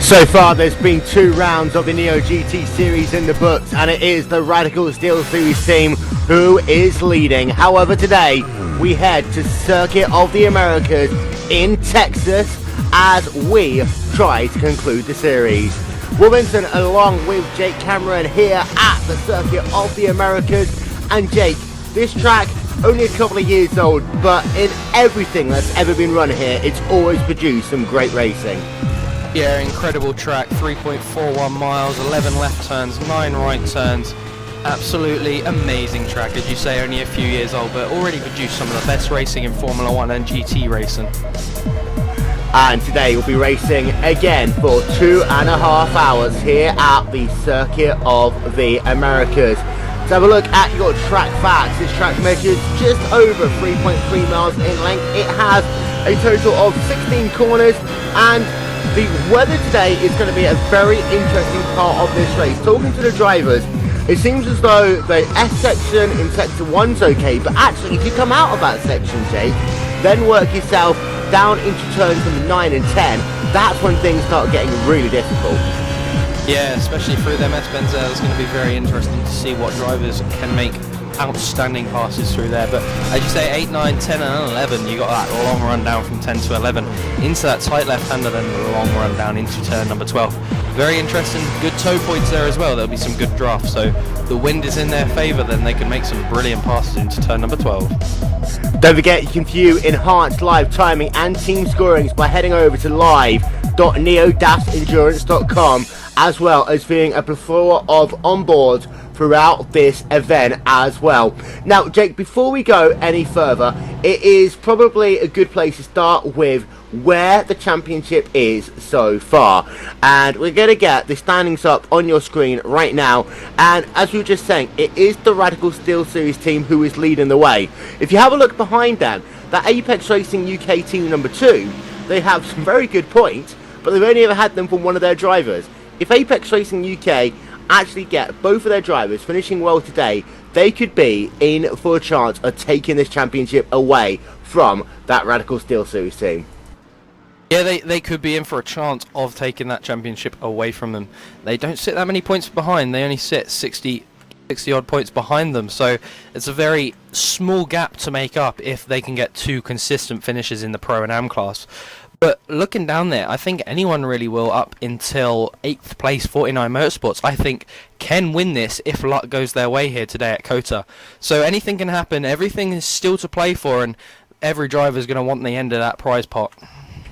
So far there's been 2 rounds of the Neo GT series in the books, and it is the Radical Steel Series team who is leading. However, today we head to Circuit of the Americas in Texas as we try to conclude the series. Wilmington along with Jake Cameron here at the Circuit of the Americas. And Jake, this track only a couple of years old, but in everything that's ever been run here, it's always produced some great racing. Yeah, incredible track, 3.41 miles, 11 left turns, 9 right turns. Absolutely amazing track, as you say, only a few years old, but already produced some of the best racing in Formula 1 and GT racing. And today we'll be racing again for 2.5 hours here at the Circuit of the Americas. Let's have a look at your track facts. This track measures just over 3.3 miles in length. It has a total of 16 corners, and the weather today is going to be a very interesting part of this race. Talking to the drivers, it seems as though the S section in sector 1's okay, but actually if you come out of that section, Jake, then work yourself down into turns number 9 and 10, that's when things start getting really difficult. Yeah, especially through them S-Benzel, it's going to be very interesting to see what drivers can make outstanding passes through there. But as you say, 8, 9, 10 and 11, you got that long run down from 10 to 11 into that tight left-hander, then the long run down into turn number 12. Very interesting, good toe points there as well. There'll be some good drafts, so the wind is in their favour, then they can make some brilliant passes into turn number 12. Don't forget you can view enhanced live timing and team scorings by heading over to live.neo-endurance.com, as well as viewing a plethora of onboards throughout this event as well. Now, Jake, before we go any further, it is probably a good place to start with where the championship is so far, and we're going to get the standings up on your screen right now. And as we were just saying, it is the Radical Steel Series team who is leading the way. If you have a look behind them, that Apex Racing UK team number 2, they have some very good points, but they've only ever had them from one of their drivers. If Apex Racing UK actually get both of their drivers finishing well today, they could be in for a chance of taking this championship away from that Radical Steel Series team. Yeah, they could be in for a chance of taking that championship away from them. They don't sit that many points behind. They only sit 60 odd points behind them, so it's a very small gap to make up if they can get 2 consistent finishes in the Pro and Am class. But looking down there, I think anyone really will up until 8th place 49 Motorsports. I think can win this if luck goes their way here today at COTA. So anything can happen. Everything is still to play for, and every driver is going to want the end of that prize pot.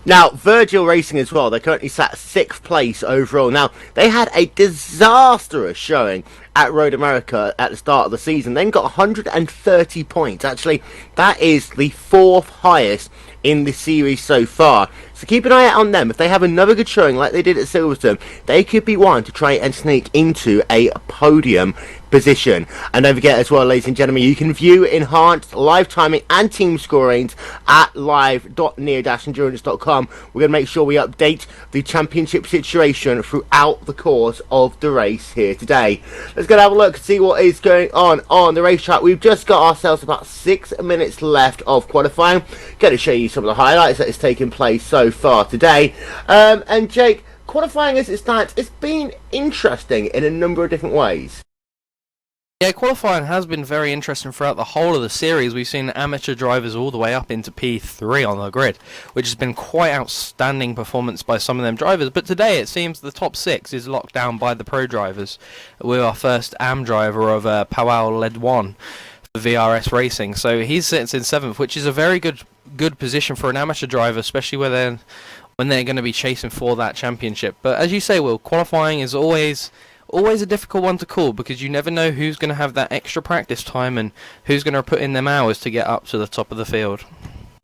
Now, Virgil Racing as well, they're currently sat 6th place overall. Now, they had a disastrous showing at Road America at the start of the season. Then got 130 points. Actually, that is the 4th highest in the series so far. So keep an eye out on them. If they have another good showing like they did at Silverstone, they could be one to try and sneak into a podium position. And don't forget as well, ladies and gentlemen, you can view enhanced live timing and team scorings at live.neo-endurance.com. We're going to make sure we update the championship situation throughout the course of the race here today. Let's go and have a look and see what is going on the racetrack. We've just got ourselves about 6 minutes left of qualifying. Going to show you some of the highlights that is taking place so far today. And Jake, qualifying as it stands, it's been interesting in a number of different ways. Yeah, qualifying has been very interesting throughout the whole of the series. We've seen amateur drivers all the way up into P3 on the grid, which has been quite outstanding performance by some of them drivers. But today it seems the top 6 is locked down by the pro drivers, with our first AM driver of Powell Ledwan for VRS Racing. So he sits in 7th, which is a very good position for an amateur driver, especially when they're going to be chasing for that championship. But as you say, Will, qualifying is always a difficult one to call, because you never know who's going to have that extra practice time and who's going to put in them hours to get up to the top of the field.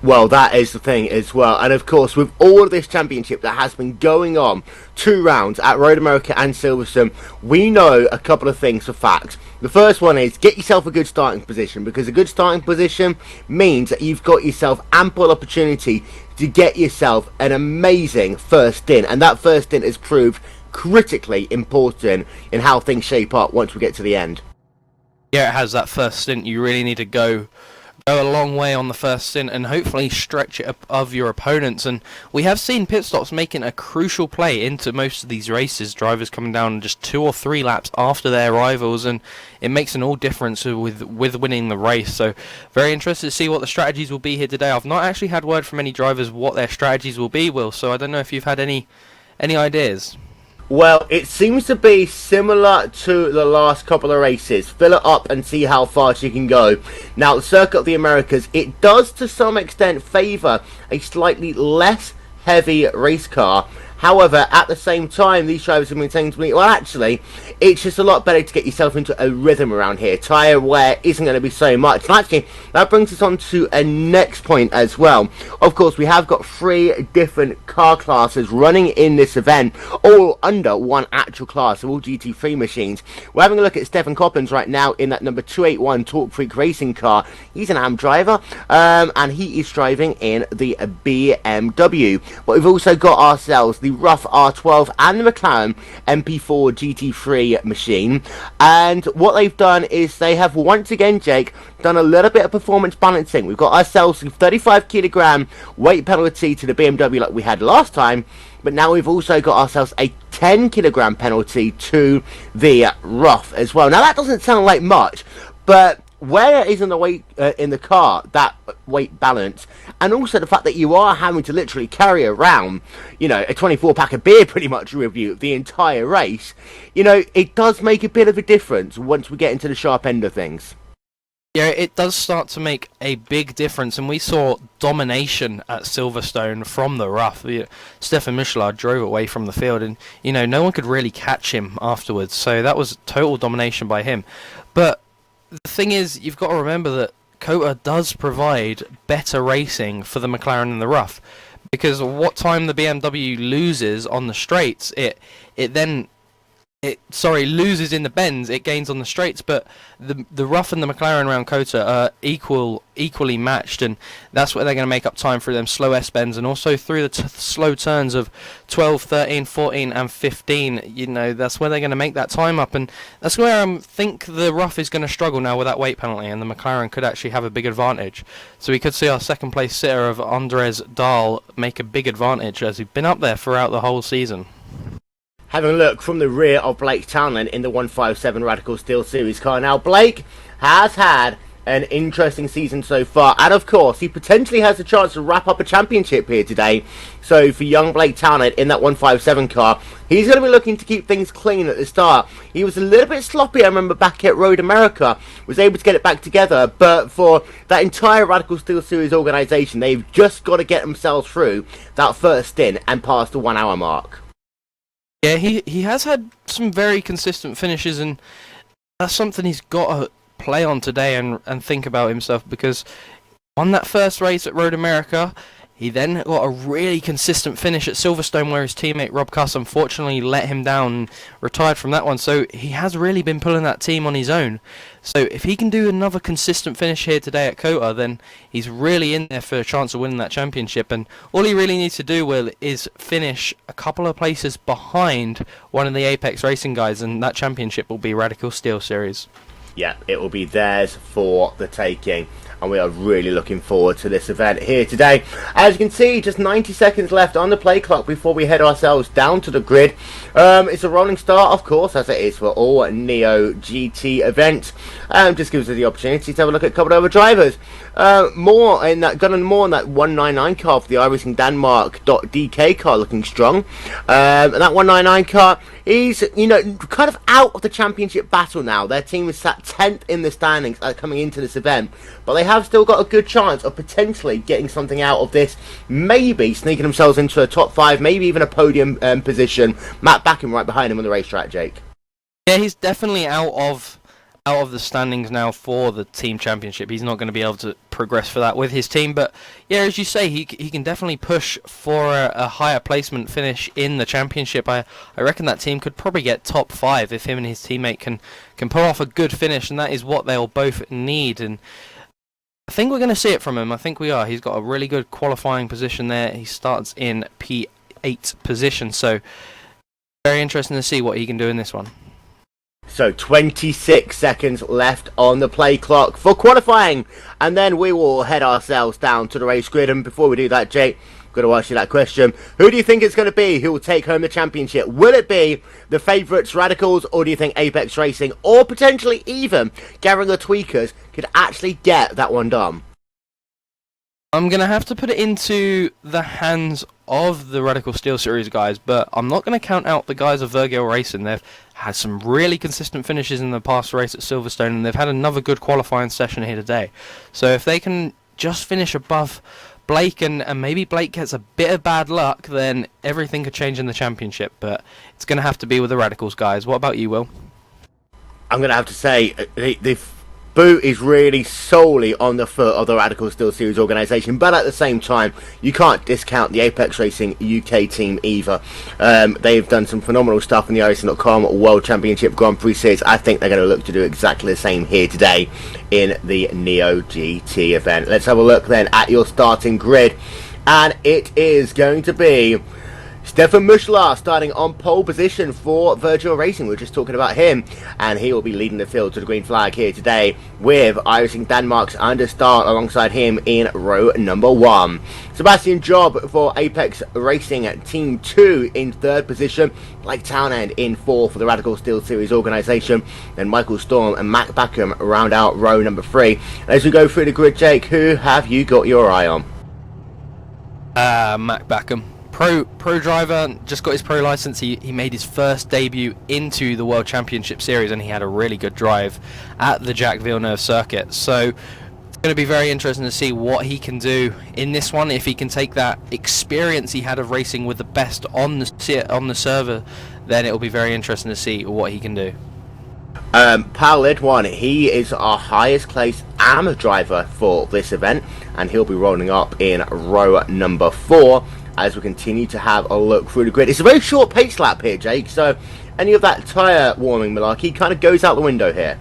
Well, that is the thing as well. And of course, with all of this championship that has been going on, 2 rounds at Road America and Silverstone, we know a couple of things for facts. The first one is get yourself a good starting position, because a good starting position means that you've got yourself ample opportunity to get yourself an amazing first stint. And that first stint has proved critically important in how things shape up once we get to the end. Yeah, it has. That first stint, you really need to go go a long way on the first stint and hopefully stretch it up of your opponents. And we have seen pit stops making a crucial play into most of these races, drivers coming down just 2 or 3 laps after their rivals, and it makes an all difference with winning the race. So very interested to see what the strategies will be here today. I've not actually had word from any drivers what their strategies will be, Will, so I don't know if you've had any ideas. Well, it seems to be similar to the last couple of races. Fill it up and see how fast you can go. Now, the Circuit of the Americas, it does to some extent favour a slightly less heavy race car. However, at the same time, these drivers have been saying to me, well, actually, it's just a lot better to get yourself into a rhythm around here. Tyre wear isn't going to be so much. And actually, that brings us on to a next point as well. Of course, we have got 3 different car classes running in this event, all under one actual class, so all GT3 machines. We're having a look at Stefan Coppens right now in that number 281 Torque Freak racing car. He's an AM driver, and he is driving in the BMW. But we've also got ourselves the Rough R12 and the McLaren MP4 GT3 machine, and what they've done is they have once again, Jake, done a little bit of performance balancing. We've got ourselves a 35 kilogram weight penalty to the BMW like we had last time, but now we've also got ourselves a 10 kilogram penalty to the Rough as well. Now that doesn't sound like much, but where is in the weight in the car that weight balance, and also the fact that you are having to literally carry around, you know, a 24 pack of beer pretty much with you the entire race, you know, it does make a bit of a difference once we get into the sharp end of things. Yeah, it does start to make a big difference, and we saw domination at Silverstone from the Rough. Stefan Michelard drove away from the field, and, you know, no one could really catch him afterwards, so that was total domination by him. But the thing is, you've got to remember that COTA does provide better racing for the McLaren and the Rough, because what time the BMW loses on the straights, it loses in the bends, it gains on the straights, but the Rough and the McLaren around COTA are equally matched, and that's where they're going to make up time through them slow S-bends, and also through the slow turns of 12, 13, 14 and 15, you know, that's where they're going to make that time up, and that's where I think the Rough is going to struggle now with that weight penalty, and the McLaren could actually have a big advantage. So we could see our second place sitter of Andres Dahl make a big advantage, as he's been up there throughout the whole season. Having a look from the rear of Blake Townend in the 157 Radical Steel Series car. Now, Blake has had an interesting season so far, and of course, he potentially has a chance to wrap up a championship here today. So, for young Blake Townend in that 157 car, he's going to be looking to keep things clean at the start. He was a little bit sloppy, I remember, back at Road America, was able to get it back together, but for that entire Radical Steel Series organisation, they've just got to get themselves through that first stint and pass the 1 hour mark. Yeah, he has had some very consistent finishes, and that's something he's got to play on today and think about himself, because on that first race at Road America, he then got a really consistent finish at Silverstone, where his teammate Rob Cuss unfortunately let him down and retired from that one. So he has really been pulling that team on his own. So if he can do another consistent finish here today at COTA, then he's really in there for a chance of winning that championship. And all he really needs to do, Will, is finish a couple of places behind one of the Apex Racing guys, and that championship will be Radical Steel Series. Yeah, it will be theirs for the taking, and we are really looking forward to this event here today. As you can see, just 90 seconds left on the play clock before we head ourselves down to the grid. It's a rolling start, of course, as it is for all Neo GT events. Just gives us the opportunity to have a look at a couple of other drivers. More in that 199 car for the iRacing Denmark.dk car, looking strong. And that 199 car is, you know, kind of out of the championship battle now. Their team is sat 10th in the standings coming into this event, but they have still got a good chance of potentially getting something out of this, maybe sneaking themselves into a top 5, maybe even a podium position. Matt Backham right behind him on the racetrack, Jake. Yeah, he's definitely out of the standings now for the team championship. He's not going to be able to progress for that with his team, but yeah, as you say, he can definitely push for a higher placement finish in the championship. I reckon that team could probably get top 5 if him and his teammate can pull off a good finish, and that is what they'll both need. And I think we're going to see it from him. I think we are. He's got a really good qualifying position there. He starts in P8 position, so very interesting to see what he can do in this one. So 26 seconds left on the play clock for qualifying, and then we will head ourselves down to the race grid. And before we do that, Jake, I've got to ask you that question. Who do you think it's going to be who will take home the championship? Will it be the favourites Radicals, or do you think Apex Racing, or potentially even Garringer Tweakers could actually get that one done? I'm going to have to put it into the hands of the Radical Steel Series guys, but I'm not going to count out the guys of Virgil Racing. They've had some really consistent finishes in the past race at Silverstone, and they've had another good qualifying session here today. So if they can just finish above Blake, and maybe Blake gets a bit of bad luck, then everything could change in the championship, but it's going to have to be with the Radicals guys. What about you, Will? I'm going to have to say the boot is really solely on the foot of the Radical Steel Series organisation, but at the same time, you can't discount the Apex Racing UK team either. They've done some phenomenal stuff in the iRacing.com World Championship Grand Prix Series. I think they're going to look to do exactly the same here today in the Neo GT event. Let's have a look then at your starting grid, and it is going to be Stefan Muschler starting on pole position for Virgil Racing. We were just talking about him, and he will be leading the field to the green flag here today, with iRacing Denmark's Understar alongside him in row number 1. Sebastian Job for Apex Racing Team 2 in 3rd position. Blake Townend in 4 for the Radical Steel Series organisation. Then Michael Storm and Mac Backham round out row number 3. As we go through the grid, Jake, who have you got your eye on? Mac Backham. Pro driver, just got his pro license. He made his first debut into the World Championship Series, and he had a really good drive at the Jacques Villeneuve circuit. So it's going to be very interesting to see what he can do in this one. If he can take that experience he had of racing with the best on the server, then it will be very interesting to see what he can do. Paul Lidwan, he is our highest placed AM driver for this event, and he'll be rolling up in row number 4 as we continue to have a look through the grid. It's a very short pace lap here, Jake, so any of that tyre warming malarkey kind of goes out the window here.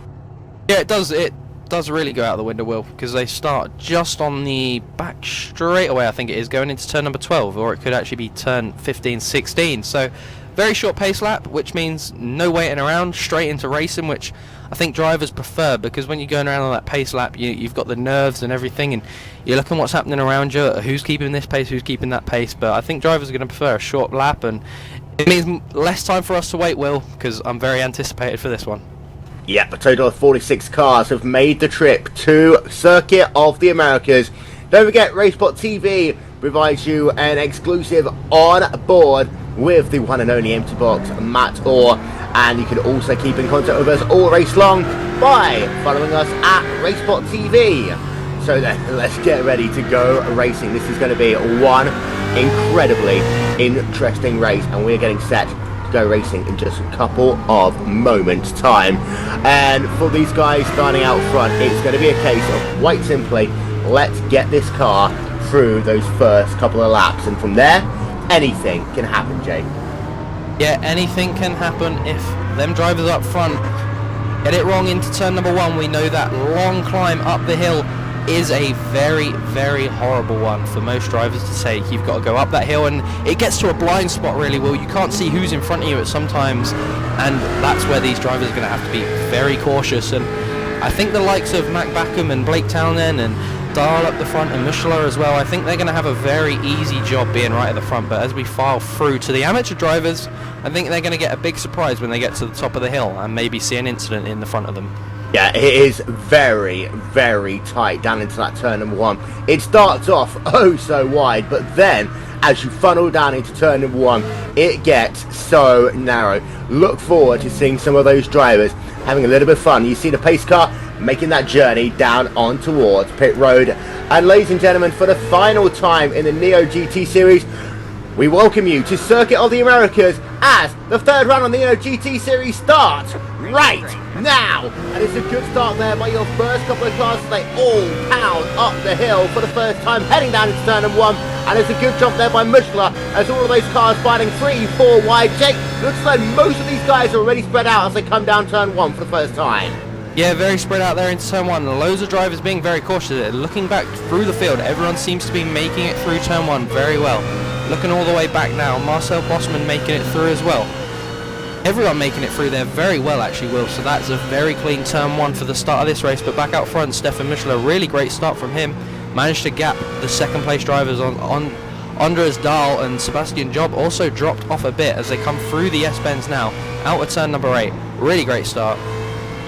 Yeah, it does really go out the window, Will, because they start just on the back straightaway, I think it is, going into turn number 12, or it could actually be turn 15, 16. So very short pace lap, which means no waiting around, straight into racing, which I think drivers prefer, because when you're going around on that pace lap, you've got the nerves and everything, and you're looking what's happening around you, who's keeping this pace, who's keeping that pace. But I think drivers are going to prefer a short lap, and it means less time for us to wait, Will, because I'm very anticipated for this one. Yep, a total of 46 cars have made the trip to Circuit of the Americas. Don't forget, RaceSpotTV provides you an exclusive on board with the one and only EmptyBox Matt Orr, and you can also keep in contact with us all race long by following us at RaceSpotTV. So then, let's get ready to go racing. This is going to be one incredibly interesting race, and we're getting set to go racing in just a couple of moments time. And for these guys starting out front, it's going to be a case of quite simply, let's get this car through those first couple of laps, and from there anything can happen, Jake. Yeah, anything can happen if them drivers up front get it wrong into turn number 1. We know that long climb up the hill is a very, very horrible one for most drivers to take. You've got to go up that hill, and it gets to a blind spot really, Will. You can't see who's in front of you at some times, and that's where these drivers are going to have to be very cautious. And I think the likes of Mac Backham and Blake Townend and Dahl up the front and Muschler as well, I think they're going to have a very easy job being right at the front. But as we file through to the amateur drivers, I think they're going to get a big surprise when they get to the top of the hill and maybe see an incident in the front of them. Yeah, it is very, very tight down into that turn number 1. It starts off oh so wide, but then as you funnel down into turn number 1, it gets so narrow. Look forward to seeing some of those drivers having a little bit of fun. You see the pace car making that journey down on towards pit road. And ladies and gentlemen, for the final time in the Neo GT series, we welcome you to Circuit of the Americas as the third round on the Neo GT series starts right now. And it's a good start there by your first couple of cars. They all pound up the hill for the first time, heading down into turn number 1. And it's a good jump there by Muschler as all of those cars fighting 3, 4 wide. Jake, looks like most of these guys are already spread out as they come down turn 1 for the first time. Yeah, very spread out there into turn 1. Loads of drivers being very cautious. Looking back through the field, everyone seems to be making it through turn 1 very well. Looking all the way back now, Marcel Bosman making it through as well. Everyone making it through there very well, actually, Will. So that's a very clean turn one for the start of this race. But back out front, Stefan Mischler, really great start from him. Managed to gap the second place drivers on Andres Dahl, and Sebastian Job also dropped off a bit as they come through the S-bends now, out of turn number 8. Really great start.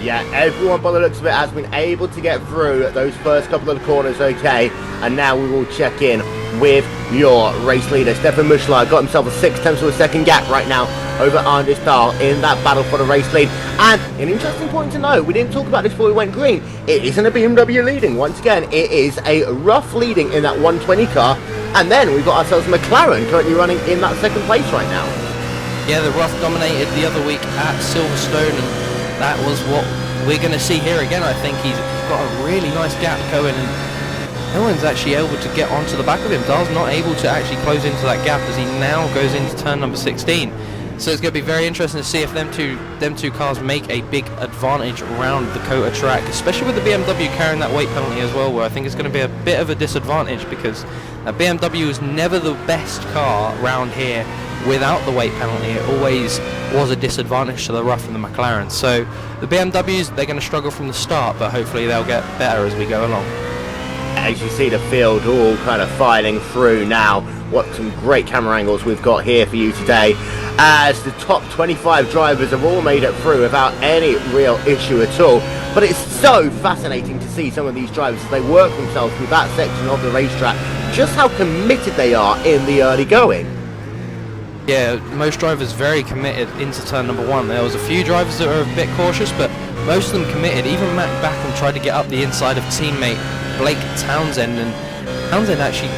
Yeah, everyone by the looks of it has been able to get through those first couple of the corners okay, and now we will check in with your race leader. Stefan Mischler got himself a 6/10 of a second gap right now over Anders Dahl in that battle for the race lead. And an interesting point to note, we didn't talk about this before we went green, it isn't a BMW leading. Once again, it is a rough leading in that 120 car, and then we've got ourselves a McLaren currently running in that second place right now. Yeah, the rough dominated the other week at Silverstone, and that was what we're going to see here again. I think he's got a really nice gap going, and no one's actually able to get onto the back of him. Dahl's not able to actually close into that gap as he now goes into turn number 16. So it's going to be very interesting to see if them two cars make a big advantage around the Dakota track, especially with the BMW carrying that weight penalty as well, where I think it's going to be a bit of a disadvantage because a BMW is never the best car around here without the weight penalty. It always was a disadvantage to the rough and the McLaren. So the BMWs, they're going to struggle from the start, but hopefully they'll get better as we go along. As you see the field all kind of filing through now, what some great camera angles we've got here for you today, as the top 25 drivers have all made it through without any real issue at all. But it's so fascinating to see some of these drivers as they work themselves through that section of the racetrack, just how committed they are in the early going. Yeah, most drivers very committed into turn number 1. There was a few drivers that were a bit cautious, but most of them committed. Even Matt Backham tried to get up the inside of teammate Blake Townsend, and Townsend actually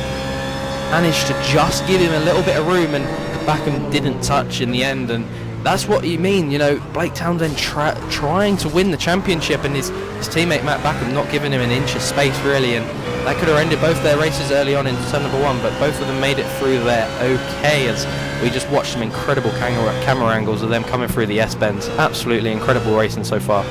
managed to just give him a little bit of room, and Backham didn't touch in the end. And that's what you mean, you know, Blake Townsend trying to win the championship, and his teammate Matt Backham not giving him an inch of space really, and that could have ended both their races early on in turn number 1, but both of them made it through there okay, as we just watched some incredible camera angles of them coming through the S-bends. Absolutely incredible racing so far.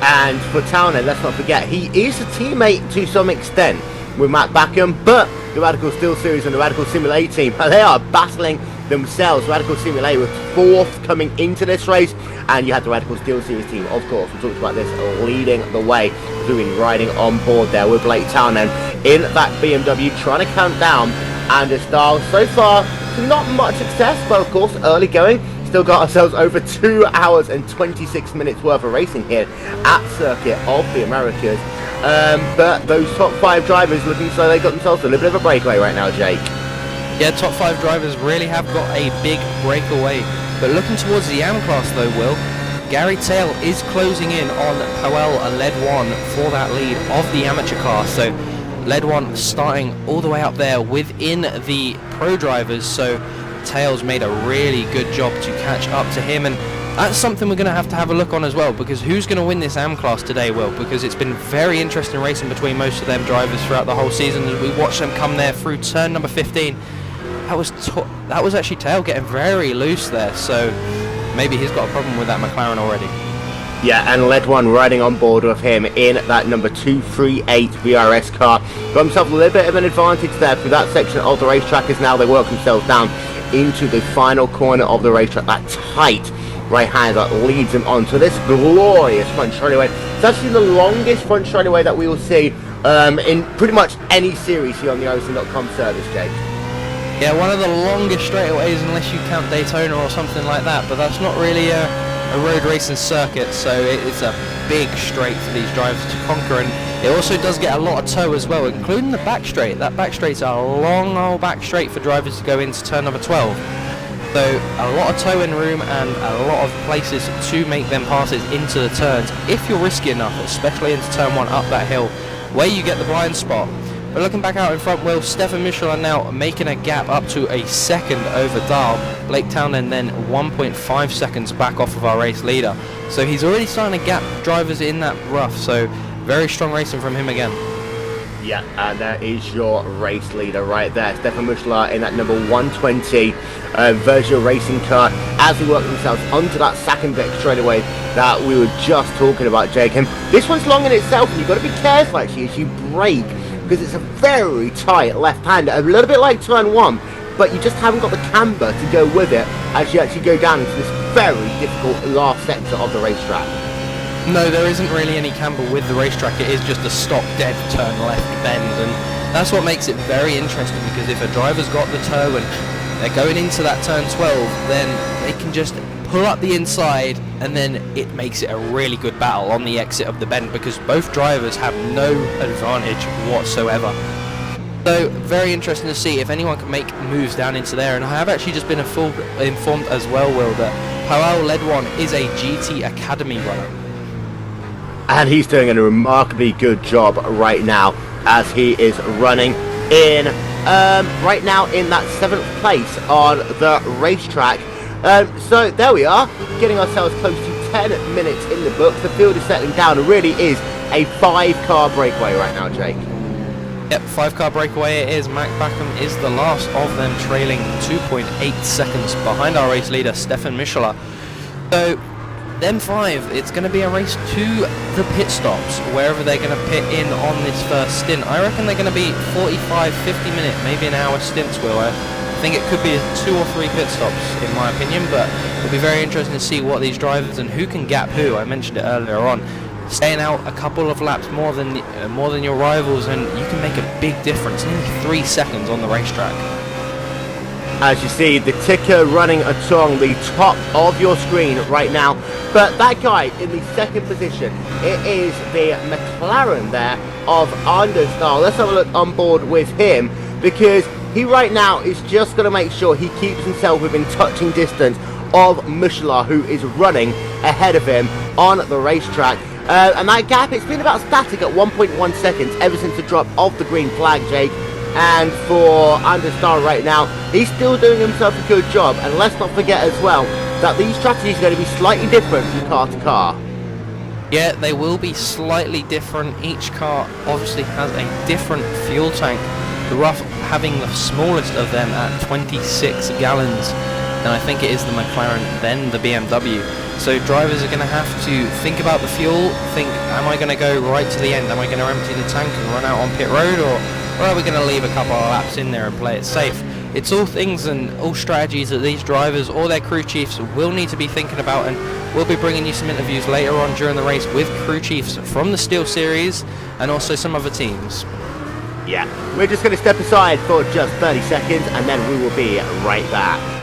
And for Towner, let's not forget, he is a teammate to some extent with Matt Backham, but the Radical Steel Series and the Radical Simulate team, they are battling themselves. Radical Simulate was 4th coming into this race, and you had the Radical Steel Series team, of course, we talked about this, leading the way, doing riding on board there with Blake Townend in that BMW, trying to count down Anders Dahl. So far, not much success, but of course, early going. Still got ourselves over 2 hours and 26 minutes worth of racing here at Circuit of the Americas. But those top 5 drivers looking so they got themselves a little bit of a breakaway right now, Jake. Yeah, top 5 drivers really have got a big breakaway. But looking towards the AM class though, Will, Gary Tail is closing in on Powell Led 1 for that lead of the amateur class. So Led 1 starting all the way up there within the pro drivers. So Tails made a really good job to catch up to him, and that's something we're going to have a look on as well, because who's going to win this AM class today, Will? Because it's been very interesting racing between most of them drivers throughout the whole season as we watch them come there through turn number 15. That was actually Tail getting very loose there, so maybe he's got a problem with that McLaren already. Yeah, and Led 1 riding on board with him in that number 238 VRS car. Got himself a little bit of an advantage there through that section of the racetrack as now they work themselves down into the final corner of the racetrack. That tight right hand that leads him onto this glorious front straightaway. It's actually the longest front straightaway that we will see in pretty much any series here on the Racing.com service, Jake. Yeah, one of the longest straightaways unless you count Daytona or something like that, but that's not really a road racing circuit, so it's a big straight for these drivers to conquer, and it also does get a lot of toe as well, including the back straight. That back straight's a long old back straight for drivers to go into turn number 12. So a lot of toe in room and a lot of places to make them passes into the turns if you're risky enough, especially into turn 1 up that hill where you get the blind spot. But looking back out in front, Will, Stefan Michelin now making a gap up to a second over Dahl. Blake Townend then 1.5 seconds back off of our race leader. So he's already starting to gap drivers in that rough, so very strong racing from him again. Yeah, and that is your race leader right there, Stefan Michelin in that number 120 Vergio racing car as we work themselves onto that second bit straightaway that we were just talking about, Jake. And this one's long in itself, and you've got to be careful actually as you brake, because it's a very tight left-hander, a little bit like turn 1, but you just haven't got the camber to go with it as you actually go down into this very difficult last sector of the racetrack. No, there isn't really any camber with the racetrack. It is just a stop dead turn left bend, and that's what makes it very interesting, because if a driver's got the toe and they're going into that turn 12, then they can just pull up the inside, and then it makes it a really good battle on the exit of the bend, because both drivers have no advantage whatsoever. So very interesting to see if anyone can make moves down into there. And I have actually just been informed as well, Will, that Powell Ledwan is a GT Academy runner. And he's doing a remarkably good job right now, as he is running in right now in that 7th place on the racetrack. So there we are, getting ourselves close to 10 minutes in the book. The field is settling down. It really is a 5-car breakaway right now, Jake. Yep, 5-car breakaway it is. Mac Backham is the last of them, trailing 2.8 seconds behind our race leader, Stefan Michala. So, them 5, it's going to be a race to the pit stops, wherever they're going to pit in on this first stint. I reckon they're going to be 45, 50 minute, maybe an hour stints, Will. I think it could be 2 or 3 pit stops, in my opinion, but it'll be very interesting to see what these drivers and who can gap who. I mentioned it earlier on. Staying out a couple of laps more than your rivals, and you can make a big difference, nearly 3 seconds on the racetrack. As you see, the ticker running along the top of your screen right now. But that guy in the 2nd position, it is the McLaren there of Understar. Let's have a look on board with him, because he right now is just going to make sure he keeps himself within touching distance of Michala, who is running ahead of him on the racetrack. And that gap, it's been about static at 1.1 seconds ever since the drop of the green flag, Jake. And for Understar right now, he's still doing himself a good job. And let's not forget as well that these strategies are going to be slightly different from car to car. Yeah, they will be slightly different. Each car obviously has a different fuel tank. The Rough having the smallest of them at 26 gallons. And I think it is the McLaren, then the BMW. So drivers are going to have to think about the fuel, think, am I going to go right to the end? Am I going to empty the tank and run out on pit road? Or are we going to leave a couple of laps in there and play it safe? It's all things and all strategies that these drivers or their crew chiefs will need to be thinking about, and we'll be bringing you some interviews later on during the race with crew chiefs from the Steel Series and also some other teams. Yeah, we're just going to step aside for just 30 seconds and then we will be right back.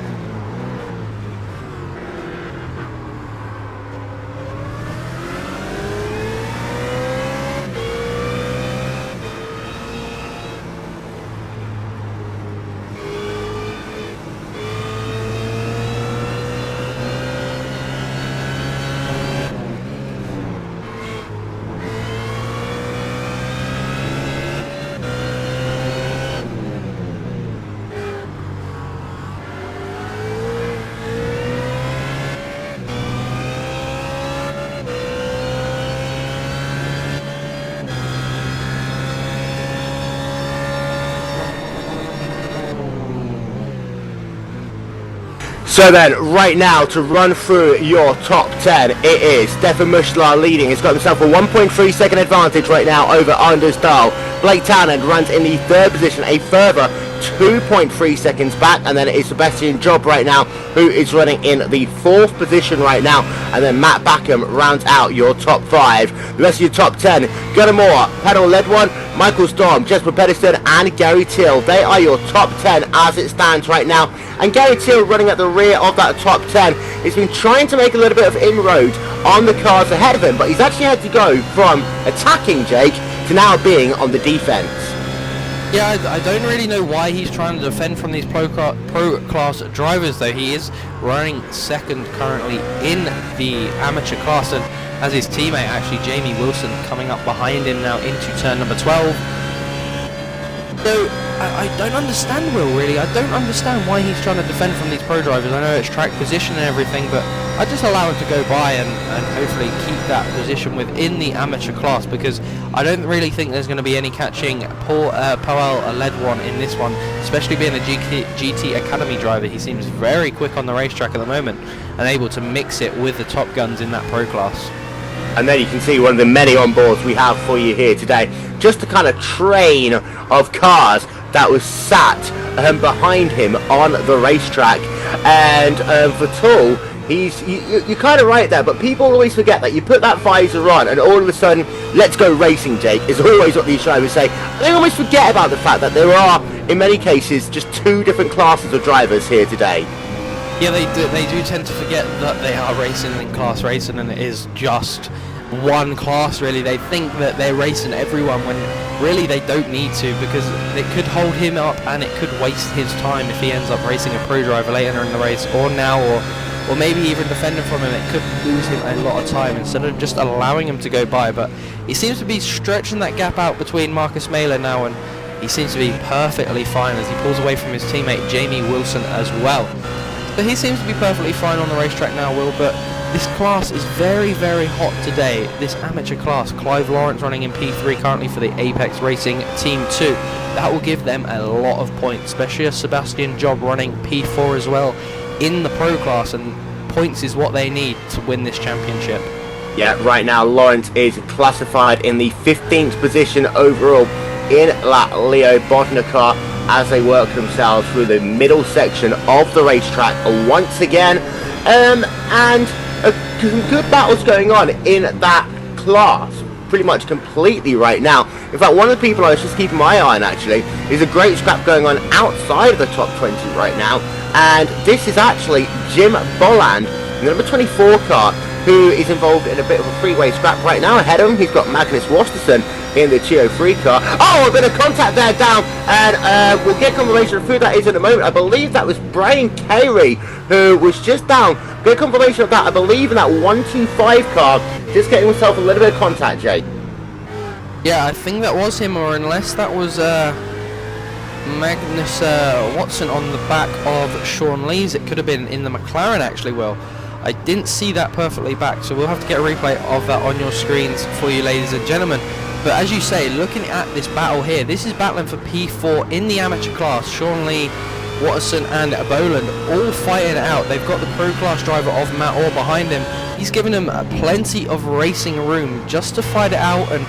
So then, right now, to run through your top 10, it is Stefan Michala leading. He's got himself a 1.3 second advantage right now over Understar. Blake Townend runs in the 3rd position, a further 2.3 seconds back, and then it is Sebastian Job right now, who is running in the 4th position right now, and then Matt Backham rounds out your top 5. The rest of your top 10, Gunnar Moore, Pedal Ledwan, Michael Storm, Jesper Pedersen, and Gary Till. They are your top 10 as it stands right now. And Gary Till running at the rear of that top 10. He's been trying to make a little bit of inroad on the cars ahead of him, but he's actually had to go from attacking Jake to now being on the defense. Yeah, I don't really know why he's trying to defend from these pro class drivers, though. He is running 2nd currently in the amateur class, and as his teammate, actually, Jamie Wilson, coming up behind him now into turn number 12. So, I don't understand, Will, really. I don't understand why he's trying to defend from these pro drivers. I know it's track position and everything, but I just allow him to go by and hopefully keep that position within the amateur class, because I don't really think there's going to be any catching Powell Ledwan in this one, especially being a GT Academy driver. He seems very quick on the racetrack at the moment and able to mix it with the top guns in that pro class. And then you can see one of the many onboards we have for you here today. Just a kind of train of cars that was sat behind him on the racetrack. And for Tool, You're kind of right there, but people always forget that you put that visor on and all of a sudden, let's go racing, Jake, is always what these drivers say. They always forget about the fact that there are, in many cases, just two different classes of drivers here today. Yeah, they do tend to forget that they are racing in class racing and it is just one class, really. They think that they're racing everyone when really they don't need to, because it could hold him up and it could waste his time if he ends up racing a pro driver later in the race, or now, or maybe even defending from him. It could lose him a lot of time instead of just allowing him to go by. But he seems to be stretching that gap out between Marcus Mailer now, and he seems to be perfectly fine as he pulls away from his teammate Jamie Wilson as well. But he seems to be perfectly fine on the racetrack now, Will, but this class is very, very hot today. This amateur class, Clive Lawrence running in P3 currently for the Apex Racing Team 2. That will give them a lot of points, especially as Sebastian Job running P4 as well in the pro class, and points is what they need to win this championship. Yeah, right now Lawrence is classified in the 15th position overall in La Leo Bodnar car as they work themselves through the middle section of the racetrack once again, and some good battles going on in that class pretty much completely right now. In fact, one of the people I was just keeping my eye on actually is a great scrap going on outside of the top 20 right now, and this is actually Jim Bolland, the number 24 car, who is involved in a bit of a freeway scrap right now. Ahead of him, he's got Magnus Wasterson in the 203 car. Oh, a bit of contact there down, and we'll get confirmation of who that is in a moment. I believe that was Brian Carey, who was just down. Get confirmation of that, I believe, in that 125 car, just getting himself a little bit of contact, Jake. Yeah, I think that was him, or unless that was Magnus Watson on the back of Sean Lees. It could have been in the McLaren actually. Well, I didn't see that perfectly back, so we'll have to get a replay of that on your screens for you, ladies and gentlemen. But as you say, looking at this battle here, this is battling for P4 in the amateur class. Sean Lee, Watson and Boland all fighting it out. They've got the pro class driver of Matt Orr behind him. He's given them plenty of racing room just to fight it out and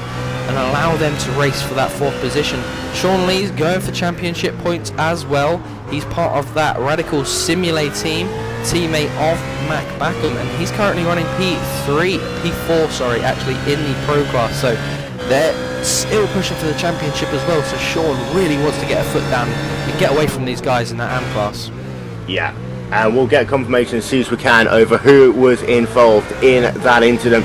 allow them to race for that 4th position. Sean Lee's going for championship points as well. He's part of that Radical Simulate team, teammate of Mac Backham, and he's currently running P4, sorry, actually in the pro class. So they're still pushing for the championship as well. So Sean really wants to get a foot down and get away from these guys in that AM class. Yeah, and we'll get confirmation as soon as we can over who was involved in that incident.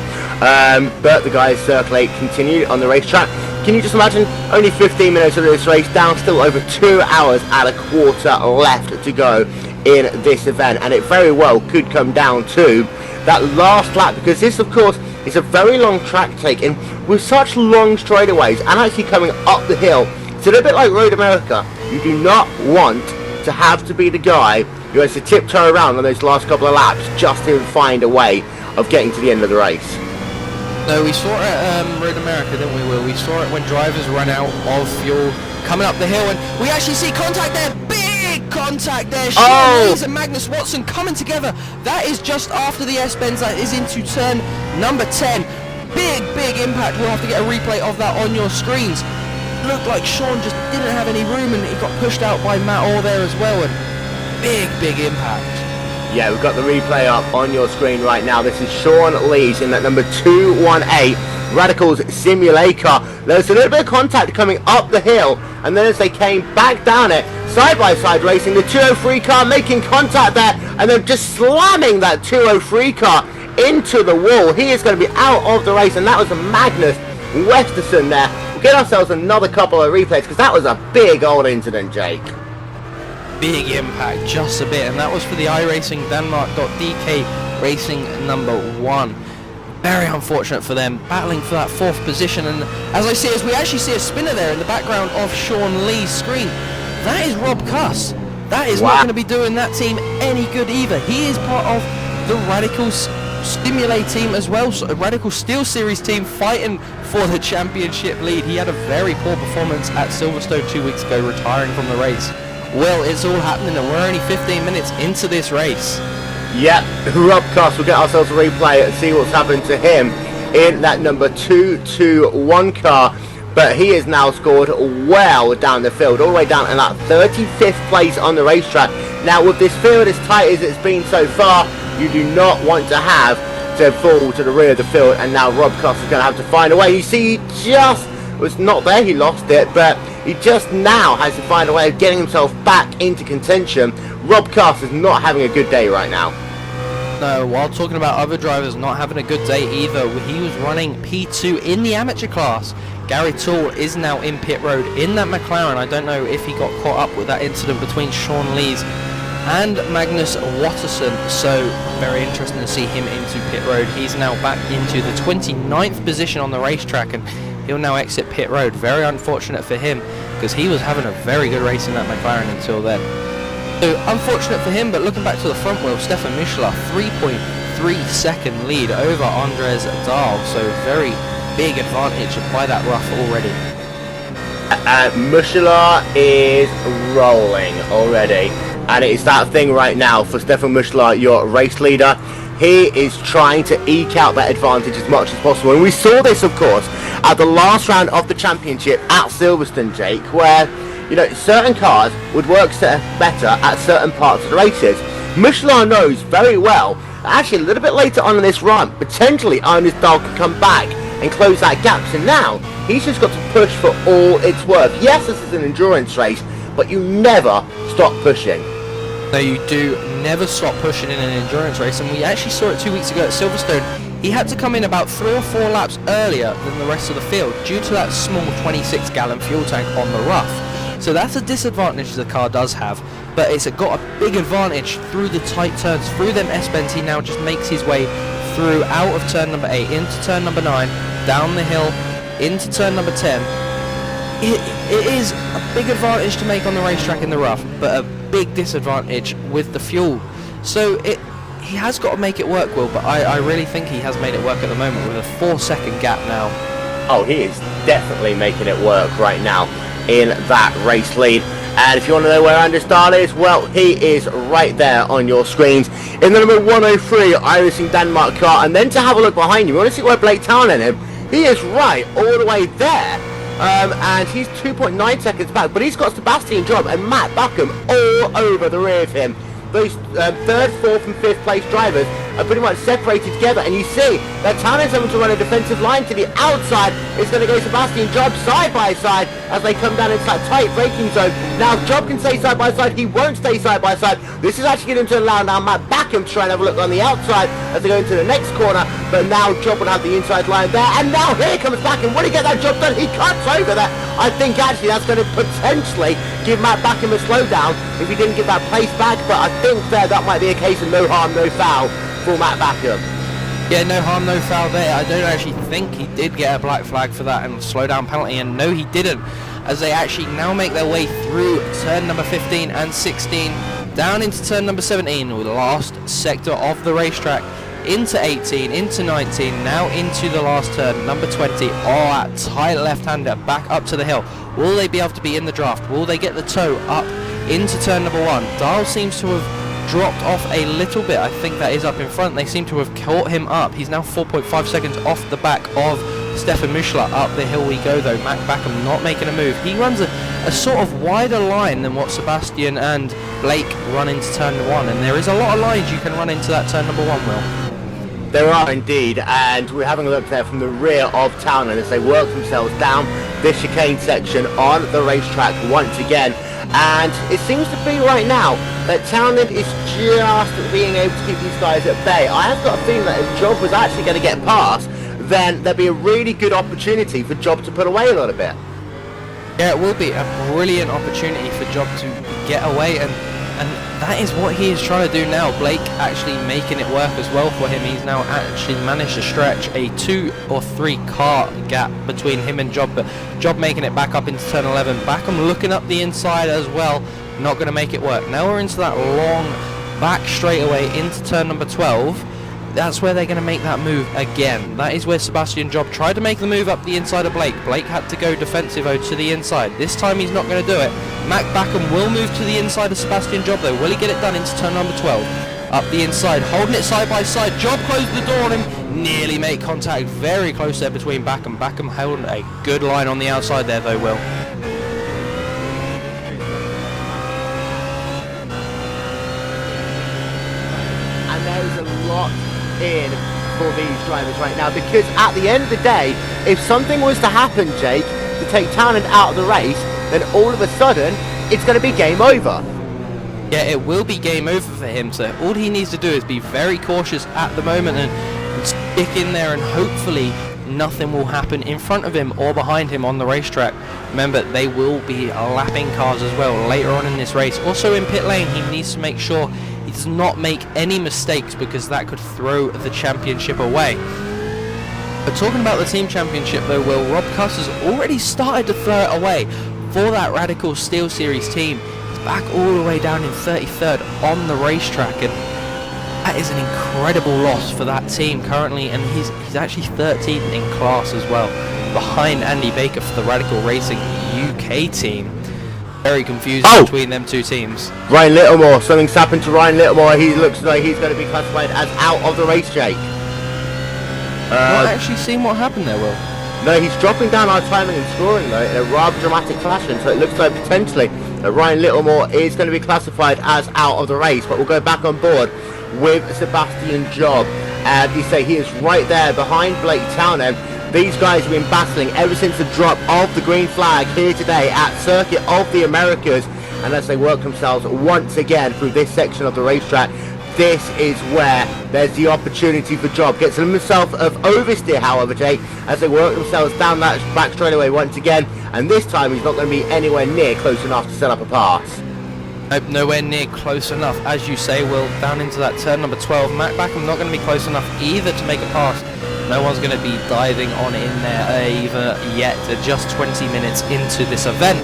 But the guys circulate continued on the racetrack. Can you just imagine, only 15 minutes of this race down, still over 2 hours and a quarter left to go in this event, and it very well could come down to that last lap, because this of course is a very long track take, and with such long straightaways and actually coming up the hill, it's a little bit like Road America. You do not want to have to be the guy who has to tiptoe around on those last couple of laps just to find a way of getting to the end of the race. No, we saw it at Road America, didn't we, Will? We saw it when drivers run out of fuel coming up the hill, and we actually see contact there. Big contact there. Sean Lees and Magnus Watson coming together. That is just after the S-bends. That is into turn number 10. Big impact. We'll have to get a replay of that on your screens. Looked like Sean just didn't have any room, and he got pushed out by Matt Orr there as well, and big impact. Yeah, we've got the replay up on your screen right now. This is Sean Lees in that number 218 Radicals Simulator. There's a little bit of contact coming up the hill, and then as they came back down it, side by side racing, the 203 car making contact there, and then just slamming that 203 car into the wall. He is going to be out of the race, and that was a Magnus Westerson there. We'll get ourselves another couple of replays, because that was a big old incident, Jake. Big impact, just a bit, and that was for the iRacing Denmark.dk Racing number 1. Very unfortunate for them, battling for that 4th position, and as I see, as we actually see a spinner there in the background of Sean Lee's screen, that is Rob Cuss. That is not going to be doing that team any good either. He is part of the Radical Stimulate team as well, so a Radical Steel Series team fighting for the championship lead. He had a very poor performance at Silverstone 2 weeks ago, retiring from the race. Well, it's all happening, and we're only 15 minutes into this race. Yep, Rob Cuss, we'll get ourselves a replay and see what's happened to him in that number 221 car. But he has now scored well down the field, all the way down in that 35th place on the racetrack. Now, with this field as tight as it's been so far, You do not want to have to fall to the rear of the field, and now Rob Cox is going to have to find a way. You see, he just was not there, he lost it, but he just now has to find a way of getting himself back into contention. Rob Cox is not having a good day right now. No, while talking about other drivers not having a good day either, he was running P2 in the amateur class. Gary Toole is now in pit road in that McLaren. I don't know if he got caught up with that incident between Sean Lees and Magnus Watterson, so very interesting to see him into pit road. He's now back into the 29th position on the racetrack, and he'll now exit pit road. Very unfortunate for him, because he was having a very good race in that McLaren until then. So unfortunate for him, but looking back to the front wheel, Stefan Michler 3.3 second lead over Andres Dahl, so very big advantage by that rough already. Michler is rolling already, and it's that thing right now for Stefan Michler, your race leader. He is trying to eke out that advantage as much as possible, and we saw this, of course, at the last round of the championship at Silverstone, Jake, where, you know, certain cars would work better at certain parts of the races. Michelin knows very well that actually a little bit later on in this run, potentially Andres Dahl could come back and close that gap. So now he's just got to push for all it's worth. Yes, this is an endurance race, but you never stop pushing. No, you do never stop pushing in an endurance race, and we actually saw it 2 weeks ago at Silverstone. He had to come in about 3 or 4 laps earlier than the rest of the field due to that small 26-gallon fuel tank on the rough. So that's a disadvantage the car does have, but it's got a big advantage through the tight turns, through them S-bends. He now just makes his way through out of turn number 8, into turn number 9, down the hill, into turn number 10. It is a big advantage to make on the racetrack in the rough, but a big disadvantage with the fuel. So he has got to make it work, Will, but I really think he has made it work at the moment with a 4-second gap now. Oh, he is definitely making it work right now in that race lead. And if you want to know where Andres Dahl is, well, he is right there on your screens in the number 103 iRacing Denmark car. And then to have a look behind you, you want to see where Blake Townend is? He is right all the way there. And he's 2.9 seconds back, but he's got Sebastian Job and Matt Buckham all over the rear of him. Those 3rd, 4th and 5th place drivers are pretty much separated together, and you see that Tannen's having to run a defensive line to the outside. It's going to go Sebastian Job side by side as they come down into that tight braking zone. Now Job can stay side by side, he won't stay side by side. This is actually going to allow now Matt Backham to try and have a look on the outside as they go into the next corner, but now Job will have the inside line there, and now here comes Backham. Will he get that job done? He cuts over that. I think actually that's going to potentially give Matt Backham a slowdown if he didn't get that place back, but I think that might be a case of no harm, no foul for Matt Backham. Yeah, no harm, no foul there. I don't actually think he did get a black flag for that and slowdown penalty, and no, he didn't, as they actually now make their way through turn number 15 and 16, down into turn number 17, the last sector of the racetrack, into 18, into 19, now into the last turn, number 20, that tight left-hander, back up to the hill. Will they be able to be in the draft? Will they get the toe up into turn number 1? Dahl seems to have dropped off a little bit. I think that is up in front. They seem to have caught him up. He's now 4.5 seconds off the back of Stefan Michler. Up the hill we go though. Matt Backham not making a move. He runs a sort of wider line than what Sebastian and Blake run into turn 1, and there is a lot of lines you can run into that turn number 1, Will. There are indeed, and we're having a look there from the rear of Townend as they work themselves down this chicane section on the racetrack once again. And it seems to be right now that Townend is just being able to keep these guys at bay. I have got a feeling that if Job was actually going to get past, then there'd be a really good opportunity for Job to put away a little bit. Yeah, it will be a brilliant opportunity for Job to get away, and that is what he is trying to do now. Blake actually making it work as well for him. He's now actually managed to stretch a 2 or 3 car gap between him and Job, but Job making it back up into turn 11. Backham looking up the inside as well, not going to make it work. Now we're into that long back straightaway into turn number 12. That's where they're going to make that move again. That is where Sebastian Job tried to make the move up the inside of Blake. Blake had to go defensive to the inside. This time he's not going to do it. Matt Backham will move to the inside of Sebastian Job though. Will he get it done into turn number 12? Up the inside, holding it side by side. Job closed the door on him. Nearly made contact. Very close there between Backham. Backham held a good line on the outside there though, Will. And there's a lot in for these drivers right now, because at the end of the day, if something was to happen, Jake, to take Townend out of the race, then all of a sudden it's going to be game over. Yeah, it will be game over for him, so all he needs to do is be very cautious at the moment and stick in there, and hopefully nothing will happen in front of him or behind him on the racetrack. Remember, they will be lapping cars as well later on in this race. Also in pit lane, he needs to make sure he does not make any mistakes, because that could throw the championship away. But talking about the team championship though, Will, Rob Cuss has already started to throw it away for that Radical Steel Series team. He's back all the way down in 33rd on the racetrack, and that is an incredible loss for that team currently, and he's actually 13th in class as well, behind Andy Baker for the Radical Racing UK team. Very confusing between them two teams. Ryan Littlemore, something's happened to Ryan Littlemore. He looks like he's going to be classified as out of the race, Jake. Not actually seen what happened there, Will. No, he's dropping down our timing and scoring though in a rather dramatic fashion, so it looks like potentially that Ryan Littlemore is going to be classified as out of the race. But we'll go back on board with Sebastian Job, and you say he is right there behind Blake Townend. These guys have been battling ever since the drop of the green flag here today at Circuit of the Americas, and as they work themselves once again through this section of the racetrack, this is where there's the opportunity for Job. Gets himself of oversteer, however, Jake, as they work themselves down that back straightaway once again, and this time he's not going to be anywhere near close enough to set up a pass. Nope, nowhere near close enough, as you say, Will. Down into that turn number 12, Matt Backham not going to be close enough either to make a pass. No one's going to be diving on in there either yet, just 20 minutes into this event.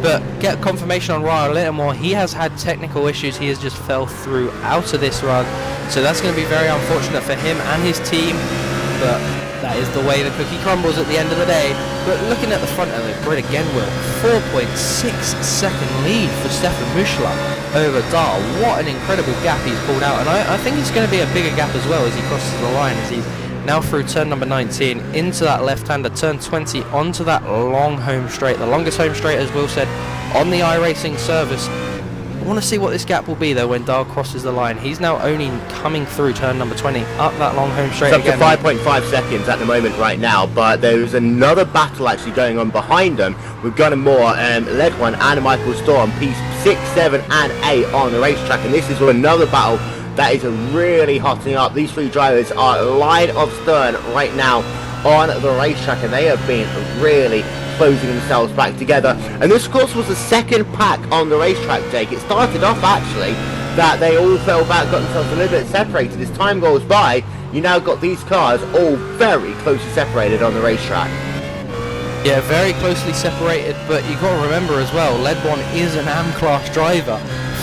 But get confirmation on Ryan Littlemore. He has had technical issues. He has just fell through out of this run, so that's going to be very unfortunate for him and his team, but that is the way the cookie crumbles at the end of the day. But looking at the front of the grid again, Will, 4.6 second lead for Stefan Michelin over Dahl. What an incredible gap he's pulled out, and I think it's going to be a bigger gap as well as he crosses the line, as he's now through turn number 19 into that left-hander, turn 20 onto that long home straight, the longest home straight, as Will said, on the iRacing service. I want to see what this gap will be though when Dahl crosses the line. He's now only coming through turn number 20 up that long home straight it's again. Up to 5.5 seconds at the moment right now, but there's another battle actually going on behind them with Gunnar Moore, led one, and Michael Storm, P6, 7 and 8 on the racetrack, and this is another battle that is really hotting up. These three drivers are line of stern right now on the racetrack, and they have been really closing themselves back together. And this, of course, was the second pack on the racetrack, Jake. It started off actually that they all fell back, got themselves a little bit separated. As time goes by, you now got these cars all very closely separated on the racetrack. Yeah, very closely separated, but you've got to remember as well, Led One is an AM class driver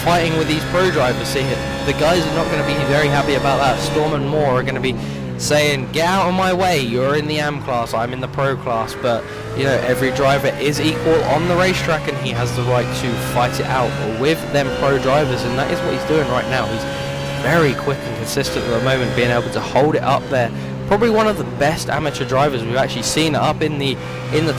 fighting with these pro drivers. See, the guys are not going to be very happy about that. Storm and Moore are going to be saying, get out of my way, you're in the AM class, I'm in the pro class. But you know, every driver is equal on the racetrack, and he has the right to fight it out with them pro drivers, and that is what he's doing right now. He's very quick and consistent at the moment, being able to hold it up there. Probably one of the best amateur drivers we've actually seen up in the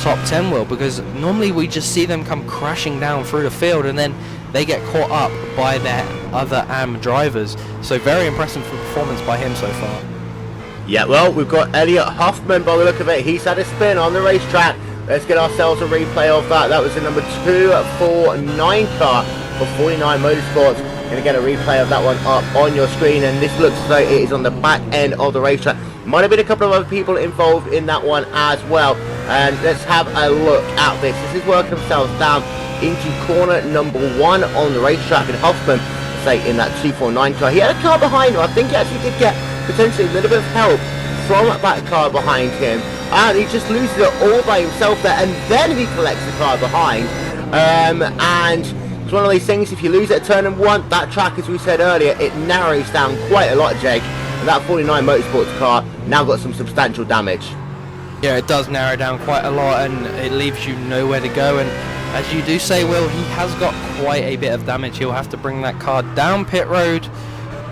top 10, Will, because normally we just see them come crashing down through the field and then they get caught up by their other AM drivers. So very impressive performance by him so far. Yeah, well, we've got Elliot Huffman by the look of it. He's had a spin on the racetrack. Let's get ourselves a replay of that. That was the number 249 car for 49 Motorsports. Going to get a replay of that one up on your screen, and this looks as though it is on the back end of the racetrack. Might have been a couple of other people involved in that one as well. And let's have a look at this. This is working themselves down into corner number 1 on the racetrack, and Huffman, say, in that 249 car. He had a car behind him. I think he actually did get potentially a little bit of help from that car behind him, and he just loses it all by himself there, and then he collects the car behind. And it's one of these things, if you lose it at turn number 1, that track, as we said earlier, it narrows down quite a lot, Jake, and that 49 Motorsports car now got some substantial damage. Yeah, it does narrow down quite a lot, and it leaves you nowhere to go. And as you do say, Will, he has got quite a bit of damage. He'll have to bring that car down pit road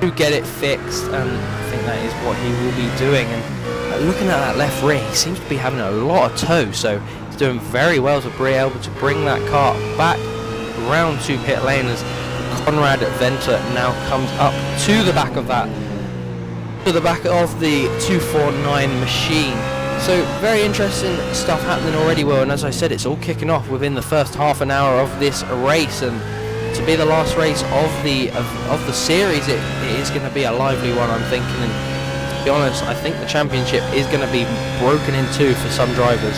to get it fixed, and I think that is what he will be doing. And looking at that left rear, he seems to be having a lot of tow, so he's doing very well to be able to bring that car back round to pit lane, as Conrad Venter now comes up to the back of that to the back of the 249 machine. So very interesting stuff happening already, Will, and as I said, it's all kicking off within the first half an hour of this race, and to be the last race of the series, it is going to be a lively one, I'm thinking. And to be honest, I think the championship is going to be broken in two for some drivers.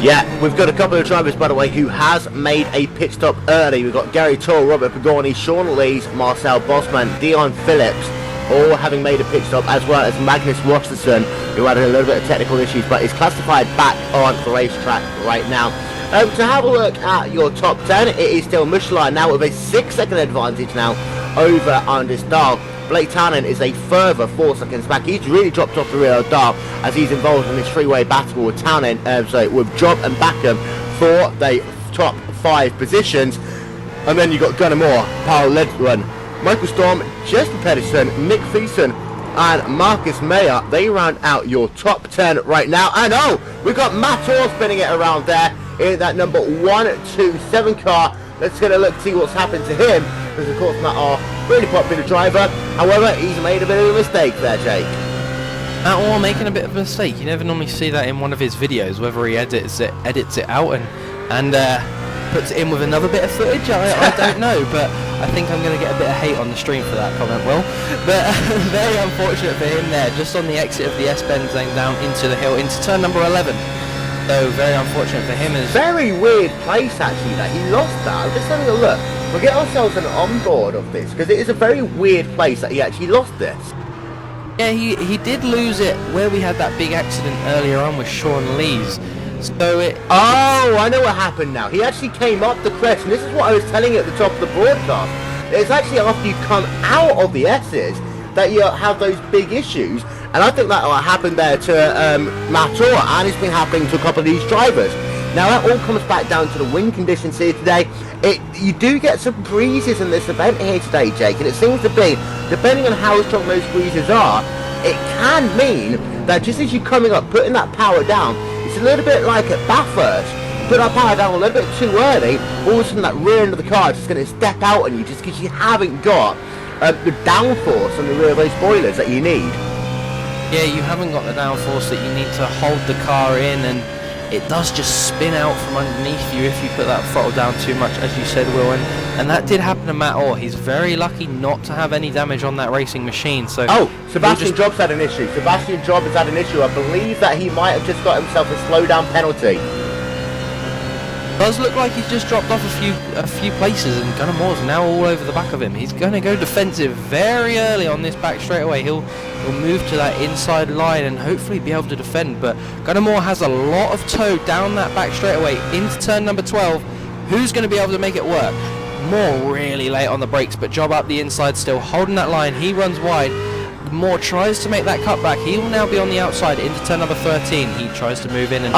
Yeah, we've got a couple of drivers, by the way, who has made a pit stop early. We've got Gary Toll, Robert Pagani, Sean Lees, Marcel Bosman, Dion Phillips, all having made a pit stop, as well as Magnus Rosterson, who had a little bit of technical issues, but is classified back on the racetrack right now. To have a look at your top 10, it is still Michelin now with a 6-second advantage now over Anders Dahl. Blake Tannen is a further 4 seconds back. He's really dropped off the rear of Dahl as he's involved in this three-way battle with Tannen, with Job and Backham for the top 5 positions. And then you've got Gunnar Moore, Paul Ledgren, Michael Storm, Jesper Pedersen, Nick Thiessen and Marcus Mayer. They round out your top 10 right now. And oh, we've got Matt Orr spinning it around there in that number 127 car. Let's get a look, see what's happened to him, because of course Matt Orr, really popular driver. However, he's made a bit of a mistake there, Jake. Matt Orr making a bit of a mistake. You never normally see that in one of his videos, whether he edits it out and puts it in with another bit of footage. I don't know, but I think I'm going to get a bit of hate on the stream for that comment, Will. But very unfortunate for him there, just on the exit of the S-bend, then down into the hill, into turn number 11. So very unfortunate for him. Very weird place actually that he lost that. I'm just having a look. We'll get ourselves an onboard of this, because it is a very weird place that he actually lost this. Yeah, he did lose it where we had that big accident earlier on with Sean Lees. So oh, I know what happened now. He actually came up the crest, and this is what I was telling you at the top of the broadcast. It's actually after you come out of the S's that you have those big issues, and I think that happened there to Matt Orr, and it's been happening to a couple of these drivers. Now that all comes back down to the wind conditions here today. You do get some breezes in this event here today, Jake, and it seems to be, depending on how strong those breezes are, it can mean that just as you're coming up, putting that power down, it's a little bit like at Bathurst. Put that power down a little bit too early, all of a sudden that rear end of the car is just going to step out on you just because you haven't got the downforce on the rear of those spoilers that you need. Yeah, you haven't got the downforce that you need to hold the car in, and it does just spin out from underneath you if you put that throttle down too much, as you said, Will. And that did happen to Matt Orr. He's very lucky not to have any damage on that racing machine. So Sebastian Jobs had an issue. Sebastian Jobs has had an issue. I believe that he might have just got himself a slowdown penalty. Does look like he's just dropped off a few places, and Gunnar Moore's now all over the back of him. He's going to go defensive very early on this back straightaway. He'll move to that inside line and hopefully be able to defend. But Gunnar Moore has a lot of toe down that back straightaway into turn number 12. Who's going to be able to make it work? Moore really late on the brakes, but Job up the inside still, holding that line. He runs wide. Moore tries to make that cutback. He will now be on the outside into turn number 13. He tries to move in, and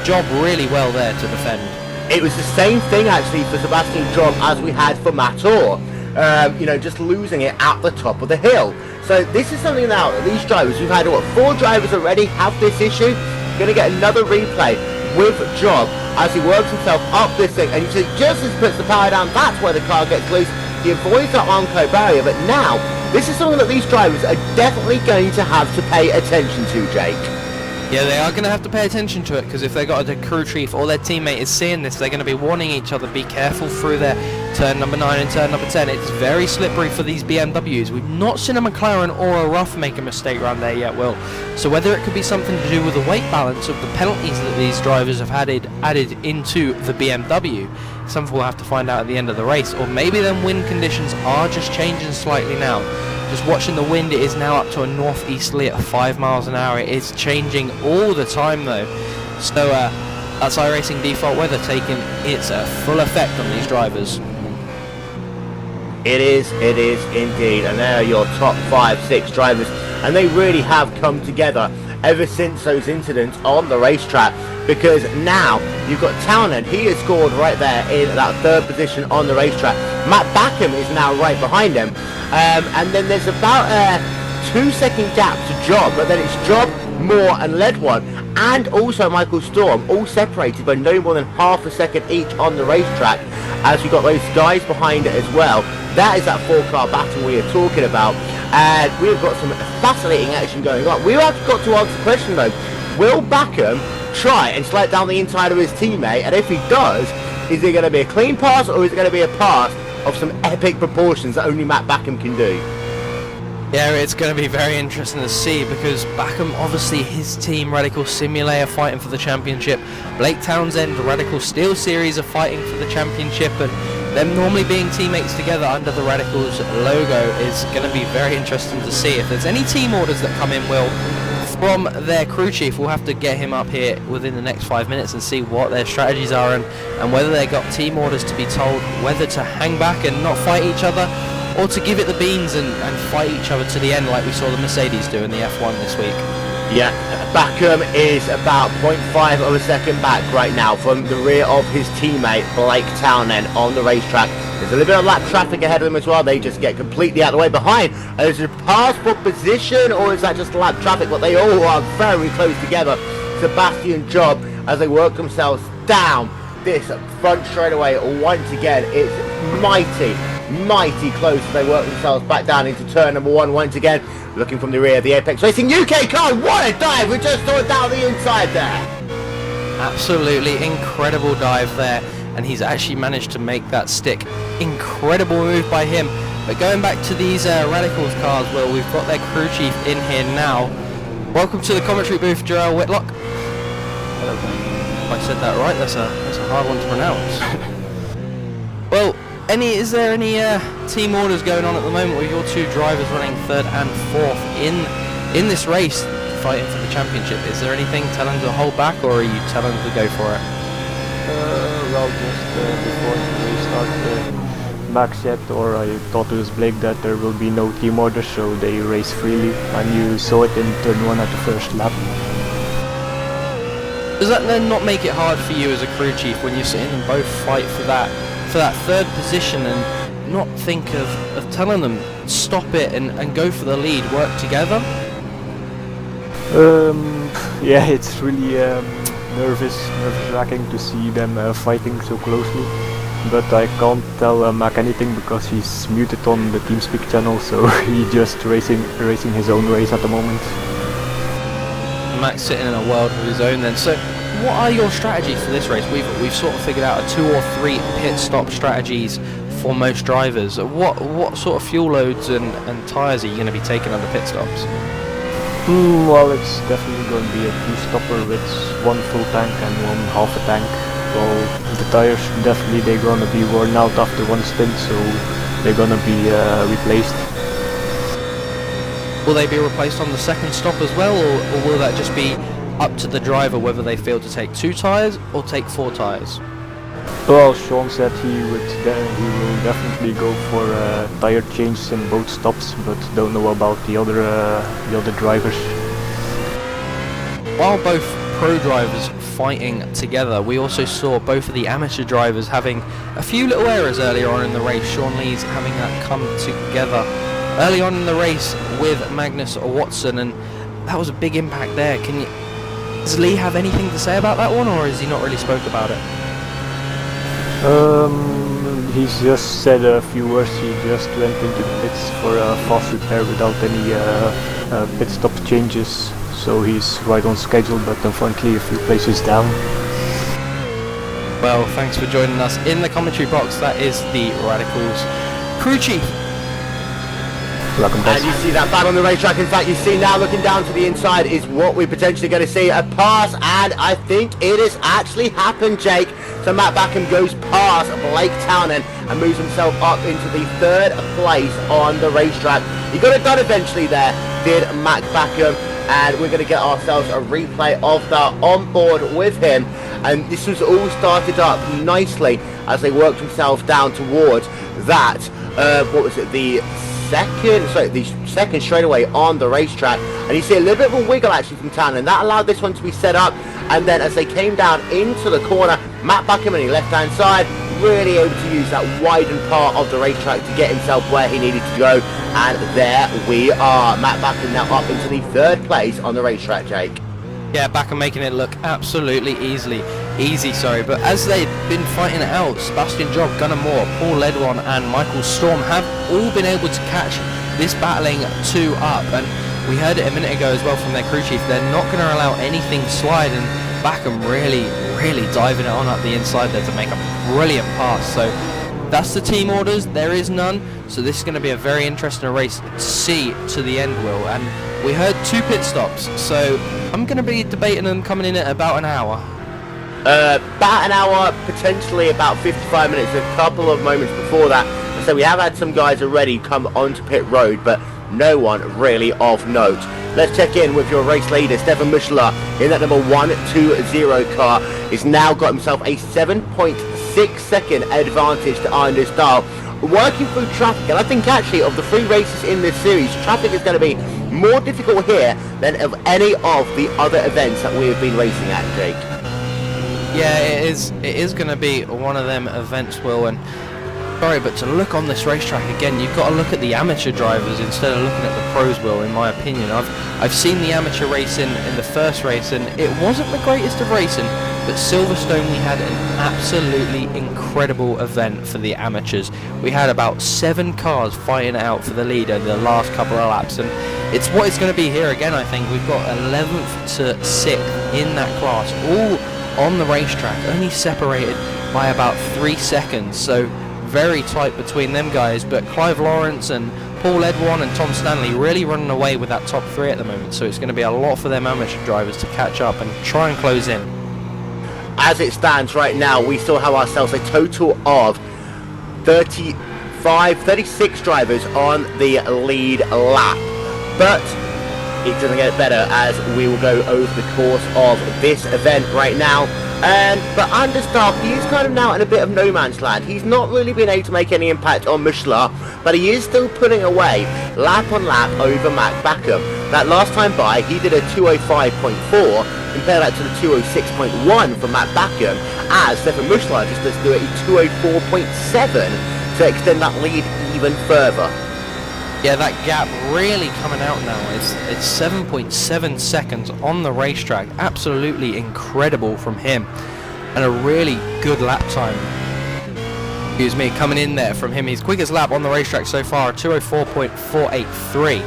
Job really well there to defend. It was the same thing actually for Sebastian Job as we had for Matt Orr. Just losing it at the top of the hill. So this is something now that these drivers, we've had 4 drivers already have this issue. Going to get another replay with Job as he works himself up this thing, and you see just as he puts the power down, that's where the car gets loose. He avoids that Armco barrier, but now this is something that these drivers are definitely going to have to pay attention to, Jake. Yeah, they are going to have to pay attention to it, because if they've got a crew chief or their teammate is seeing this, they're going to be warning each other, be careful through their turn number 9 and turn number 10. It's very slippery for these BMWs. We've not seen a McLaren or a Rough make a mistake around there yet, Will. So whether it could be something to do with the weight balance of the penalties that these drivers have added into the BMW, something we'll have to find out at the end of the race, or maybe then wind conditions are just changing slightly now. Just watching the wind, it is now up to a northeasterly at 5 miles an hour. It is changing all the time though. So that's iRacing default weather taking its full effect on these drivers. It is indeed, and they are your top 5-6 drivers, and they really have come together ever since those incidents on the racetrack, because now you've got Townend. He has scored right there in that 3rd position on the racetrack. Matt Backham is now right behind him, and then there's about a 2-second gap to Job, but then it's Job, Moore and Ledwan, and also Michael Storm, all separated by no more than half a second each on the racetrack, as we've got those guys behind it as well. That is that 4-car battle we are talking about. and we've got some fascinating action going on. We've actually got to answer the question though, will Backham try and slide down the inside of his teammate, and if he does, is it going to be a clean pass or is it going to be a pass of some epic proportions that only Matt Backham can do? Yeah, it's going to be very interesting to see, because Backham, obviously his team, Radical Simulator, fighting for the championship. Blake Townsend, Radical Steel Series, are fighting for the championship, and them normally being teammates together under the Radicals logo is going to be very interesting to see. If there's any team orders that come in, Will, from their crew chief, we'll have to get him up here within the next 5 minutes and see what their strategies are, and whether they got team orders to be told whether to hang back and not fight each other, or to give it the beans and fight each other to the end like we saw the Mercedes do in the F1 this week. Yeah, Backham is about 0.5 of a second back right now from the rear of his teammate Blake Townend on the racetrack. There's a little bit of lap traffic ahead of them as well. They just get completely out of the way behind. Is it a pass for position, or is that just lap traffic? But they all are very close together. Sebastian Job, as they work themselves down this front straightaway once again. It's mighty close as they work themselves back down into turn number 1 once again. Looking from the rear of the Apex Racing UK car. What a dive! We just saw it down the inside there. Absolutely incredible dive there, and he's actually managed to make that stick. Incredible move by him. But going back to these Radicals cars, well, we've got their crew chief in here now. Welcome to the commentary booth, Jarrell Whitlock. Hello. If I said that right, that's a hard one to pronounce. Well, is there any team orders going on at the moment with your two drivers running 3rd and 4th in this race, fighting for the championship? Is there anything telling them to hold back, or are you telling them to go for it? Well, just before we start, Max said, or I thought it was Blake, that there will be no team orders, so they race freely, and you saw it in turn 1 at the first lap. Does that then not make it hard for you as a crew chief when you're seeing them both fight for that 3rd position, and not think of telling them stop it and go for the lead, work together? Yeah, it's really nervous-wracking to see them fighting so closely. But I can't tell Mac anything because he's muted on the TeamSpeak channel, so he's just racing his own race at the moment. Mac's sitting in a world of his own then. So what are your strategies for this race? We've sort of figured out a 2 or 3 pit stop strategies for most drivers. What sort of fuel loads and tyres are you going to be taking under pit stops? Well, it's definitely going to be a 2-stopper with 1 full tank and 1 half a tank. Well, the tyres definitely they're going to be worn out after 1 stint, so they're going to be replaced. Will they be replaced on the 2nd stop as well, or will that just be up to the driver whether they feel to take 2 tyres or take 4 tyres? Well, Sean said he will definitely go for tyre changes in both stops, but don't know about the other drivers. While both pro drivers fighting together, we also saw both of the amateur drivers having a few little errors earlier on in the race. Sean Lee's having that come together early on in the race with Magnus Watson, and that was a big impact there. Does Lee have anything to say about that one, or has he not really spoke about it? He's just said a few words. He just went into the pits for a fast repair without any pit stop changes, so he's right on schedule, but unfortunately a few places down. Well, thanks for joining us in the commentary box. That is the Radicals crew chief. Welcome back. And you see that back on the racetrack. In fact, you see now looking down to the inside is what we're potentially going to see, a pass, and I think it has actually happened, Jake. So Matt Backham goes past Blake Townend and moves himself up into the 3rd place on the racetrack. He got it done eventually there, did Matt Backham, and we're going to get ourselves a replay of that on board with him. And this was all started up nicely as they worked themselves down towards that, the second straightaway on the racetrack, and you see a little bit of a wiggle actually from Town, and that allowed this one to be set up. And then as they came down into the corner, Matt Backham on the left hand side really able to use that widened part of the racetrack to get himself where he needed to go, and there we are. Matt Backham now up into the 3rd place on the racetrack, Jake. Yeah, Backham making it look absolutely easy, but as they've been fighting it out, Sebastian Job, Gunnar Moore, Paul Ledron and Michael Storm have all been able to catch this battling 2 up, and we heard it a minute ago as well from their crew chief. They're not going to allow anything slide, and Backham really diving it on up the inside there to make a brilliant pass. So that's the team orders. There is none. So this is going to be a very interesting race to see to the end, Will. And we heard 2 pit stops, so I'm going to be debating them coming in at about an hour. About an hour, potentially about 55 minutes, a couple of moments before that. So we have had some guys already come onto pit road, but no one really of note. Let's check in with your race leader, Stefan Muschler, in that number 120 car. He's now got himself a 7.6 second advantage to Anders Dahl, working through traffic. And I think actually of the 3 races in this series, traffic is going to be more difficult here than of any of the other events that we have been racing at, Jake. Yeah, it is going to be one of them events, Will, and sorry, but to look on this racetrack again, you've got to look at the amateur drivers instead of looking at the pros, Will, in my opinion. I've seen the amateur racing in the first race, and it wasn't the greatest of racing, but Silverstone, we had an absolutely incredible event for the amateurs. We had about 7 cars fighting out for the lead over the last couple of laps, and it's what it's going to be here again, I think. We've got 11th to 6th in that class, all on the racetrack, only separated by about 3 seconds, so very tight between them guys. But Clive Lawrence and Paul Edwan and Tom Stanley really running away with that top 3 at the moment, so it's going to be a lot for them amateur drivers to catch up and try and close in. As it stands right now, we still have ourselves a total of 36 drivers on the lead lap, but it doesn't get better as we will go over the course of this event right now. But Anders Dahl, he is kind of now in a bit of no man's land. He's not really been able to make any impact on Muschler, but he is still putting away lap on lap over Matt Backham. That last time by, he did a 205.4, compare that to the 206.1 for Matt Backham, as Stefan Muschler just does do a 204.7 to extend that lead even further. Yeah, that gap really coming out now. It's 7.7 seconds on the racetrack. Absolutely incredible from him. And a really good lap time. Excuse me, coming in there from him. His quickest lap on the racetrack so far, 204.483.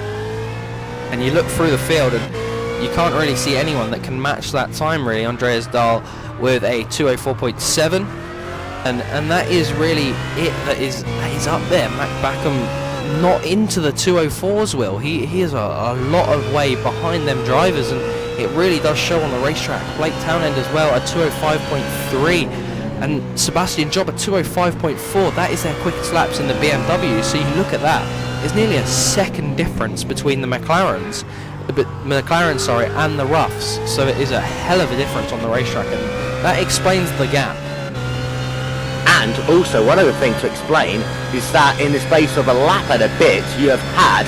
And you look through the field and you can't really see anyone that can match that time, really. Andreas Dahl with a 204.7. And that is really it. That is up there. Matt Backham not into the 204s, Will. He is a lot of way behind them drivers, and it really does show on the racetrack. Blake Townend as well at 205.3, and Sebastian Job at 205.4. That is their quickest laps in the BMW, so you look at that, there's nearly a second difference between the McLarens and the Roughs, so it is a hell of a difference on the racetrack, and that explains the gap. And also, one other thing to explain is that in the space of a lap and a bit, you have had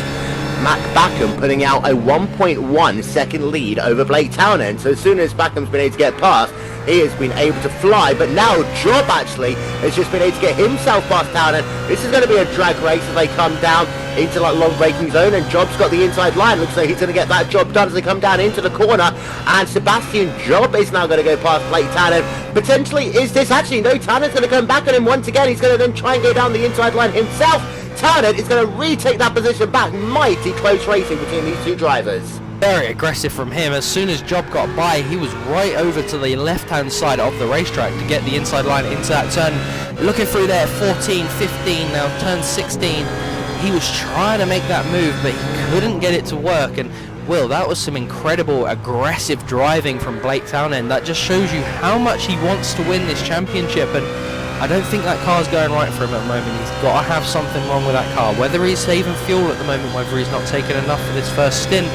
Matt Backham putting out a 1.1 second lead over Blake Townend. So as soon as Backham's been able to get past, he has been able to fly. But now Job actually has just been able to get himself past Townend. This is going to be a drag race as they come down into like long braking zone, and Job's got the inside line. Looks like he's going to get that job done as they come down into the corner, and Sebastian Job is now going to go past Blake Townend. Potentially, is this actually, no, Townend's going to come back on him once again. He's going to then try and go down the inside line himself. Townend is going to retake that position back. Mighty close racing between these 2 drivers. Very aggressive from him. As soon as Job got by, he was right over to the left-hand side of the racetrack to get the inside line into that turn. Looking through there, 14, 15, now turn 16. He was trying to make that move, but he couldn't get it to work. And Will, that was some incredible aggressive driving from Blake Townend. That just shows you how much he wants to win this championship, and I don't think that car's going right for him at the moment. He's got to have something wrong with that car. Whether he's saving fuel at the moment, whether he's not taking enough for this first stint,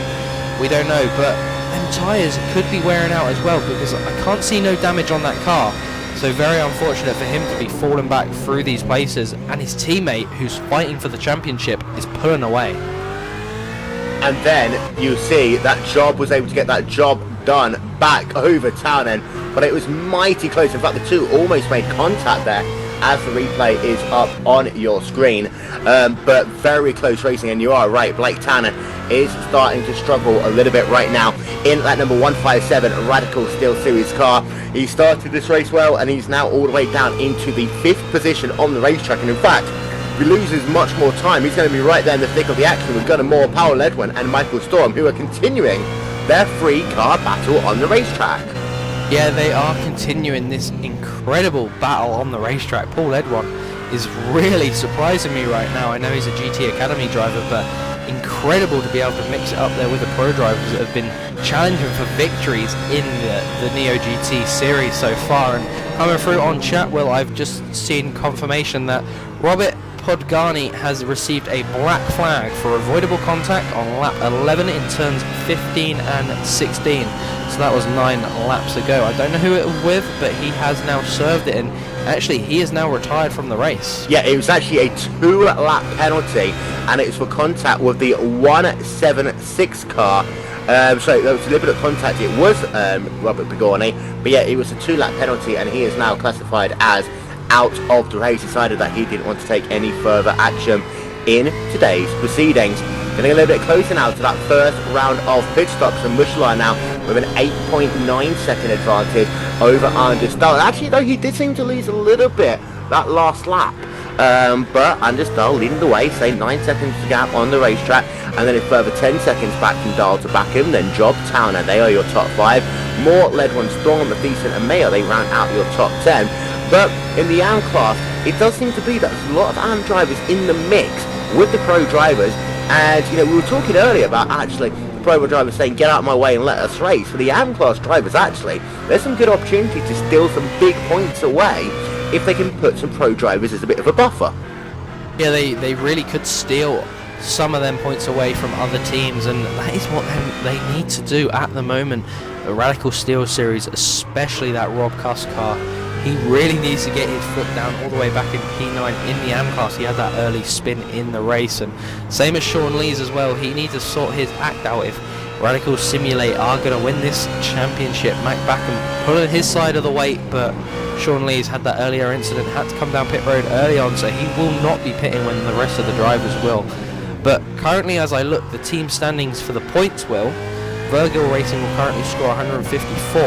we don't know. But them tyres could be wearing out as well, because I can't see no damage on that car. So very unfortunate for him to be falling back through these places, and his teammate, who's fighting for the championship, is pulling away. And then you see that Job was able to get that job done back over Townend, but it was mighty close. In fact, the 2 almost made contact there as the replay is up on your screen. But very close racing, and you are right, Blake Townend is starting to struggle a little bit right now in that number 157 Radical Steel Series car. He started this race well, and he's now all the way down into the 5th position on the racetrack, and in fact, he loses much more time, he's going to be right there in the thick of the action with Gunnar Moore, Paul Ledwin and Michael Storm, who are continuing their 3-car battle on the racetrack. Yeah, they are continuing this incredible battle on the racetrack. Paul Edwan is really surprising me right now. I know he's a GT Academy driver, but incredible to be able to mix it up there with the pro drivers that have been challenging for victories in the Neo GT series so far. And coming through on chat, well, I've just seen confirmation that Robert Podgani has received a black flag for avoidable contact on lap 11 in turns 15 and 16. So that was 9 laps ago. I don't know who it was with, but he has now served it, and actually he is now retired from the race. Yeah, it was actually a 2-lap penalty, and it was for contact with the 176 car. So there was deliberate contact. It was Robert Pagani, but yeah, it was a 2-lap penalty, and he is now classified as out of the race. Decided that he didn't want to take any further action in today's proceedings. Getting a little bit closer now to that first round of pit stops, and Michelin now with an 8.9 second advantage over Understal. Actually, though, he did seem to lose a little bit that last lap. But Understal leading the way, say 9 seconds gap on the racetrack, and then a further 10 seconds back from Dahl to Backham, then Job, Towner, they are your top 5. More Ledwin, Storm, Matheson and Mayo, they round out your top 10. But in the AM class, it does seem to be that there's a lot of AM drivers in the mix with the pro drivers. And, you know, we were talking earlier about actually the pro drivers saying, get out of my way and let us race. For the AM class drivers, actually, there's some good opportunity to steal some big points away if they can put some pro drivers as a bit of a buffer. Yeah, they really could steal some of them points away from other teams, and that is what they need to do at the moment. The Radical Steel Series, especially that Rob Cuss car, he really needs to get his foot down all the way back in P9 in the AM class. He had that early spin in the race, and same as Sean Lees as well. He needs to sort his act out if Radical Simulate are going to win this championship. Mac Backham pulling his side of the weight, but Sean Lees had that earlier incident, had to come down pit road early on, so he will not be pitting when the rest of the drivers will. But currently, as I look, the team standings for the points will. Virgil Racing will currently score 154,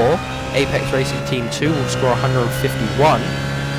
Apex Racing Team 2 will score 151,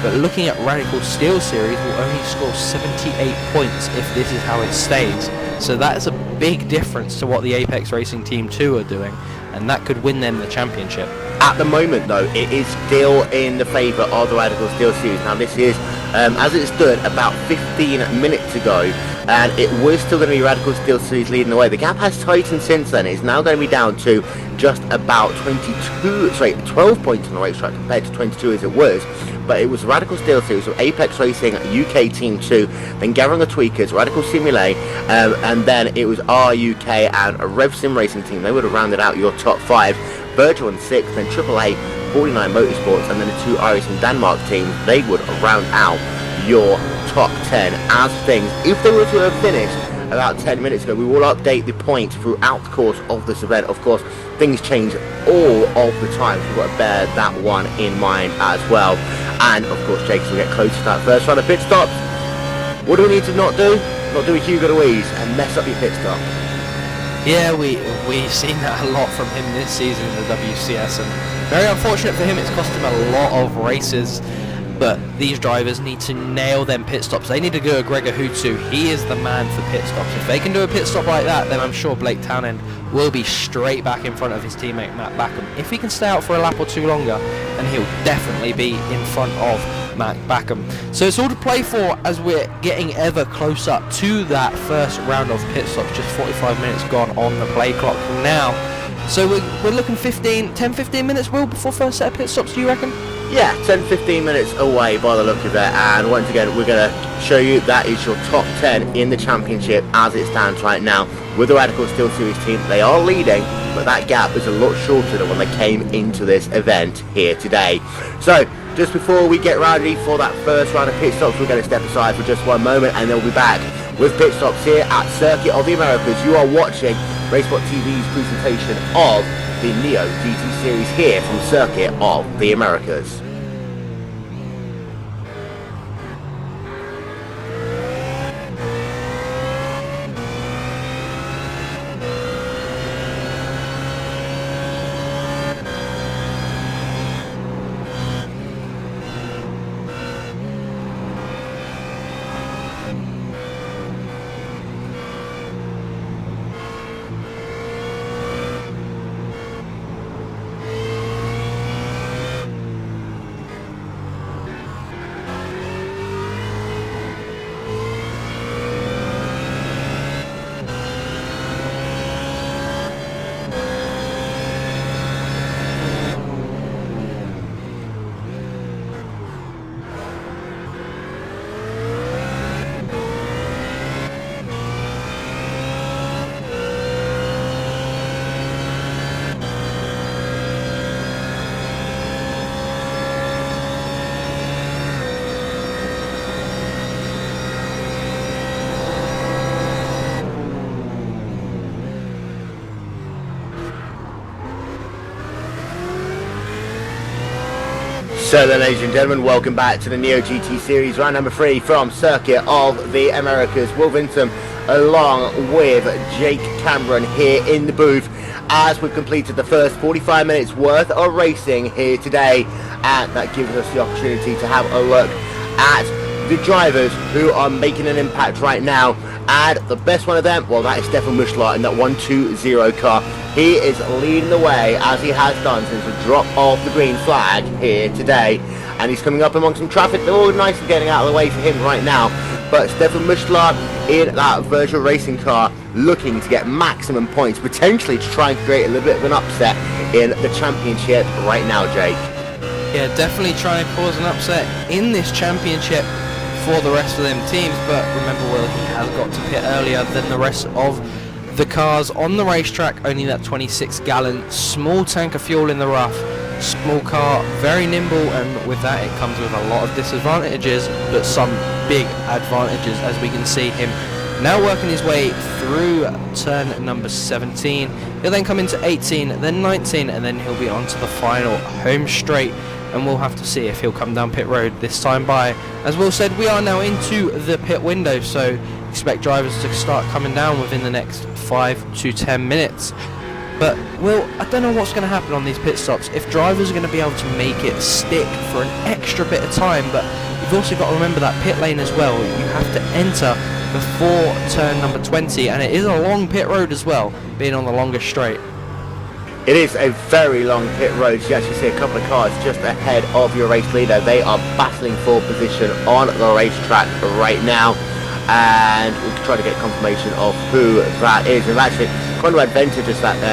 but looking at Radical Steel Series will only score 78 points if this is how it stays. So that is a big difference to what the Apex Racing Team 2 are doing, and that could win them the championship. At the moment, though, it is still in the favour of the Radical Steel Series. Now, this is, as it stood about 15 minutes ago, and it was still going to be Radical Steel Series leading the way. The gap has tightened since then. It's now going to be down to just about 12 points on the racetrack compared to 22 as it was. But it was Radical Steel Series with Apex Racing UK Team 2, then Garringer Tweakers, Radical Simulate, and then it was RUK and a RevSim Racing Team. They would have rounded out your top 5. Virgil on 6th, then AAA, 49 Motorsports, and then the 2 Irish and Denmark teams. They would round out your top 10 as things. If they were to have finished about 10 minutes ago, we will update the points throughout the course of this event. Of course, things change all of the time, so we've got to bear that one in mind as well. And of course, Jake, as we get close to that first round of pit stops, what do we need to not do? Not do a Hugo Louise and mess up your pit stop. Yeah, we've seen that a lot from him this season in the WCS, and very unfortunate for him. It's cost him a lot of races. But these drivers need to nail them pit stops. They need to go to Gregor Hutsu. He is the man for pit stops. If they can do a pit stop like that, then I'm sure Blake Townend will be straight back in front of his teammate Matt Backham. If he can stay out for a lap or two longer, then he'll definitely be in front of Matt Backham. So it's all to play for as we're getting ever closer to that first round of pit stops. Just 45 minutes gone on the play clock now. So we're looking 10-15 minutes, Will, before first set of pit stops, do you reckon? Yeah, 10-15 minutes away by the look of it, and once again we're going to show you that is your top 10 in the championship as it stands right now with the Radical Steel Series team. They are leading, but that gap is a lot shorter than when they came into this event here today. So just before we get ready for that first round of pit stops, we're going to step aside for just one moment and then we'll be back with pit stops here at Circuit of the Americas. You are watching RaceSpotTV's presentation of the Neo GT Series here from Circuit of the Americas. So then, ladies and gentlemen, welcome back to the Neo GT Series, round number 3 from Circuit of the Americas. Will Vinton along with Jake Cameron here in the booth as we've completed the first 45 minutes worth of racing here today, and that gives us the opportunity to have a look at the drivers who are making an impact right now. And the best one of them, well, that is Stefan Muschler in that 120 car. He is leading the way, as he has done since the drop of the green flag here today. And he's coming up among some traffic. They're all nice and getting out of the way for him right now. But Stefan Muschler in that virtual racing car, looking to get maximum points, potentially to try and create a little bit of an upset in the championship right now, Jake. Yeah, definitely trying to cause an upset in this championship for the rest of them teams, but remember, Will, he has got to pit earlier than the rest of the cars on the racetrack. Only that 26-gallon small tank of fuel in the rough, small car, very nimble, and with that it comes with a lot of disadvantages, but some big advantages, as we can see him now working his way through turn number 17. He'll then come into 18, then 19, and then he'll be on to the final home straight. And we'll have to see if he'll come down pit road this time by. As Will said, we are now into the pit window, so expect drivers to start coming down within the next 5 to 10 minutes. But, Will, I don't know what's going to happen on these pit stops. If drivers are going to be able to make it stick for an extra bit of time, but you've also got to remember that pit lane as well. You have to enter before turn number 20, and it is a long pit road as well, being on the longest straight. It is a very long pit road. You actually see a couple of cars just ahead of your race leader. They are battling for position on the racetrack right now, and we'll try to get confirmation of who that is. And actually, Conrad Venture,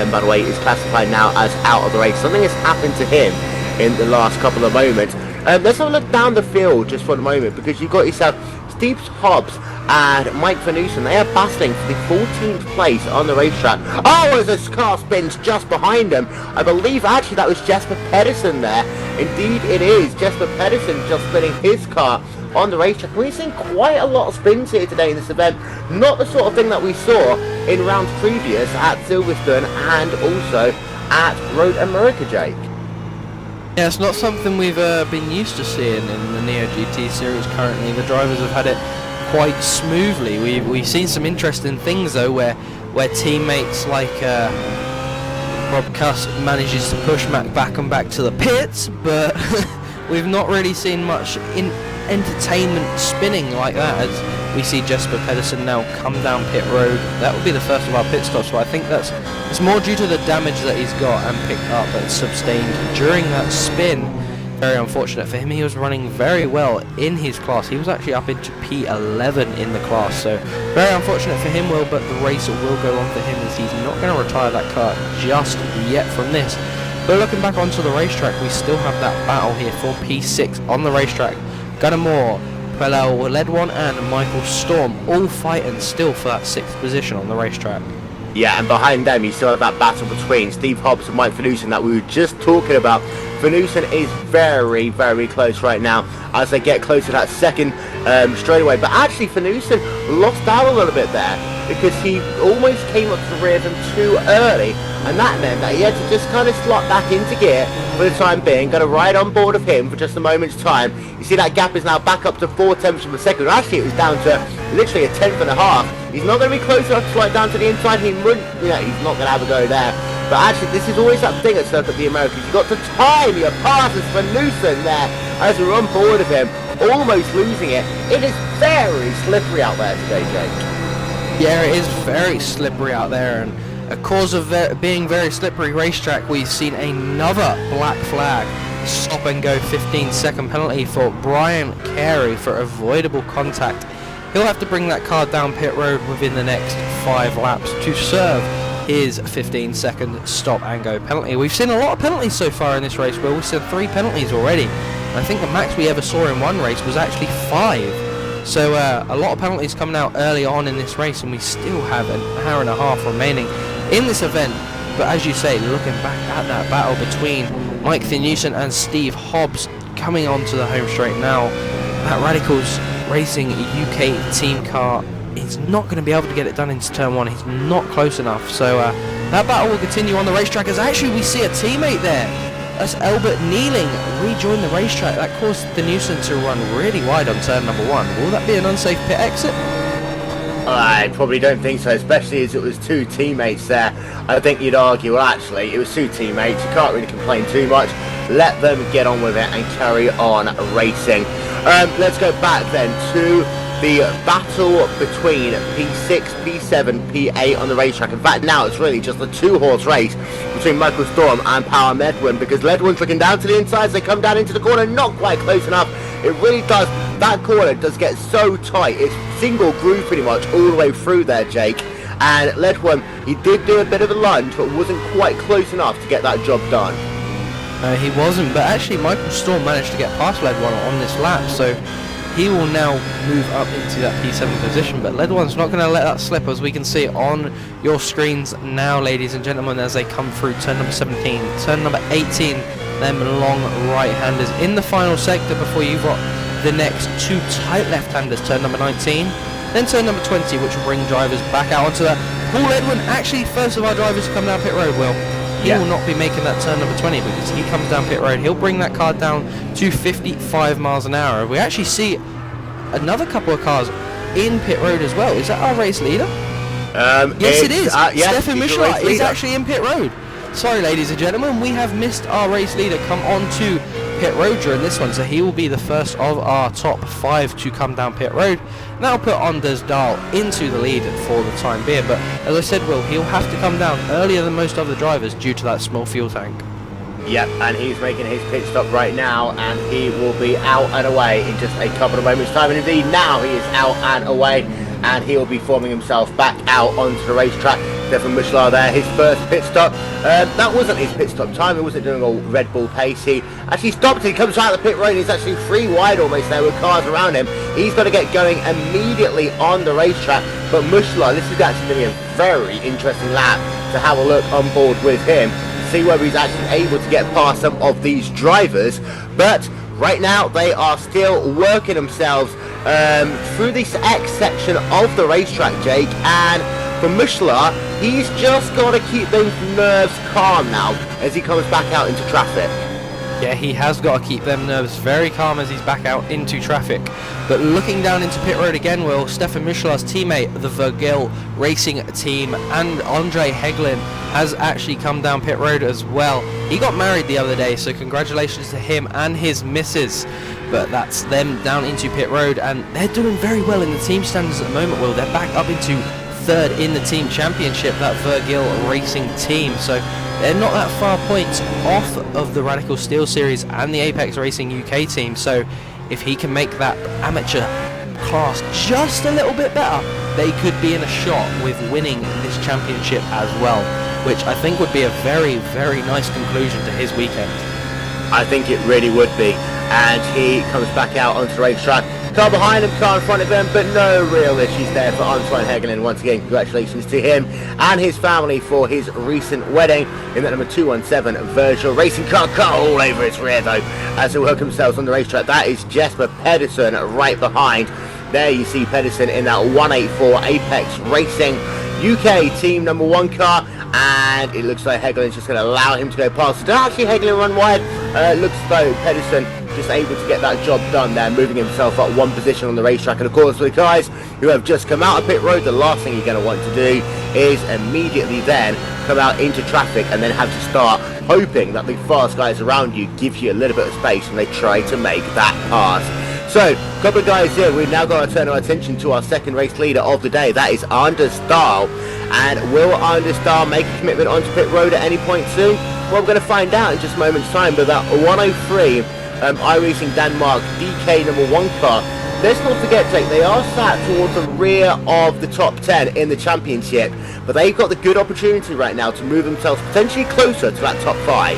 by the way, is classified now as out of the race. Something has happened to him in the last couple of moments. Let's have a look down the field just for a moment, because you've got yourself Steve Hobbs and Mike Van Oosten. They are battling for the 14th place on the racetrack. Oh, as this car spins just behind them, I believe actually that was Jesper Pedersen there. Indeed it is Jesper Pedersen just spinning his car on the racetrack. We've seen quite a lot of spins here today in this event. Not the sort of thing that we saw in rounds previous at Silverstone and also at Road America, Jake. Yeah, it's not something we've been used to seeing in the Neo GT series currently. The drivers have had it quite smoothly. We've seen some interesting things though, where teammates like Rob Cuss manages to push Mac back to the pits, but we've not really seen much in entertainment spinning like that, as we see Jesper Pedersen now come down pit road. That will be the first of our pit stops, so I think it's more due to the damage that he's got and picked up and sustained during that spin. Very unfortunate for him. He was running very well in his class. He was actually up into P11 in the class, so very unfortunate for him, Will, but the race will go on for him, as he's not going to retire that car just yet from this. But looking back onto the racetrack, we still have that battle here for P6 on the racetrack. Gunnar Moore, Pelel Ledwan and Michael Storm all fighting still for that 6th position on the racetrack. Yeah, and behind them you still have that battle between Steve Hobbs and Mike Van Oosten that we were just talking about. Van Oosten is very, very close right now as they get close to that second straightaway. But actually Van Oosten lost out a little bit there because he almost came up to the rear of him too early, and that meant that he had to just kind of slot back into gear for the time being. Got to ride on board of him for just a moment's time. You see that gap is now back up to 4 tenths of a second. Actually it was down to literally a tenth and a half. He's not going to be close enough to slide down to the inside. He's not going to have a go there. But actually, this is always that thing at Circuit of the Americas. You've got to time your passes for Newson there as we're on board of him, almost losing it. It is very slippery out there today, Jake. Yeah, it is very slippery out there, and a cause of being very slippery racetrack, we've seen another black flag. Stop and go 15-second penalty for Brian Carey for avoidable contact. He'll have to bring that car down pit road within the next 5 laps to serve his 15-second stop and go penalty. We've seen a lot of penalties so far in this race, but we've seen 3 penalties already. I think the max we ever saw in one race was actually 5. So a lot of penalties coming out early on in this race, and we still have an hour and a half remaining in this event. But as you say, looking back at that battle between Mike Van Oosten and Steve Hobbs coming onto the home straight now, that Radicals Racing UK team car is not going to be able to get it done into turn 1. He's not close enough. So that battle will continue on the racetrack, as actually we see a teammate there As Albert Kneeling rejoined the racetrack, that caused the nuisance to run really wide on turn number 1. Will that be an unsafe pit exit? I probably don't think so, especially as it was 2 teammates there. I think you'd argue, well, actually, it was 2 teammates. You can't really complain too much. Let them get on with it and carry on racing. Let's go back then to the battle between P6, P7, P8 on the racetrack. In fact, now it's really just a 2-horse race between Michael Storm and Power Ledwin, because Ledwin's looking down to the inside as they come down into the corner, not quite close enough. It really does, that corner does get so tight. It's single groove pretty much all the way through there, Jake. And Ledwin, he did do a bit of a lunge, but wasn't quite close enough to get that job done. He wasn't, but actually Michael Storm managed to get past Ledwin on this lap, so he will now move up into that P7 position, but Ledwin's not going to let that slip, as we can see on your screens now, ladies and gentlemen, as they come through turn number 17, turn number 18, them long right-handers in the final sector before you've got the next 2 tight left-handers, turn number 19, then turn number 20, which will bring drivers back out onto that. Paul Ledwin, actually first of our drivers to come down pit road, Will. He will not be making that turn number 20, because he comes down pit road. He'll bring that car down to 55 miles an hour. We actually see another couple of cars in pit road as well. Is that our race leader? Yes, it is. Stefan Michelin is actually in pit road. Sorry, ladies and gentlemen, we have missed our race leader come on to pit road during this one, so he will be the first of our top 5 to come down pit road. Now put Anders Dahl into the lead for the time being, but as I said, Will, he'll have to come down earlier than most other drivers due to that small fuel tank. Yep, and he's making his pit stop right now, and he will be out and away in just a couple of moments' time. And indeed, now he is out and away, and he will be forming himself back out onto the racetrack. Stefan Michelin there, his first pit stop. That wasn't his pit stop time. He wasn't doing all Red Bull pace. He actually stopped. He comes out of the pit road. He's actually 3 wide almost there with cars around him. He's got to get going immediately on the racetrack. But Michelin, this is actually going to be a very interesting lap to have a look on board with him. See whether he's actually able to get past some of these drivers. But right now they are still working themselves through this X section of the racetrack, Jake, and for Michelin, he's just got to keep those nerves calm now as he comes back out into traffic. Yeah, he has got to keep them nerves very calm as he's back out into traffic. But looking down into pit road again, Will, Stefan Michelin's teammate, the Vergil Racing team, and Andre Heglin has actually come down pit road as well. He got married the other day, so congratulations to him and his missus. But that's them down into pit road, and they're doing very well in the team standards at the moment, Will. They're back up into 3rd in the team championship, that Vergil Racing team. So they're not that far points off of the Radical Steel Series and the Apex Racing UK team. So if he can make that amateur class just a little bit better, they could be in a shot with winning this championship as well, which I think would be a very, very nice conclusion to his weekend. I think it really would be. And he comes back out onto the racetrack. Car behind him, car in front of him, but no real issues there for Antoine Hegelin. Once again, congratulations to him and his family for his recent wedding in that number 217 Virgil Racing car all over his rear though, as they work themselves on the racetrack. That is Jesper Pedersen right behind. There you see Pedersen in that 184 Apex Racing UK team number 1 car, and it looks like Hegelin's just going to allow him to go past. Did actually Hegelin run wide? Looks though Pedersen just able to get that job done there, moving himself up 1 position on the racetrack. And of course, for the guys who have just come out of pit road, the last thing you're going to want to do is immediately then come out into traffic and then have to start hoping that the fast guys around you give you a little bit of space when they try to make that pass. So, a couple of guys here, we've now got to turn our attention to our second race leader of the day. That is Anders Dahl. And will Anders Dahl make a commitment onto pit road at any point soon? Well, we're going to find out in just a moment's time. But that 103 iRacing Denmark DK number 1 car, let's not forget, Jake, they are sat towards the rear of the top 10 in the championship. But they've got the good opportunity right now to move themselves potentially closer to that top 5.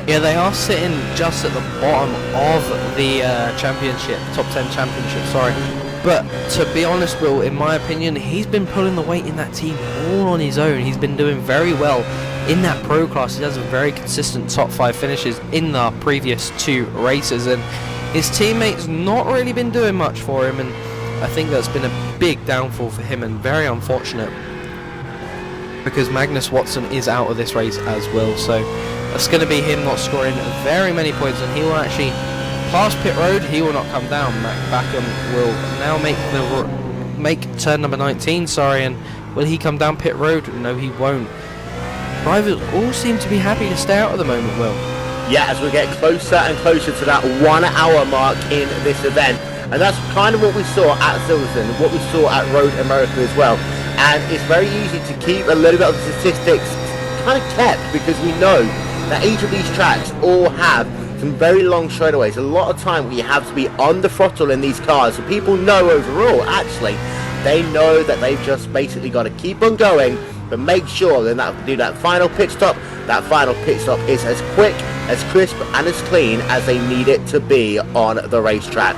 Yeah, they are sitting just at the bottom of the championship, top 10 championship, sorry. But to be honest, Will, in my opinion, he's been pulling the weight in that team all on his own. He's been doing very well in that pro class. He has a very consistent top 5 finishes in the previous 2 races, and his teammates not really been doing much for him, and I think that's been a big downfall for him and very unfortunate, because Magnus Watson is out of this race as well. So That's going to be him not scoring very many points, and he will actually pass pit road. He will not come down. Mac Backham will now make turn number 19, sorry, and will he come down pit road? No, he won't. Drivers all seem to be happy to stay out at the moment, Will. Yeah, as we get closer and closer to that 1 hour mark in this event. And that's kind of what we saw at Silverstone, what we saw at Road America as well. And it's very easy to keep a little bit of the statistics kind of kept, because we know that each of these tracks all have some very long straightaways. A lot of time we have to be on the throttle in these cars, so people know overall, actually, they know that they've just basically got to keep on going, but make sure then that do that final pit stop. That final pit stop is as quick, as crisp and as clean as they need it to be on the racetrack.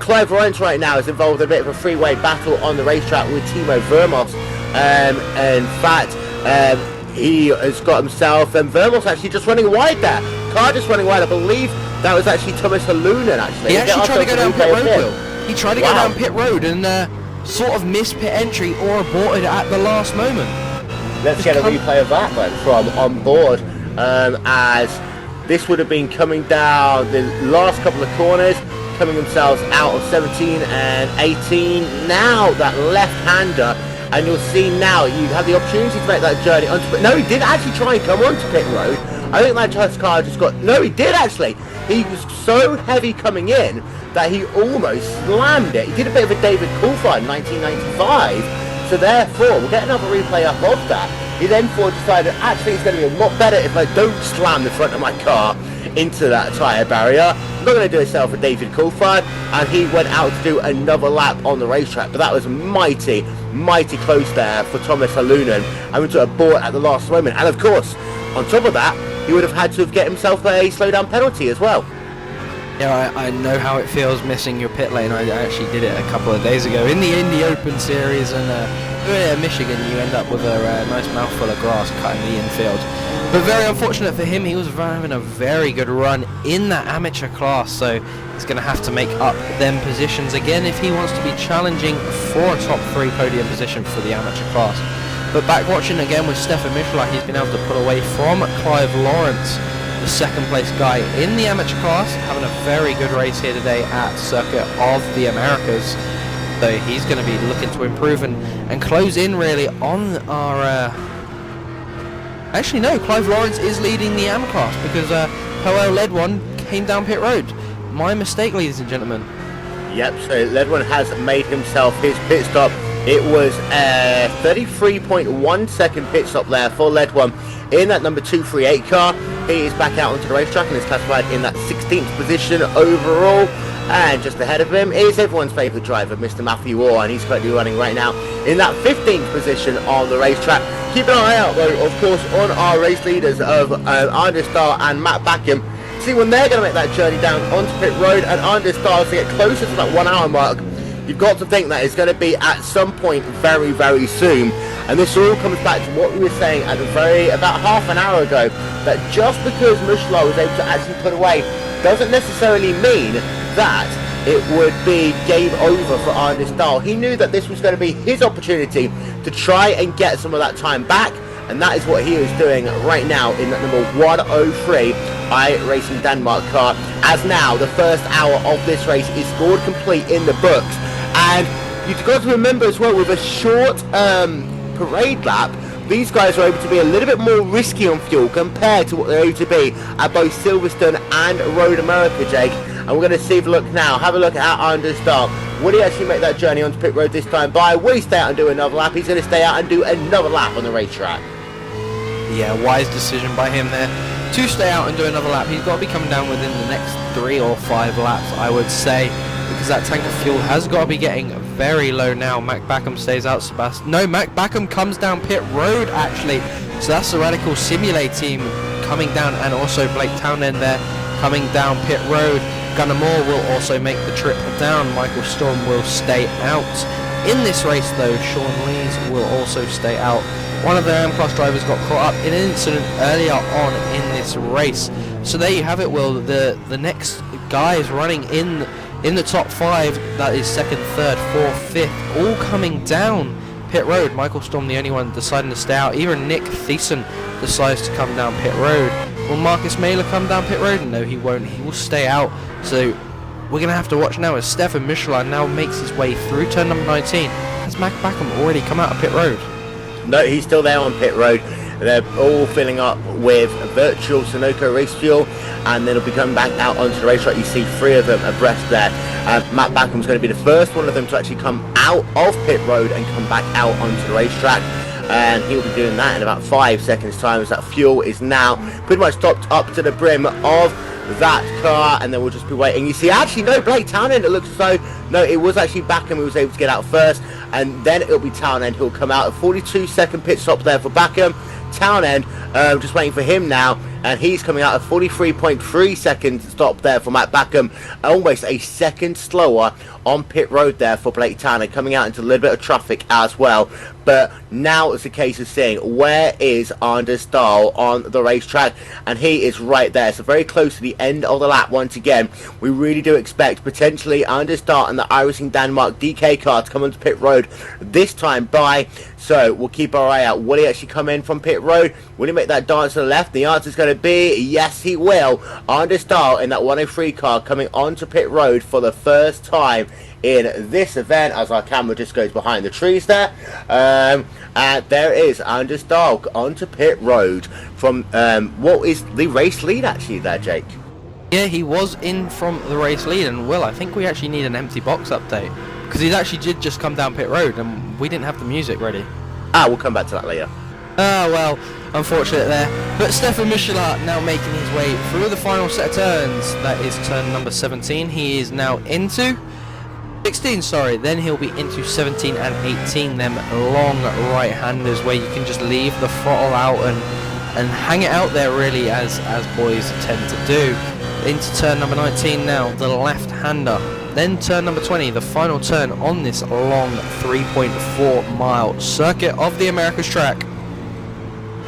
Clive Lawrence right now is involved in a bit of a three-way battle on the racetrack with Timo Vermos. In fact, he has got himself, and Vermos actually just running wide there. Car just running wide. I believe that was actually Thomas Halunen actually. He actually tried to go down pit road, Will. He tried to go down pit road and sort of missed pit entry or aborted at the last moment. Let's get a replay of that then from Onboard, as this would have been coming down the last couple of corners, coming themselves out of 17 and 18. Now that left-hander, and you'll see now you have the opportunity to make that journey onto pit. No, he did actually try and come onto pit road. I think that car just got... No, he did actually. He was so heavy coming in that he almost slammed it. He did a bit of a David Coulthard in 1995. So therefore, we'll get another replay up of that. He then decided, actually it's going to be a lot better if I don't slam the front of my car into that tyre barrier. I'm not going to do myself a David Coulthard, and he went out to do another lap on the racetrack. But that was mighty, mighty close there for Thomas Halunen, having to abort at the last moment. And of course, on top of that, he would have had to get himself a slowdown penalty as well. Yeah, I know how it feels missing your pit lane. I actually did it a couple of days ago in the Indy Open Series, and Michigan, you end up with a nice mouthful of grass cutting the infield. But very unfortunate for him, he was having a very good run in that amateur class, so he's going to have to make up them positions again if he wants to be challenging for a top 3 podium position for the amateur class. But back watching again with Stefan Michalak, he's been able to pull away from Clive Lawrence, the second place guy in the amateur class, having a very good race here today at Circuit of the Americas. So he's going to be looking to improve and close in really on our... Actually no, Clive Lawrence is leading the AM class because Powell Ledwan came down pit road. My mistake, ladies and gentlemen. Yep, so Ledwan has made himself his pit stop. It was a 33.1 second pit stop there for Ledwan in that number 238 car. He is back out onto the racetrack and is classified in that 16th position overall. And just ahead of him is everyone's favourite driver, Mr. Matthew Orr, and he's currently running right now in that 15th position on the racetrack. Keep an eye out, though, of course, on our race leaders of Anders Dahl and Matt Backham. See when they're going to make that journey down onto pit road, and Anders Dahl to get closer to that 1 hour mark. You've got to think that it's going to be at some point very, very soon. And this all comes back to what we were saying at about half an hour ago, that just because Michelin was able to actually put away doesn't necessarily mean that it would be game over for Anders Dahl. He knew that this was going to be his opportunity to try and get some of that time back, and that is what he is doing right now in that number 103 iRacing Denmark car, as now the first hour of this race is scored complete in the books. And you've got to remember as well, with a short parade lap, these guys are able to be a little bit more risky on fuel compared to what they're able to be at both Silverstone and Road America, Jake. And we're going to see a look now. Have a look at Anders Dahl. Will he actually make that journey onto pit road this time by? Will he stay out and do another lap? He's going to stay out and do another lap on the racetrack. Yeah, wise decision by him there to stay out and do another lap. He's got to be coming down within the next 3 or 5 laps, I would say, because that tank of fuel has got to be getting very low now. Mac Backham stays out. Mac Backham comes down pit road actually. So that's the Radical Simulate team coming down, and also Blake Townend there coming down pit road. Gunnar Moore will also make the trip down. Michael Storm will stay out. In this race though, Sean Lees will also stay out. One of the M-Class drivers got caught up in an incident earlier on in this race. So there you have it, Will. The next guys running in the top 5, that is 2nd, 3rd, 4th, 5th, all coming down pit road. Michael Storm the only one deciding to stay out. Even Nick Thiessen decides to come down pit road. Will Marcus Mailer come down pit road? No, he won't. He will stay out. So we're going to have to watch now as Stefan Michelin now makes his way through turn number 19. Has Mac Backham already come out of pit road? No, he's still there on pit road. They're all filling up with virtual Sunoco race fuel, and then they'll be coming back out onto the racetrack. You see 3 of them abreast there. Matt Backham's going to be the first one of them to actually come out of pit road and come back out onto the racetrack. And he'll be doing that in about 5 seconds time, as that fuel is now pretty much topped up to the brim of that car, and then we'll just be waiting. You see, actually no, Blake Townend, it looks as though, no, it was actually Backham who was able to get out first, and then it'll be Townend who'll come out. A 42-second pit stop there for Backham. Townend, just waiting for him now, and he's coming out at 43.3 seconds stop there for Matt Backham, almost a second slower on pit road there for Blake Townend, coming out into a little bit of traffic as well. But now it's a case of seeing where is Anders Dahl on the racetrack, and he is right there, so very close to the end of the lap once again. We really do expect potentially Anders Dahl and the Irising Denmark DK car to come onto pit road this time by, so we'll keep our eye out. Will he actually come in from pit road? Will he make that dance to the left? The answer is going to be yes, he will. Anders Dahl in that 103 car coming onto pit road for the first time in this event, as our camera just goes behind the trees there. And there is Anders Dahl onto pit road from what is the race lead actually there, Jake? Yeah, he was in from the race lead, and Will, I think we actually need an empty box update, because he actually did just come down pit road and we didn't have the music ready. We'll come back to that later. Well, unfortunate there. But Stefan Michelin now making his way through the final set of turns. That is turn number 17. He is now into 16, sorry. Then he'll be into 17 and 18, them long right-handers where you can just leave the throttle out and hang it out there, really, as boys tend to do. Into turn number 19 now, the left-hander. Then turn number 20, the final turn on this long 3.4 mile circuit of the America's track.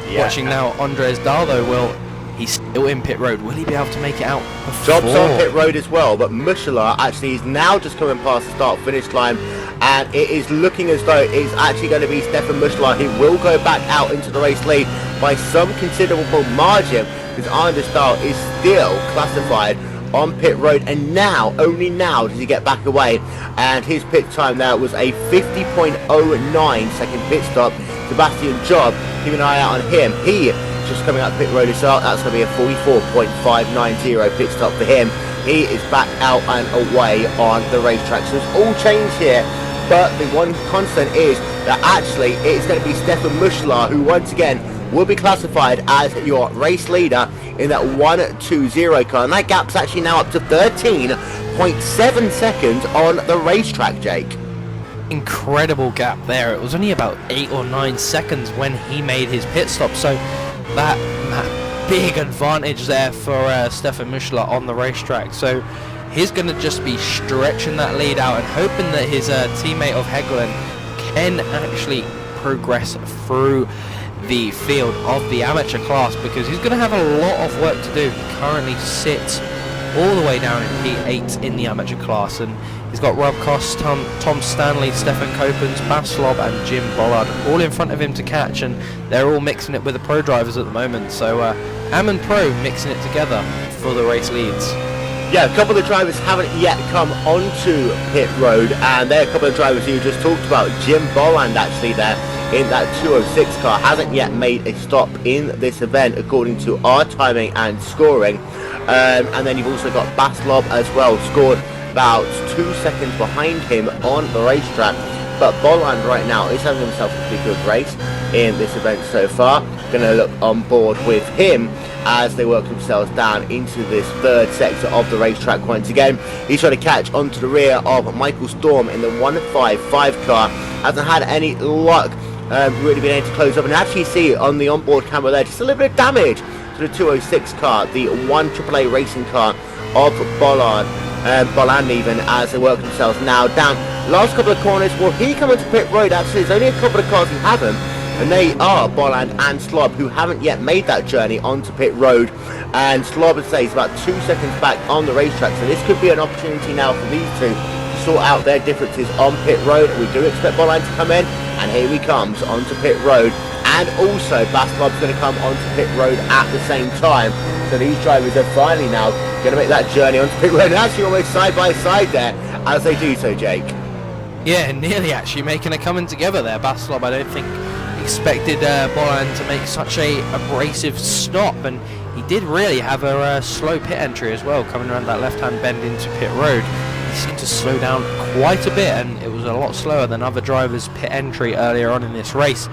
Yeah. Watching now, Andres Dahl, though, he's still in pit road. Will he be able to make it out before? Job's on pit road as well, but Michelin actually is now just coming past the start-finish line, and it is looking as though it's actually going to be Stefan Michelin who will go back out into the race lead by some considerable margin, because Anders Dahl is still classified on pit road, and now, only now, does he get back away, and his pit time there was a 50.09 second pit stop. Sebastian Job, keep an eye out on him. He just coming out pit road as well. That's going to be a 44.590 pit stop for him. He is back out and away on the racetrack. So it's all changed here, but the one constant is that actually it's going to be Stefan Michelin who once again will be classified as your race leader in that 1-2-0 car, and that gap's actually now up to 13.7 seconds on the racetrack, Jake. Incredible gap there. It was only about 8 or 9 seconds when he made his pit stop, so that big advantage there for Stefan Michelin on the racetrack. So he's going to just be stretching that lead out and hoping that his teammate of Hegelen can actually progress through the field of the amateur class, because he's going to have a lot of work to do. He currently sits all the way down in P8 in the amateur class, and he's got Rob Koss, Tom Stanley, Stefan Copens, Baslob and Jim Bollard all in front of him to catch, and they're all mixing it with the pro drivers at the moment. So Am and Pro mixing it together for the race leads. Yeah, a couple of drivers haven't yet come onto pit road, and they're a couple of drivers who you just talked about. Jim Bolland actually there in that 206 car hasn't yet made a stop in this event according to our timing and scoring. And then you've also got Baslob as well, scored about 2 seconds behind him on the racetrack. But Bolland right now is having himself a pretty good race in this event so far. Going to look on board with him as they work themselves down into this third sector of the racetrack once again. He's trying to catch onto the rear of Michael Storm in the 155 car. Hasn't had any luck really been able to close up, and actually see on the onboard camera there just a little bit of damage to the 206 car, the 1 AAA racing car of Bolland even, as they work themselves now down. Last couple of corners, will he come into pit road? Actually, there's only a couple of cars who haven't, and they are Bolland and Slob, who haven't yet made that journey onto pit road. And Slob, I'd say, is about 2 seconds back on the racetrack, so this could be an opportunity now for these two to sort out their differences on pit road. We do expect Bolland to come in, and here he comes onto pit road and also Bastard's going to come onto pit road at the same time. So these drivers are finally now going to make that journey onto pit road, and actually almost side by side there as they do so, Jake. Yeah, nearly actually making a coming together there. Bastard, I don't think expected Bolan to make such a abrasive stop, and he did really have a slow pit entry as well, coming around that left-hand bend into pit road. He seemed to slow down quite a bit, and it was a lot slower than other drivers' pit entry earlier on in this race.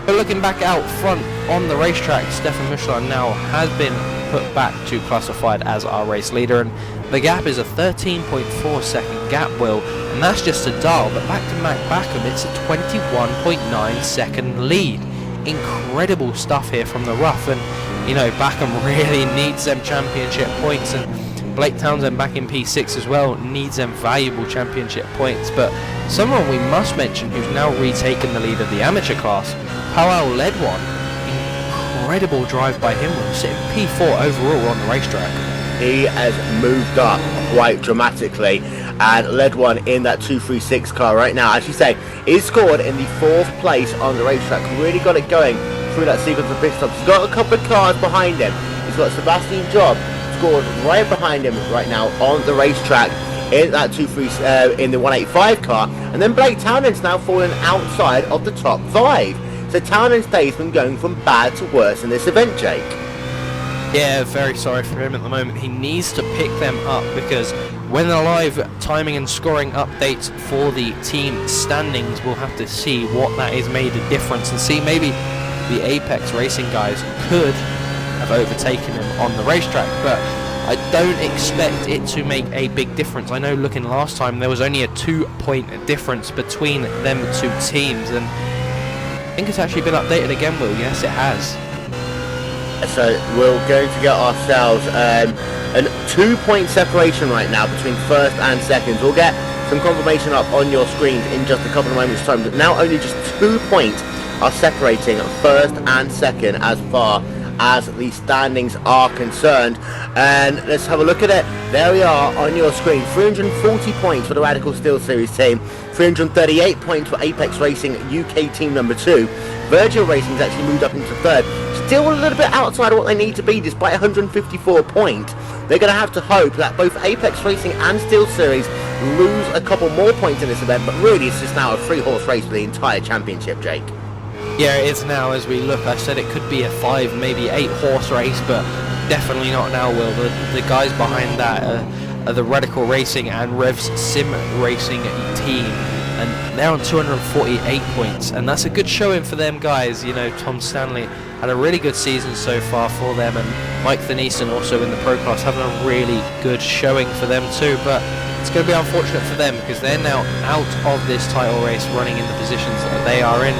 But looking back out front on the racetrack, Stefan Michelin now has been put back to classified as our race leader, and the gap is a 13.4 second gap, Will, and that's just a dial. But back to Matt Backham, it's a 21.9 second lead. Incredible stuff here from the rough, and you know, Backham really needs them championship points, and Blake Townsend back in P6 as well needs them valuable championship points. But someone we must mention who's now retaken the lead of the amateur class, Powell led one. Incredible drive by him, sitting P4 overall on the racetrack. He has moved up quite dramatically and led one in that 236 car right now. As you say, he's scored in the 4th place on the racetrack. Really got it going through that sequence of pit stops. He's got a couple of cars behind him. He's got Sebastian Job scored right behind him right now on the racetrack in that in the 185 car. And then Blake Townend's now fallen outside of the top 5. So Townend's day's been going from bad to worse in this event, Jake. Yeah, very sorry for him at the moment. He needs to pick them up, because when the live timing and scoring updates for the team standings, we'll have to see what that has made a difference, and see maybe the Apex Racing guys could have overtaken him on the racetrack, but I don't expect it to make a big difference. I know looking last time there was only a 2-point difference between them two teams, and I think it's actually been updated again, Will. Yes, it has. So we're going to get ourselves a 2-point separation right now between first and seconds. We'll get some confirmation up on your screens in just a couple of moments' time, but now only just 2 points are separating first and second as far as the standings are concerned. And let's have a look at it. There we are on your screen. 340 points for the Radical Steel Series team, 338 points for Apex Racing UK team number 2. Virgil Racing's actually moved up into 3rd. Still a little bit outside of what they need to be despite 154 points. They're going to have to hope that both Apex Racing and Steel Series lose a couple more points in this event, but really it's just now a 3-horse race for the entire championship, Jake. Yeah, it is now as we look. I said it could be a 5, maybe 8-horse race, but definitely not now, Will. The guys behind that are the Radical Racing and Revs Sim Racing team, and they're on 248 points, and that's a good showing for them guys. You know, Tom Stanley had a really good season so far for them, and Mike Thiessen also in the Pro Class having a really good showing for them too, but it's going to be unfortunate for them because they're now out of this title race running in the positions that they are in.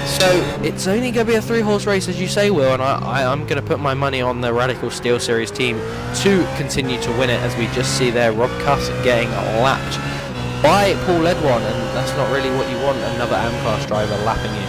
So it's only going to be a 3-horse race, as you say, Will, and I'm going to put my money on the Radical Steel Series team to continue to win it, as we just see there Rob Cuss getting lapped by Paul Ledwan, and that's not really what you want, another AM-Class driver lapping you.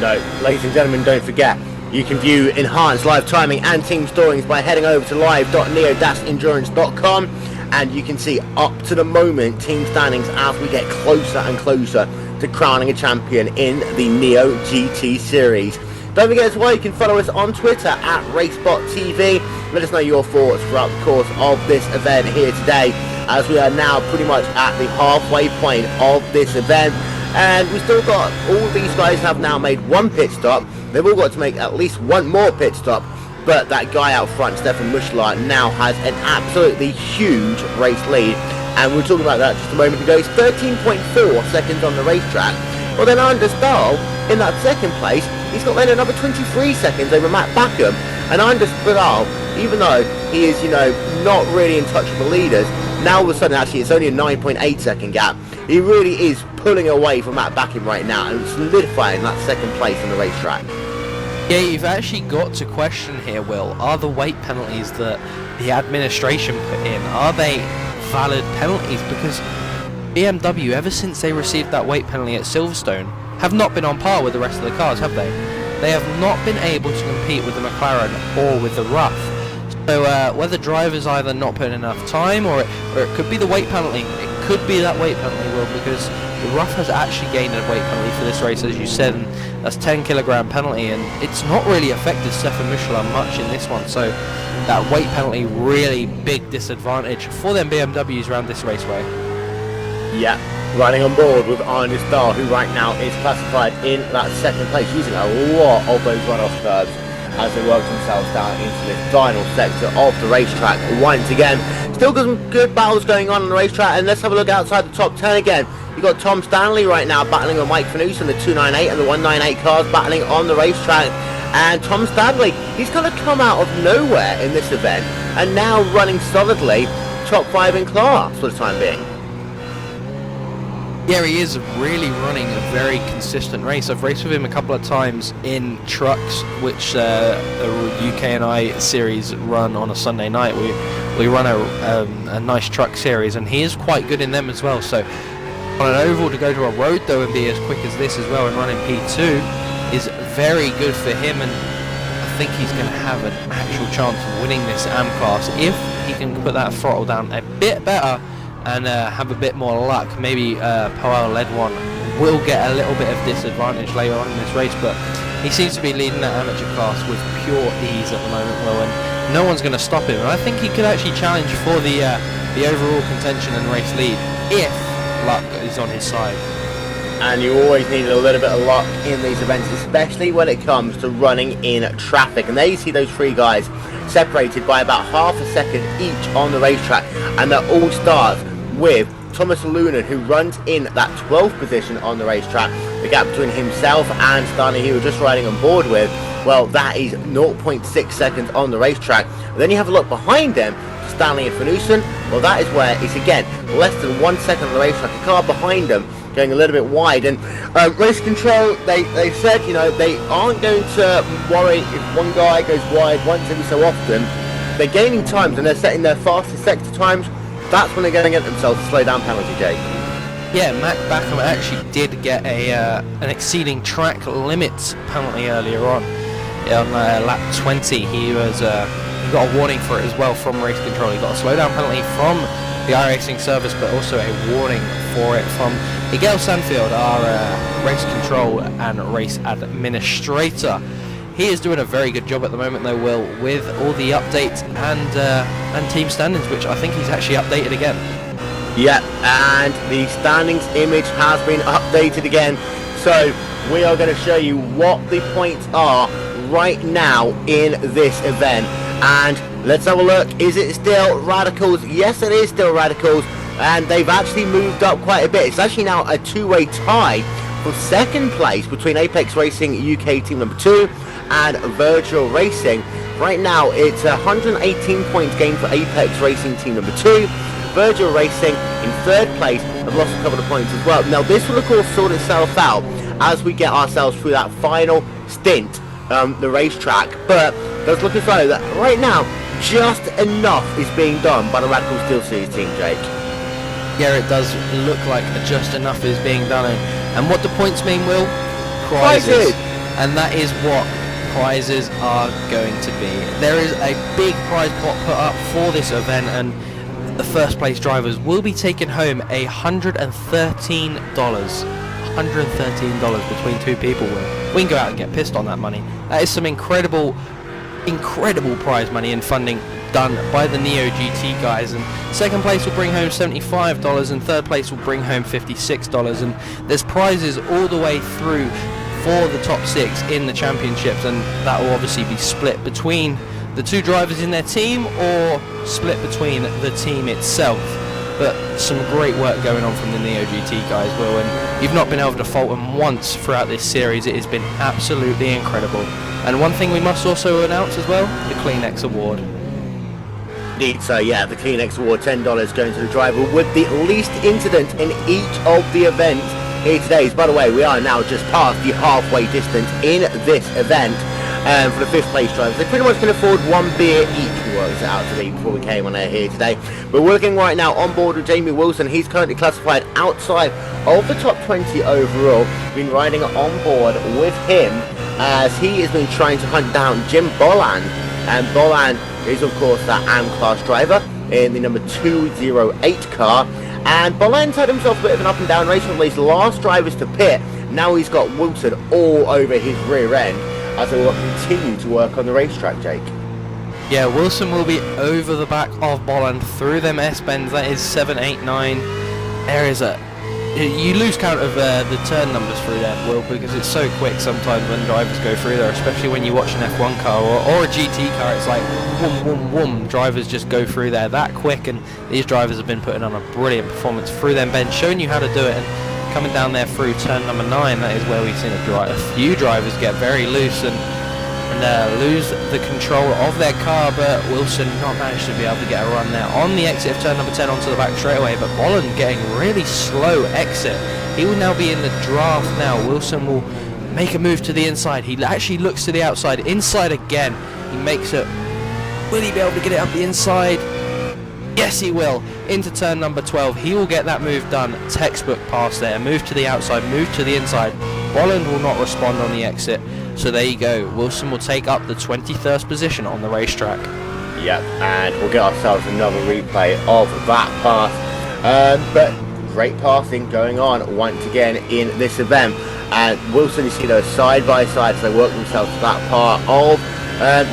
No, ladies and gentlemen, don't forget, you can view enhanced live timing and team scorings by heading over to live.neo-endurance.com, and you can see up to the moment team standings as we get closer and closer to crowning a champion in the Neo GT series. Don't forget as well, you can follow us on Twitter at RaceSpotTV. Let us know your thoughts throughout the course of this event here today, as we are now pretty much at the halfway point of this event, and we've still got, all these guys have now made 1 pit stop. They've all got to make at least 1 more pit stop, but that guy out front, Stefan Michelin, now has an absolutely huge race lead. And we were talking about that just a moment ago. He's 13.4 seconds on the racetrack. Well, then Anders Dahl, in that 2nd place, he's got then another 23 seconds over Matt Backham. And Anders Dahl, even though he is, you know, not really in touch with the leaders, now all of a sudden, actually, it's only a 9.8 second gap. He really is pulling away from Matt Backham right now and solidifying that 2nd place on the racetrack. Yeah, you've actually got to question here, Will. Are the weight penalties that the administration put in, are they valid penalties? Because BMW, ever since they received that weight penalty at Silverstone, have not been on par with the rest of the cars, have they? They have not been able to compete with the McLaren or with the Rough. So whether drivers either not putting enough time, or it could be the weight penalty. It could be that weight penalty, Will, because the Rough has actually gained a weight penalty for this race, as you said, and that's 10 kilogram penalty, and it's not really affected Stefan Michelin much in this one, so that weight penalty really big disadvantage for them BMWs around this raceway. Yeah, riding on board with Arne Dahl, who right now is classified in that second place, using a lot of those run-off curves as they work themselves down into this final sector of the racetrack once again. Still got some good battles going on the racetrack, and let's have a look outside the top 10 again. You've got Tom Stanley right now battling with Mike Fanous in the 298 and the 198 cars battling on the racetrack. And Tom Stanley, he's going to come out of nowhere in this event and now running solidly top 5 in class for the time being. Yeah, he is really running a very consistent race. I've raced with him a couple of times in trucks, which the UK&I series run on a Sunday night. We run a nice truck series, and he is quite good in them as well. So on an oval to go to a road though and be as quick as this as well and running P2 is very good for him, and I think he's going to have an actual chance of winning this AM class if he can put that throttle down a bit better and have a bit more luck. Maybe Powell led one will get a little bit of disadvantage later on in this race, but he seems to be leading that amateur class with pure ease at the moment, Will, and no one's going to stop him. And I think he could actually challenge for the overall contention and race lead if luck is on his side. And you always need a little bit of luck in these events, especially when it comes to running in traffic. And there you see those three guys separated by about half a second each on the racetrack, and that all starts with Thomas Lunan, who runs in that 12th position on the racetrack. The gap between himself and Stanley, who were just riding on board with, well, that is 0.6 seconds on the racetrack. And then you have a look behind them, Stanley and Fanoussen. Well, that is where it's again less than 1 second on the racetrack. The car behind them going a little bit wide, and race control, they said, you know, they aren't going to worry if one guy goes wide once every so often. They're gaining times and they're setting their fastest sector times. That's when they're going to get themselves a slow down penalty, Jake. Yeah, Mac Backham actually did get an exceeding track limits penalty earlier on lap 20. He got a warning for it as well from race control. He got a slow down penalty from the iRacing service, but also a warning for it from Miguel Sanfield, our race control and race administrator. He is doing a very good job at the moment though, Will, with all the updates and team standings, which I think he's actually updated again. Yeah, and the standings image has been updated again. So we are going to show you what the points are right now in this event. And let's have a look. Is it still Radicals? Yes, it is still Radicals. And they've actually moved up quite a bit. It's actually now a two-way tie for second place between Apex Racing UK team number 2 and Virtual Racing. Right now it's 118 points gained for Apex Racing team number 2. Virtual Racing in third place have lost a couple of points as well. Now this will of course sort itself out as we get ourselves through that final stint, the racetrack, but does look as though that right now just enough is being done by the Radical Steel Series team, Jake. Yeah, it does look like just enough is being done. And what the points mean, Will? Prizes. And that is what prizes are going to be. There is a big prize pot put up for this event, and the first place drivers will be taking home $113 between two people. We can go out and get pissed on that money. That is some incredible prize money and funding done by the Neo GT guys, and second place will bring home $75 and third place will bring home $56, and there's prizes all the way through for the top 6 in the championships, and that will obviously be split between the two drivers in their team or split between the team itself. But some great work going on from the Neo GT guys, Will, and you've not been able to fault them once throughout this series. It has been absolutely incredible. And one thing we must also announce as well, the Kleenex Award. Indeed, so yeah, the Kleenex Award, $10 going to the driver with the least incident in each of the events here today. By the way, we are now just past the halfway distance in this event. For the 5th place drivers, they pretty much can afford one beer each, we worked it out to be before we came on air here today. But we're looking right now on board with Jamie Wilson. He's currently classified outside of the top 20 overall. Been riding on board with him as he has been trying to hunt down Jim Boland, and Boland is of course that AM class driver in the number 208 car. And Bolland had himself a bit of an up and down race, one of these last drivers to pit. Now he's got Wilson all over his rear end as they will continue to work on the racetrack, Jake. Yeah, Wilson will be over the back of Bolland through them S-bends. That is 7, 8, 9. There is a... You lose count of the turn numbers through there, Will, because it's so quick sometimes when drivers go through there, especially when you watch an F1 car or a GT car. It's like whoom, whoom, whoom. Drivers just go through there that quick, and these drivers have been putting on a brilliant performance through them bends, showing you how to do it. And coming down there through turn number 9, that is where we've seen a few drivers get very loose and lose the control of their car, but Wilson not managed to be able to get a run there on the exit of turn number 10 onto the back straightaway, but Bolland getting really slow exit. He will now be in the draft now. Wilson will make a move to the inside. He actually looks to the outside, inside again. He makes it. Will he be able to get it up the inside? Yes, he will. Into turn number 12. He will get that move done. Textbook pass there. Move to the outside, move to the inside. Bolland will not respond on the exit. So there you go. Wilson will take up the 23rd position on the racetrack. Yep, and we'll get ourselves another replay of that pass. But great passing going on once again in this event. And Wilson, you see those side by side as they work themselves to that part of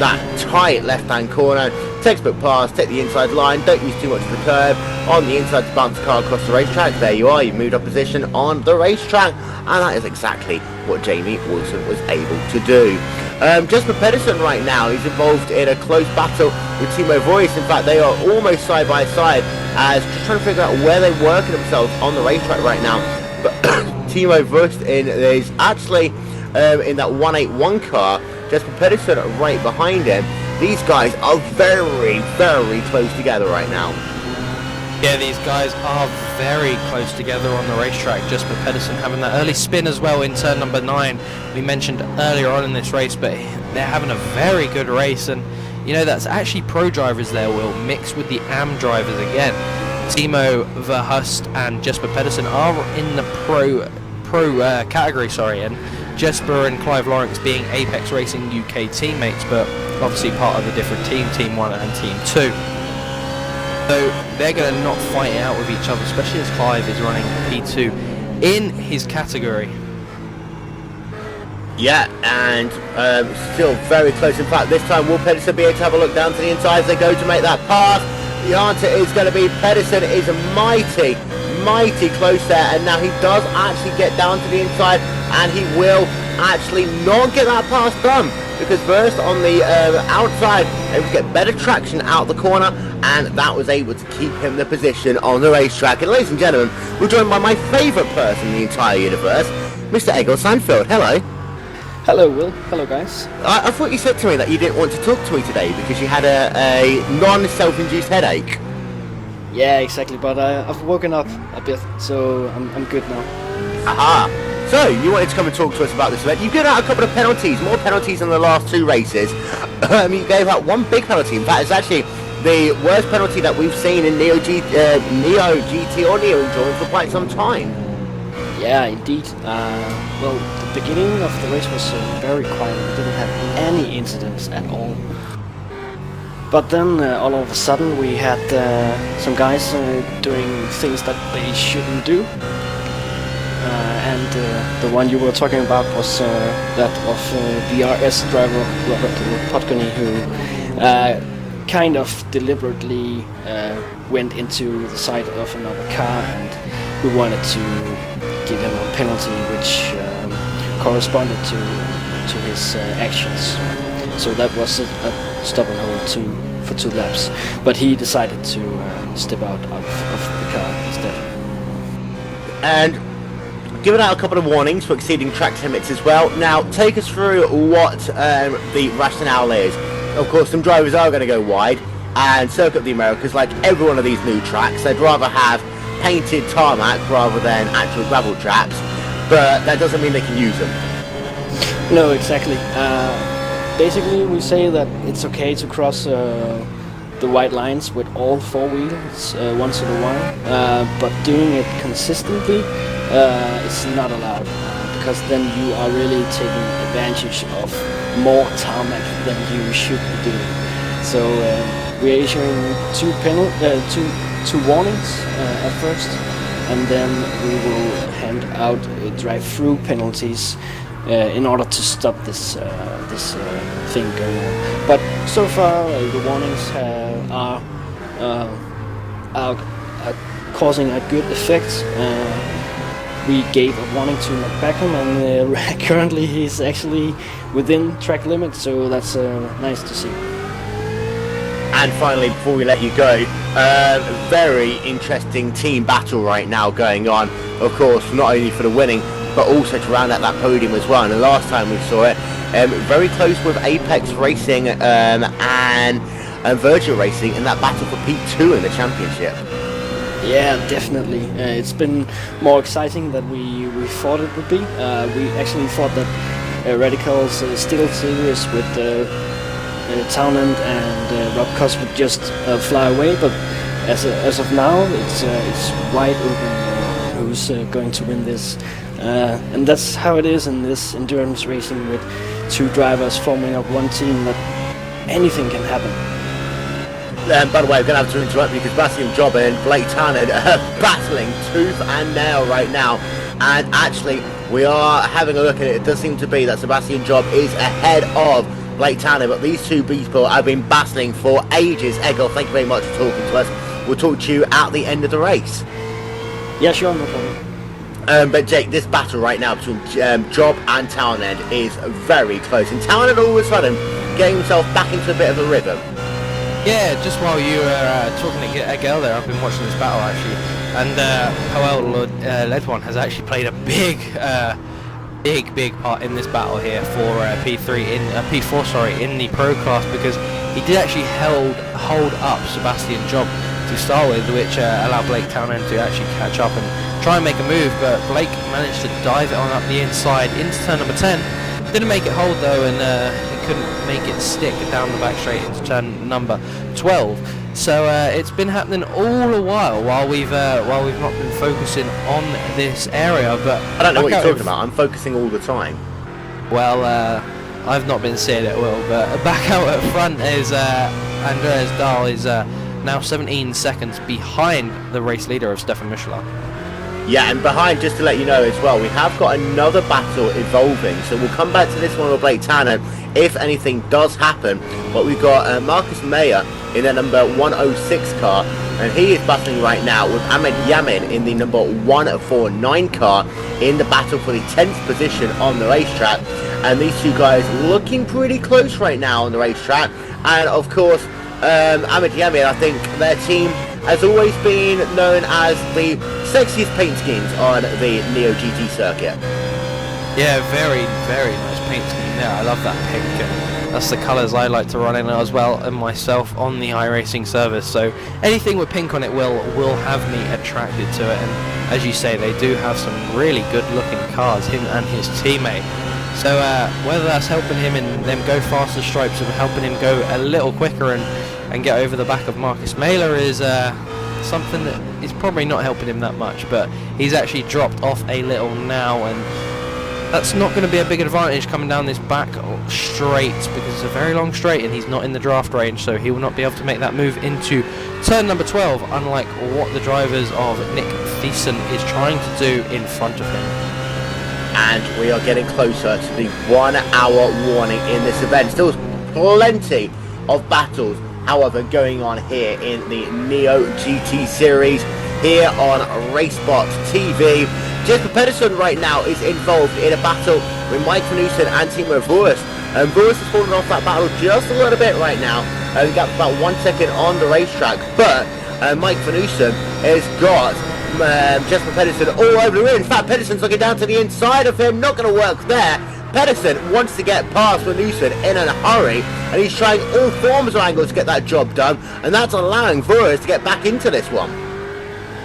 that tight left-hand corner. Textbook pass, take the inside line, don't use too much of the curve on the inside to bounce the car across the racetrack. There you are, you've moved up position on the racetrack, and that is exactly what Jamie Wilson was able to do. Jesper Pedersen right now is involved in a close battle with Timo Voice. In fact, they are almost side by side as just trying to figure out where they're working themselves on the racetrack right now. But Timo Voice is actually in that 181 car, Jesper Pedersen right behind him. These guys are very, very close together right now. Yeah, these guys are very close together on the racetrack. Jesper Pedersen having that early spin as well in turn number 9. We mentioned earlier on in this race, but they're having a very good race. And, you know, that's actually pro drivers there, Will, mixed with the AM drivers again. Timo Verhust and Jesper Pedersen are in the pro category, and Jesper and Clive Lawrence being Apex Racing UK teammates, but obviously part of a different team, Team 1 and Team 2. So they're going to not fight it out with each other, especially as Clive is running P2 in his category. Yeah, and still very close. In fact, this time will Pedersen be able to have a look down to the inside as they go to make that pass? The answer is going to be Pedersen is mighty close there, and now he does actually get down to the inside, and he will actually not get that pass done, because first on the outside able to get better traction out the corner, and that was able to keep him the position on the racetrack. And ladies and gentlemen, we're joined by my favourite person in the entire universe, Mr. Egil Sandfield. Hello. Hello, Will. Hello, guys. I thought you said to me that you didn't want to talk to me today because you had a non-self-induced headache. Yeah, exactly, but I've woken up a bit, so I'm good now. Aha! So, you wanted to come and talk to us about this event. You given out a couple of penalties, more penalties than the last 2 races. You gave out one big penalty. In fact, it's actually the worst penalty that we've seen in Neo GT or Neo Endurance for quite some time. Yeah, indeed. Well, the beginning of the race was very quiet. We didn't have any incidents at all. But then, all of a sudden, we had some guys doing things that they shouldn't do. And the one you were talking about was that of the RS driver, Robert Potcony, who kind of deliberately went into the side of another car and who wanted to give him a penalty which corresponded to his actions. So that was a stop and hold for 2 laps. But he decided to step out of the car instead. And given out a couple of warnings for exceeding track limits as well. Now, take us through what the rationale is. Of course, some drivers are going to go wide and circuit the Americas like every one of these new tracks. They'd rather have painted tarmac rather than actual gravel tracks, but that doesn't mean they can use them. No, exactly. Basically, we say that it's okay to cross the white lines with all 4 wheels once in a while, but doing it consistently is not allowed, because then you are really taking advantage of more tarmac than you should be doing. So we are issuing two 2 warnings at first, and then we will hand out drive-through penalties in order to stop this thing going on. But so far the warnings are causing a good effect. We gave a warning to McBackham, and currently he's actually within track limit, so that's nice to see. And finally, before we let you go, very interesting team battle right now going on. Of course, not only for the winning, but also to round out that podium as well. And the last time we saw it, very close with Apex Racing and Virgil Racing in that battle for P2 in the championship. Yeah, definitely. It's been more exciting than we thought it would be. We actually thought that Radical's Steel Series with Townend and Rob Coss would just fly away, but as of now, it's wide open who's going to win this. And that's how it is in this endurance racing with 2 drivers forming up one team, that anything can happen. By the way, I'm going to have to interrupt you because Sebastian Job and Blake Townend are battling tooth and nail right now. And actually, we are having a look at it. It does seem to be that Sebastian Job is ahead of Blake Townend, but these 2 people have been battling for ages. Egil, thank you very much for talking to us. We'll talk to you at the end of the race. Yeah, sure, no problem. But Jake, this battle right now between Job and Townend is very close. And Townend all of a sudden getting himself back into a bit of a rhythm. Yeah, just while you were talking to Egil there, I've been watching this battle actually, and Joel Ledwan has actually played a big part in this battle here for P4 in the pro class, because he did actually hold up Sebastian Job to start with, which allowed Blake Townend to actually catch up and try and make a move, but Blake managed to dive it on up the inside into turn number 10. Didn't make it hold though, and he couldn't make it stick down the back straight into turn number 12. So it's been happening all the while we've not been focusing on this area. But I don't know what you're talking about. I'm focusing all the time. Well, I've not been seeing it well, but back out at front is Andreas Dahl is now 17 seconds behind the race leader of Stefan Michelin. Yeah, and behind, just to let you know as well, we have got another battle evolving, so we'll come back to this one with Blake Townend if anything does happen. But we've got Marcus Mayer in the number 106 car, and he is battling right now with Ahmed Yamin in the number 149 car in the battle for the 10th position on the racetrack. And these 2 guys looking pretty close right now on the racetrack. And of course, Ahmed Yamin, I think their team has always been known as the sexiest paint schemes on the Neo GT circuit. Yeah, very nice paint scheme there. I love that pink, and that's the colours I like to run in as well, and myself on the iRacing service. So anything with pink on it will have me attracted to it. And as you say, they do have some really good-looking cars, him and his teammate. So whether that's helping him in them go faster stripes and helping him go a little quicker and get over the back of Marcus Mailer is something that is probably not helping him that much, but he's actually dropped off a little now, and that's not going to be a big advantage coming down this back straight, because it's a very long straight and he's not in the draft range, so he will not be able to make that move into turn number 12, unlike what the drivers of Nick Thiessen is trying to do in front of him. And we are getting closer to the 1 hour warning in this event. Still plenty of battles, however, going on here in the Neo GT series here on RaceSpotTV. Jesper Pedersen right now is involved in a battle with Mike Van Oosten and Timo Voers. And Voers has fallen off that battle just a little bit right now. He got about 1 second on the racetrack, but Mike Van Oosten has got Jesper Pedersen all over the rim. In fact, Pedersen's looking down to the inside of him, not going to work there. Pedersen wants to get past Van Oosten in a hurry, and he's trying all forms of angles to get that job done, and that's allowing Voers to get back into this one.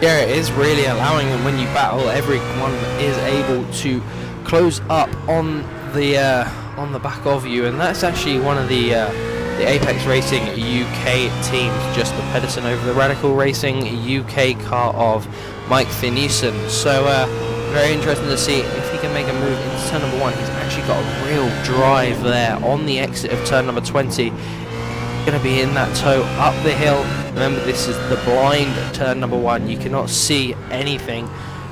Yeah, it is really allowing them. When you battle, everyone is able to close up on the back of you, and that's actually one of the Apex Racing UK teams, just the Pedersen over the Radical Racing UK car of Mike Van Oosten. So very interesting to see if he can make a move into turn number 1. He's actually got a real drive there on the exit of turn number 20. Going to be in that tow up the hill Remember, this is the blind turn number 1. You cannot see anything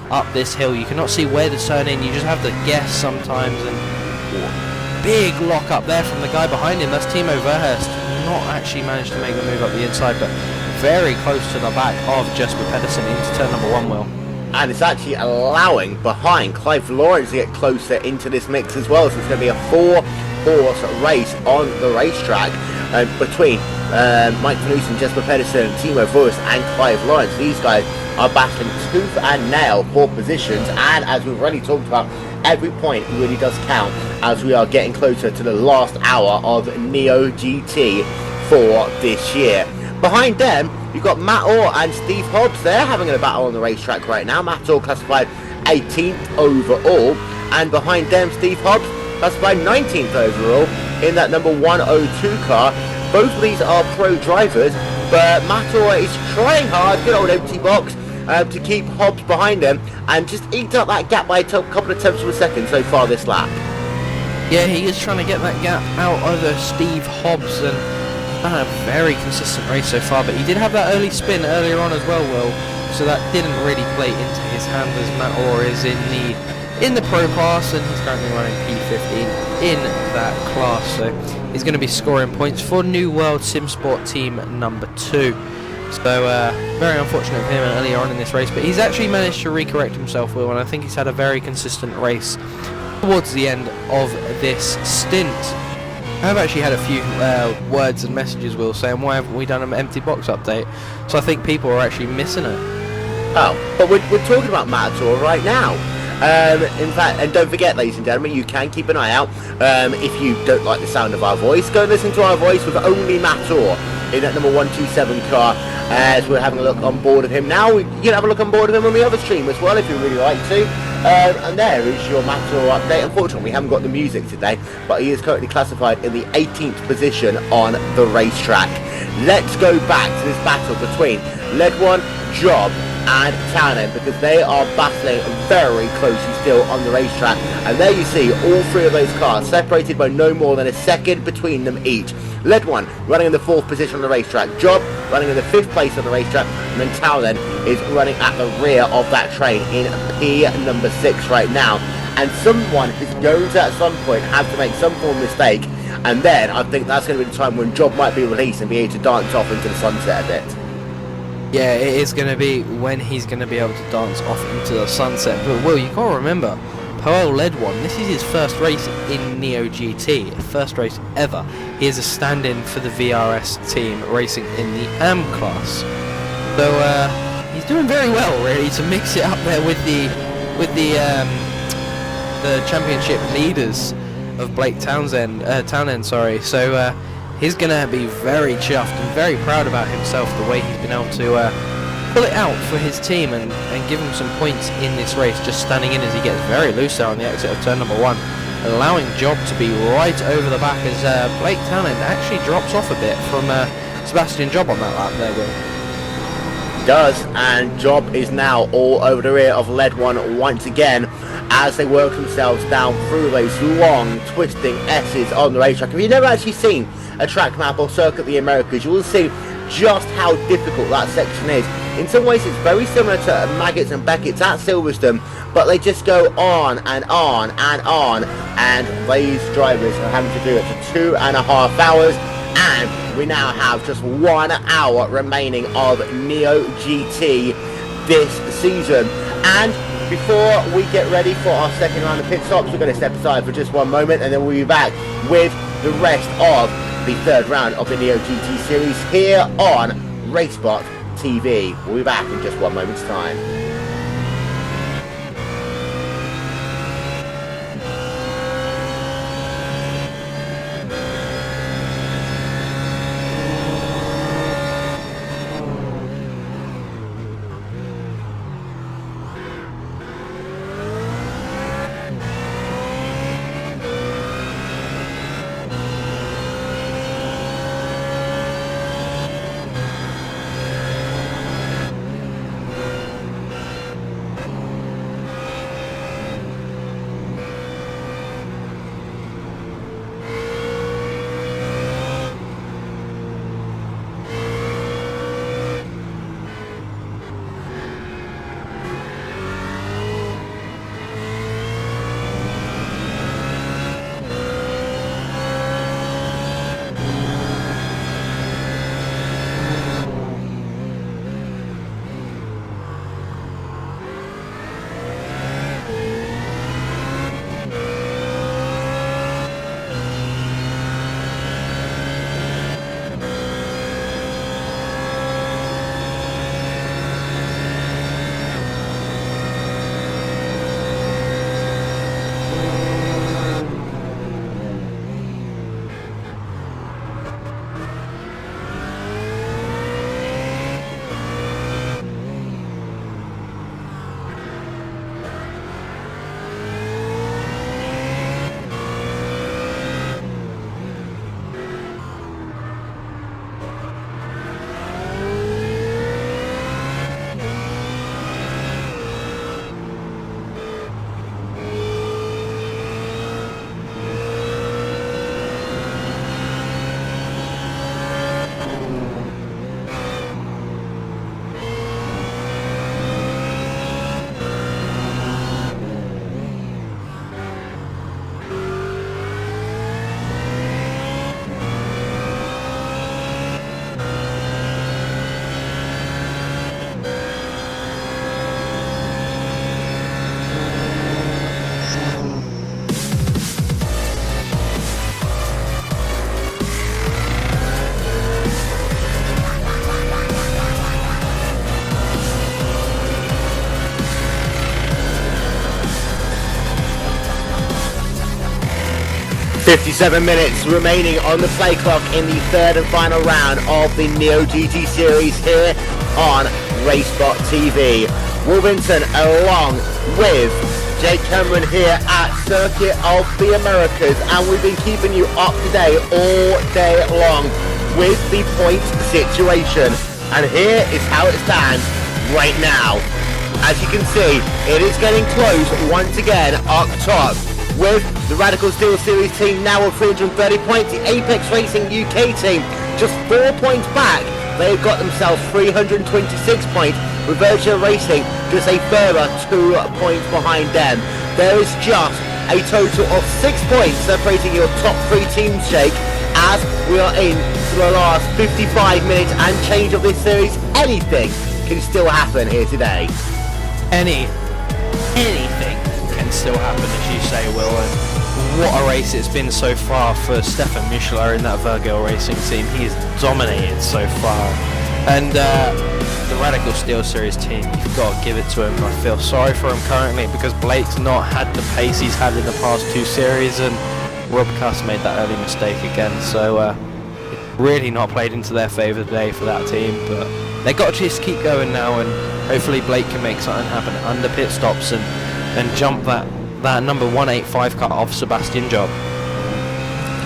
up this hill. You cannot see where to turn in. You just have to guess sometimes. And big lock up there from the guy behind him. That's Timo Verhurst. Not actually managed to make the move up the inside, but very close to the back of Jesper Pedersen into turn number 1, Will. And it's actually allowing behind Clive Lawrence to get closer into this mix as well. So it's going to be a 4-horse race on the racetrack between Mike Van Oosten, Jesper Pedersen, Timo Verhurst and Clive Lawrence. These guys are battling tooth and nail for positions, and as we've already talked about, every point really does count as we are getting closer to the last hour of Neo GT for this year. Behind them, you've got Matt Orr and Steve Hobbs. They're having a battle on the racetrack right now. Matt Orr classified 18th overall, and behind them, Steve Hobbs classified 19th overall in that number 102 car. Both of these are pro drivers, but Matt Orr is trying hard, good old EmptyBox, to keep Hobbs behind them and just eked up that gap by a couple of tenths of a second so far this lap. Yeah, he is trying to get that gap out over Steve Hobbs, and done a very consistent race so far, but he did have that early spin earlier on as well, Will, so that didn't really play into his hand as Matt Orr is in the pro class, and he's currently running P15 in that class, so he's going to be scoring points for New World SimSport team number 2. So very unfortunate for him earlier on in this race, but he's actually managed to recorrect himself, Will, and I think he's had a very consistent race towards the end of this stint. I've actually had a few words and messages, Will, saying why haven't we done an EmptyBox update? So I think people are actually missing it. Oh, but we're talking about Matt Orr right now. In fact, and don't forget, ladies and gentlemen, you can keep an eye out. If you don't like the sound of our voice, go and listen to our voice with only Matt Orr in that number 127 car, as we're having a look on board of him now. You can have a look on board of him on the other stream as well if you really like to. And there is your Matt Orr update. Unfortunately, we haven't got the music today, but he is currently classified in the 18th position on the racetrack. Let's go back to this battle between Ledwan, Job and Townend, because they are battling very closely still on the racetrack. And there you see all three of those cars separated by no more than a second between them each. Ledwan running in the 4th position on the racetrack, Job running in the 5th place on the racetrack, and then Townend is running at the rear of that train in P number 6 right now. And someone is going to at some point have to make some form of mistake, and then I think that's going to be the time when Job might be released and be able to dance off into the sunset a bit. Yeah, it is going to be when he's going to be able to dance off into the sunset. But Will, you got to remember, Poel Ledwan, this is his first race in Neo GT, first race ever. He is a stand-in for the VRS team racing in the AM class. So he's doing very well, really, to mix it up there with the championship leaders of Blake Townend, sorry. So he's going to be very chuffed and very proud about himself, the way he's been able to pull it out for his team and give him some points in this race, just standing in as he gets very loose there on the exit of turn number 1, allowing Job to be right over the back as Blake Townend actually drops off a bit from Sebastian Job on that lap there, Will. Does, and Job is now all over the rear of Ledwan once again as they work themselves down through those long twisting S's on the racetrack. If you've never actually seen a track map or circuit of the Americas, you will see just how difficult that section is. In some ways it's very similar to Maggots and Beckett's at Silverstone, but they just go on and on and on, and these drivers are having to do it for 2.5 hours, and we now have just 1 hour remaining of Neo GT this season. And before we get ready for our second round of pit stops, we're going to step aside for just one moment, and then we'll be back with the rest of the third round of the Neo GT series here on RaceSpotTV. We'll be back in just one moment's time. 57 minutes remaining on the play clock in the third and final round of the Neo GT series here on RaceSpotTV. Wolverton along with Jake Cameron here at Circuit of the Americas, and we've been keeping you up to date all day long with the points situation. And here is how it stands right now. As you can see, it is getting close once again up top, with the Radical Steel Series team now on 330 points. The Apex Racing UK team just 4 points back. They've got themselves 326 points, with Virtua Racing just a further 2 points behind them. There is just a total of 6 points separating your top 3 teams, Jake, as we are in the last 55 minutes and change of this series. Anything can still happen here today. Anything can still happen, as you say, Will. And what a race it's been so far for Stefan Michelin in that Virgil Racing team. He's dominated so far. And the Radical Steel Series team, you've got to give it to him. I feel sorry for him currently because Blake's not had the pace he's had in the past 2 series, and Rob Cuss made that early mistake again. So really not played into their favour today for that team. But they've got to just keep going now, and hopefully Blake can make something happen under pit stops and jump that number 185 car off Sebastian Job.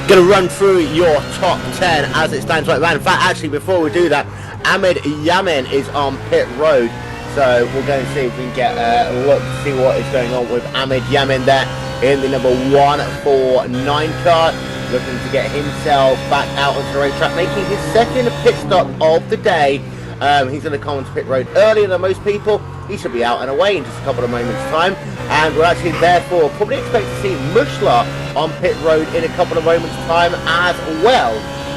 Going to run through your top 10 as it stands right now. In fact, actually, before we do that, Ahmed Yamin is on pit road, so we'll go and see if we can get a look to see what is going on with Ahmed Yamin there in the number 149 car, looking to get himself back out onto the racetrack, making his second pit stop of the day. He's going to come onto pit road earlier than most people. He should be out and away in just a couple of moments' time, and we're actually therefore probably expect to see Mushla on pit road in a couple of moments' time as well.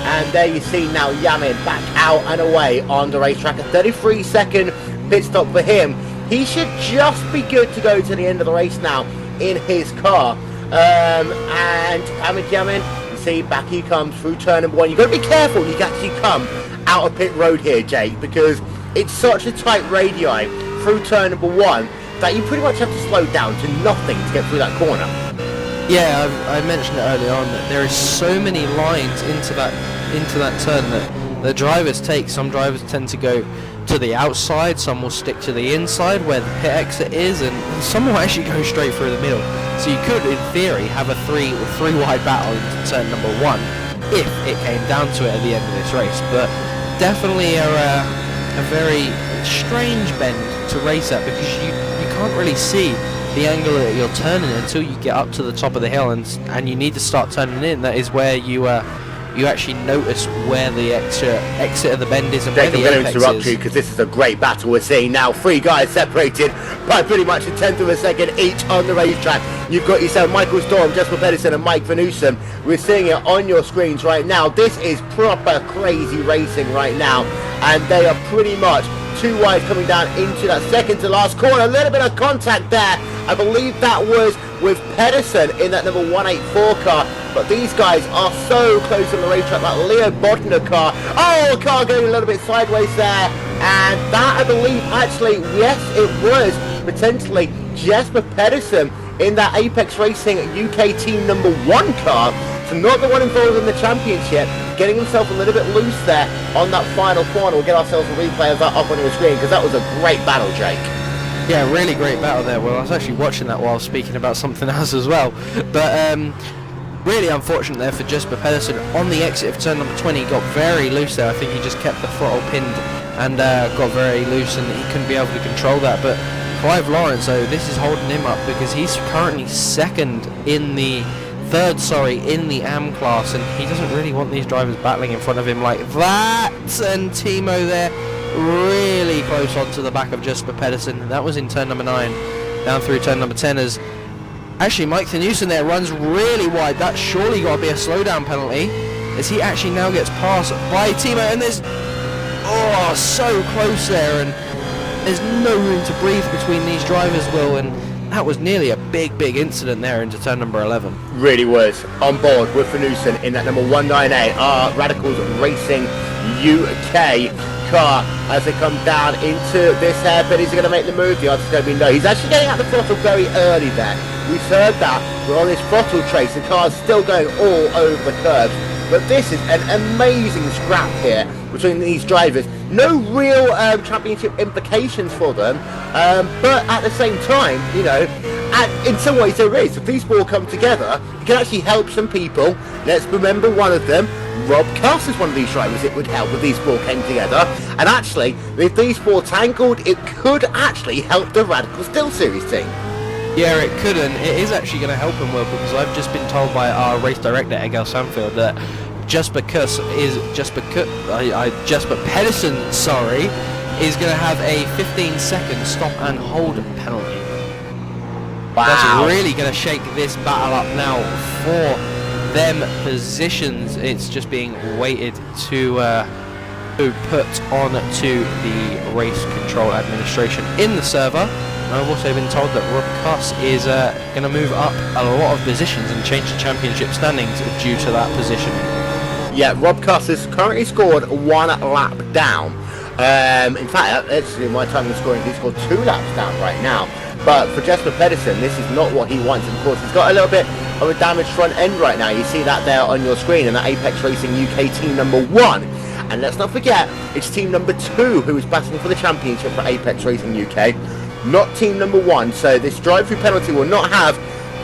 And there you see now Yamin back out and away on the racetrack. A 33-second pit stop for him. He should just be good to go to the end of the race now in his car. And Ahmed Yamin, you see, back he comes through turn number 1. You've got to be careful when you actually come out of pit road here, Jake, because it's such a tight radii through turn number 1 that you pretty much have to slow down to nothing to get through that corner. Yeah, I mentioned it earlier on that there is so many lines into that turn that the drivers take. Some drivers tend to go to the outside, some will stick to the inside where the pit exit is, and some will actually go straight through the middle. So you could, in theory, have a three wide battle into turn number 1 if it came down to it at the end of this race. But definitely a very strange bend to race at, because you can't really see the angle that you're turning until you get up to the top of the hill, and you need to start turning in. That is where you actually notice where the exit of the bend is and where the apex is. I'm going to interrupt you because this is a great battle we're seeing now. 3 guys separated by pretty much a tenth of a second each on the racetrack. You've got yourself Michael Storm, Jesper Pedersen and Mike Van Newsom. We're seeing it on your screens right now. This is proper crazy racing right now, and they are pretty much 2 wide coming down into that second to last corner. A little bit of contact there. I believe that was with Pedersen in that number 184 car. But these guys are so close on the racetrack. That Leo Bodner car. Oh, car going a little bit sideways there. And that, I believe, actually, yes, it was potentially Jesper Pedersen in that Apex Racing UK team number 1 car. So not the one involved in the championship, getting himself a little bit loose there on that final corner. We'll get ourselves a replay of that up on your screen, because that was a great battle, Jake. Yeah, really great battle there. Well, I was actually watching that while I was speaking about something else as well. But really unfortunate there for Jesper Pedersen. On the exit of turn number 20, he got very loose there. I think he just kept the throttle pinned and got very loose, and he couldn't be able to control that. But Clive Lawrence, though, this is holding him up because he's currently second in the in the AM class, and he doesn't really want these drivers battling in front of him like that. And Timo there really close onto the back of Jesper Pedersen. That was in turn number 9 down through turn number 10, as actually Mike Thanusen there runs really wide. That's surely got to be a slowdown penalty, as he actually now gets passed by Timo, and there's so close there, and there's no room to breathe between these drivers, Will, and that was nearly a big incident there into turn number 11. Really was. On board with Van Newsen in that number 198, Radicals Racing UK car as they come down into this hairpin. Is he going to make the move? The answer's going to be no. He's actually getting out the throttle very early there. we've heard that we're on this throttle trace, the car's still going all over the curbs. But this is an amazing scrap here between these drivers. No real championship implications for them, but at the same time, you know, in some ways there is. If these four come together, it can actually help some people. Let's remember one of them, Rob Cass is one of these drivers. It would help if these four came together. And actually, if these four tangled, it could actually help the Radical Still Series team. Yeah, it could, and it is actually going to help him, Will, because I've just been told by our race director, Egil Sanfield, that Jasper Pedersen, is going to have a 15-second stop and hold penalty. Wow. That's really going to shake this battle up now for them positions. It's just being waited to put on to the race control administration in the server. I've also been told that Rob Cuss is going to move up a lot of positions and change the championship standings due to that position. Yeah, Rob Cuss has currently scored 1 lap down. In fact, actually, my time in scoring, he scored 2 laps down right now. But for Jasper Pedersen, this is not what he wants. Of course, he's got a little bit of a damaged front end right now. You see that there on your screen, and that Apex Racing UK team number 1. And let's not forget, it's team number 2 who is battling for the championship for Apex Racing UK. Not team number 1, so this drive-through penalty will not have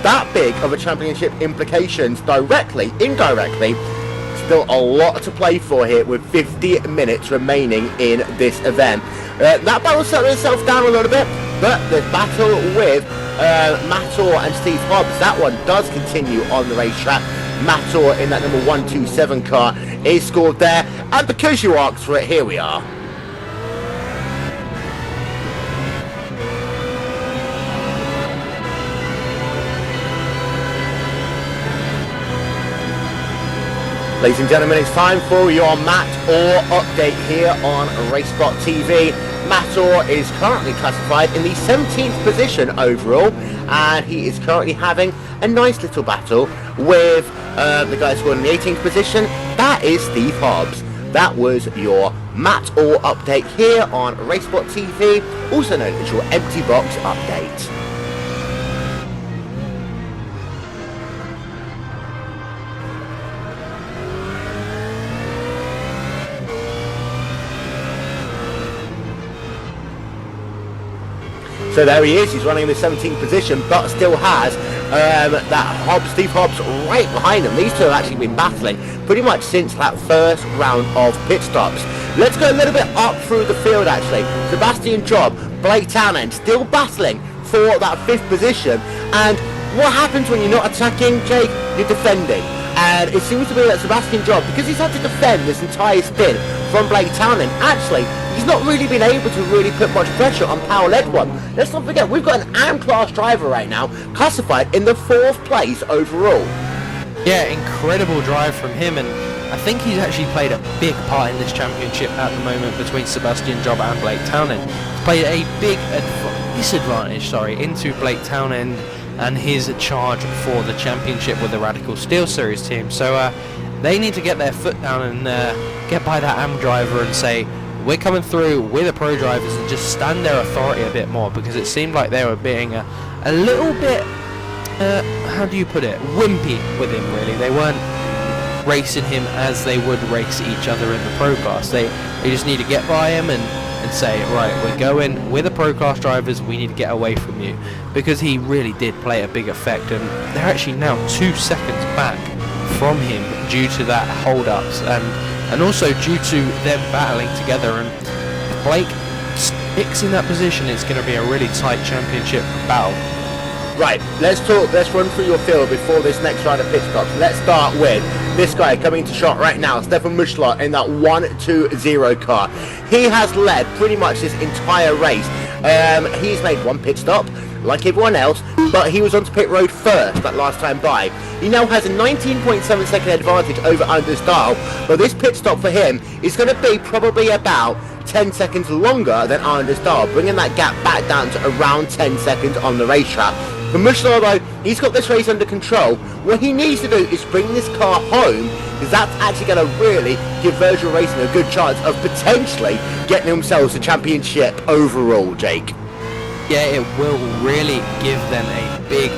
that big of a championship implications directly, indirectly. Still a lot to play for here with 50 minutes remaining in this event. That battle settled itself down a little bit, but the battle with Mator and Steve Hobbs, that one does continue on the racetrack. Mator in that number 127 car is scored there, and because you asked for it, here we are. Ladies and gentlemen, it's time for your Mator update here on RaceSpotTV. Mator is currently classified in the 17th position overall, and he is currently having a nice little battle with the guy scored in the 18th position. That is Steve Hobbs. That was your Mator update here on RaceSpotTV, also known as your EmptyBox update. So there he is, he's running in the 17th position, but still has that Steve Hobbs right behind him. These two have actually been battling pretty much since that first round of pit stops. Let's go a little bit up through the field actually. Sebastian Job, Blake Townend still battling for that 5th position. And what happens when you're not attacking, Jake? You're defending. And it seems to be that Sebastian Job, because he's had to defend this entire spin from Blake Townend, actually, he's not really been able to really put much pressure on Power Led One. Let's not forget, we've got an AM class driver right now, classified in the 4th place overall. Yeah, incredible drive from him, and I think he's actually played a big part in this championship at the moment between Sebastian Job and Blake Townend. He's played a big disadvantage, into Blake Townend and his charge for the championship with the Radical Steel Series team. So they need to get their foot down and get by that AM driver and say, we're coming through with the pro drivers, and just stand their authority a bit more, because it seemed like they were being a little bit, how do you put it, wimpy with him really. They weren't racing him as they would race each other in the pro class. They just need to get by him and say, right, we're going with the pro class drivers, we need to get away from you, because he really did play a big effect, and they're actually now 2 seconds back from him due to that hold-ups and also due to them battling together. And if Blake sticks in that position, it's going to be a really tight championship battle. Right, let's run through your field before this next round of pit stops. Let's start with this guy coming into shot right now, Stefan Muschler in that 120 car. He has led pretty much this entire race. He's made 1 pit stop, like everyone else, but he was onto pit road first that last time by. He now has a 19.7 second advantage over Anders Dahl, but this pit stop for him is going to be probably about 10 seconds longer than Anders Dahl, bringing that gap back down to around 10 seconds on the racetrack. For Muschler, though, he's got this race under control. What he needs to do is bring this car home, because that's actually going to really give Virtual Racing a good chance of potentially getting themselves a championship overall, Jake. Yeah, it will really give them a big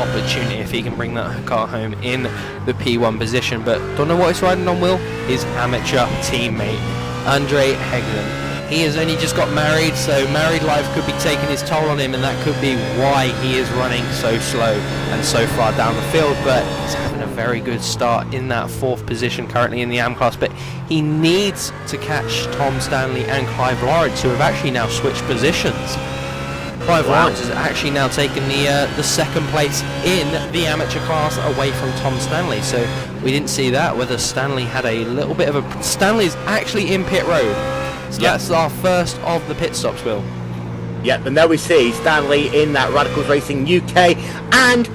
opportunity if he can bring that car home in the P1 position. But don't know what he's riding on, Will? His amateur teammate, Andre Heglen. He has only just got married, so married life could be taking its toll on him, and that could be why he is running so slow and so far down the field. But he's having a very good start in that 4th position currently in the AM class, but he needs to catch Tom Stanley and Clive Lawrence, who have actually now switched positions. Clive Lawrence has actually now taken the 2nd place in the amateur class away from Tom Stanley, so we didn't see that, whether Stanley had a little bit of a... Stanley's actually in pit road. So that's our first of the pit stops, Will. Yep, and there we see Stanley in that Radicals Racing UK and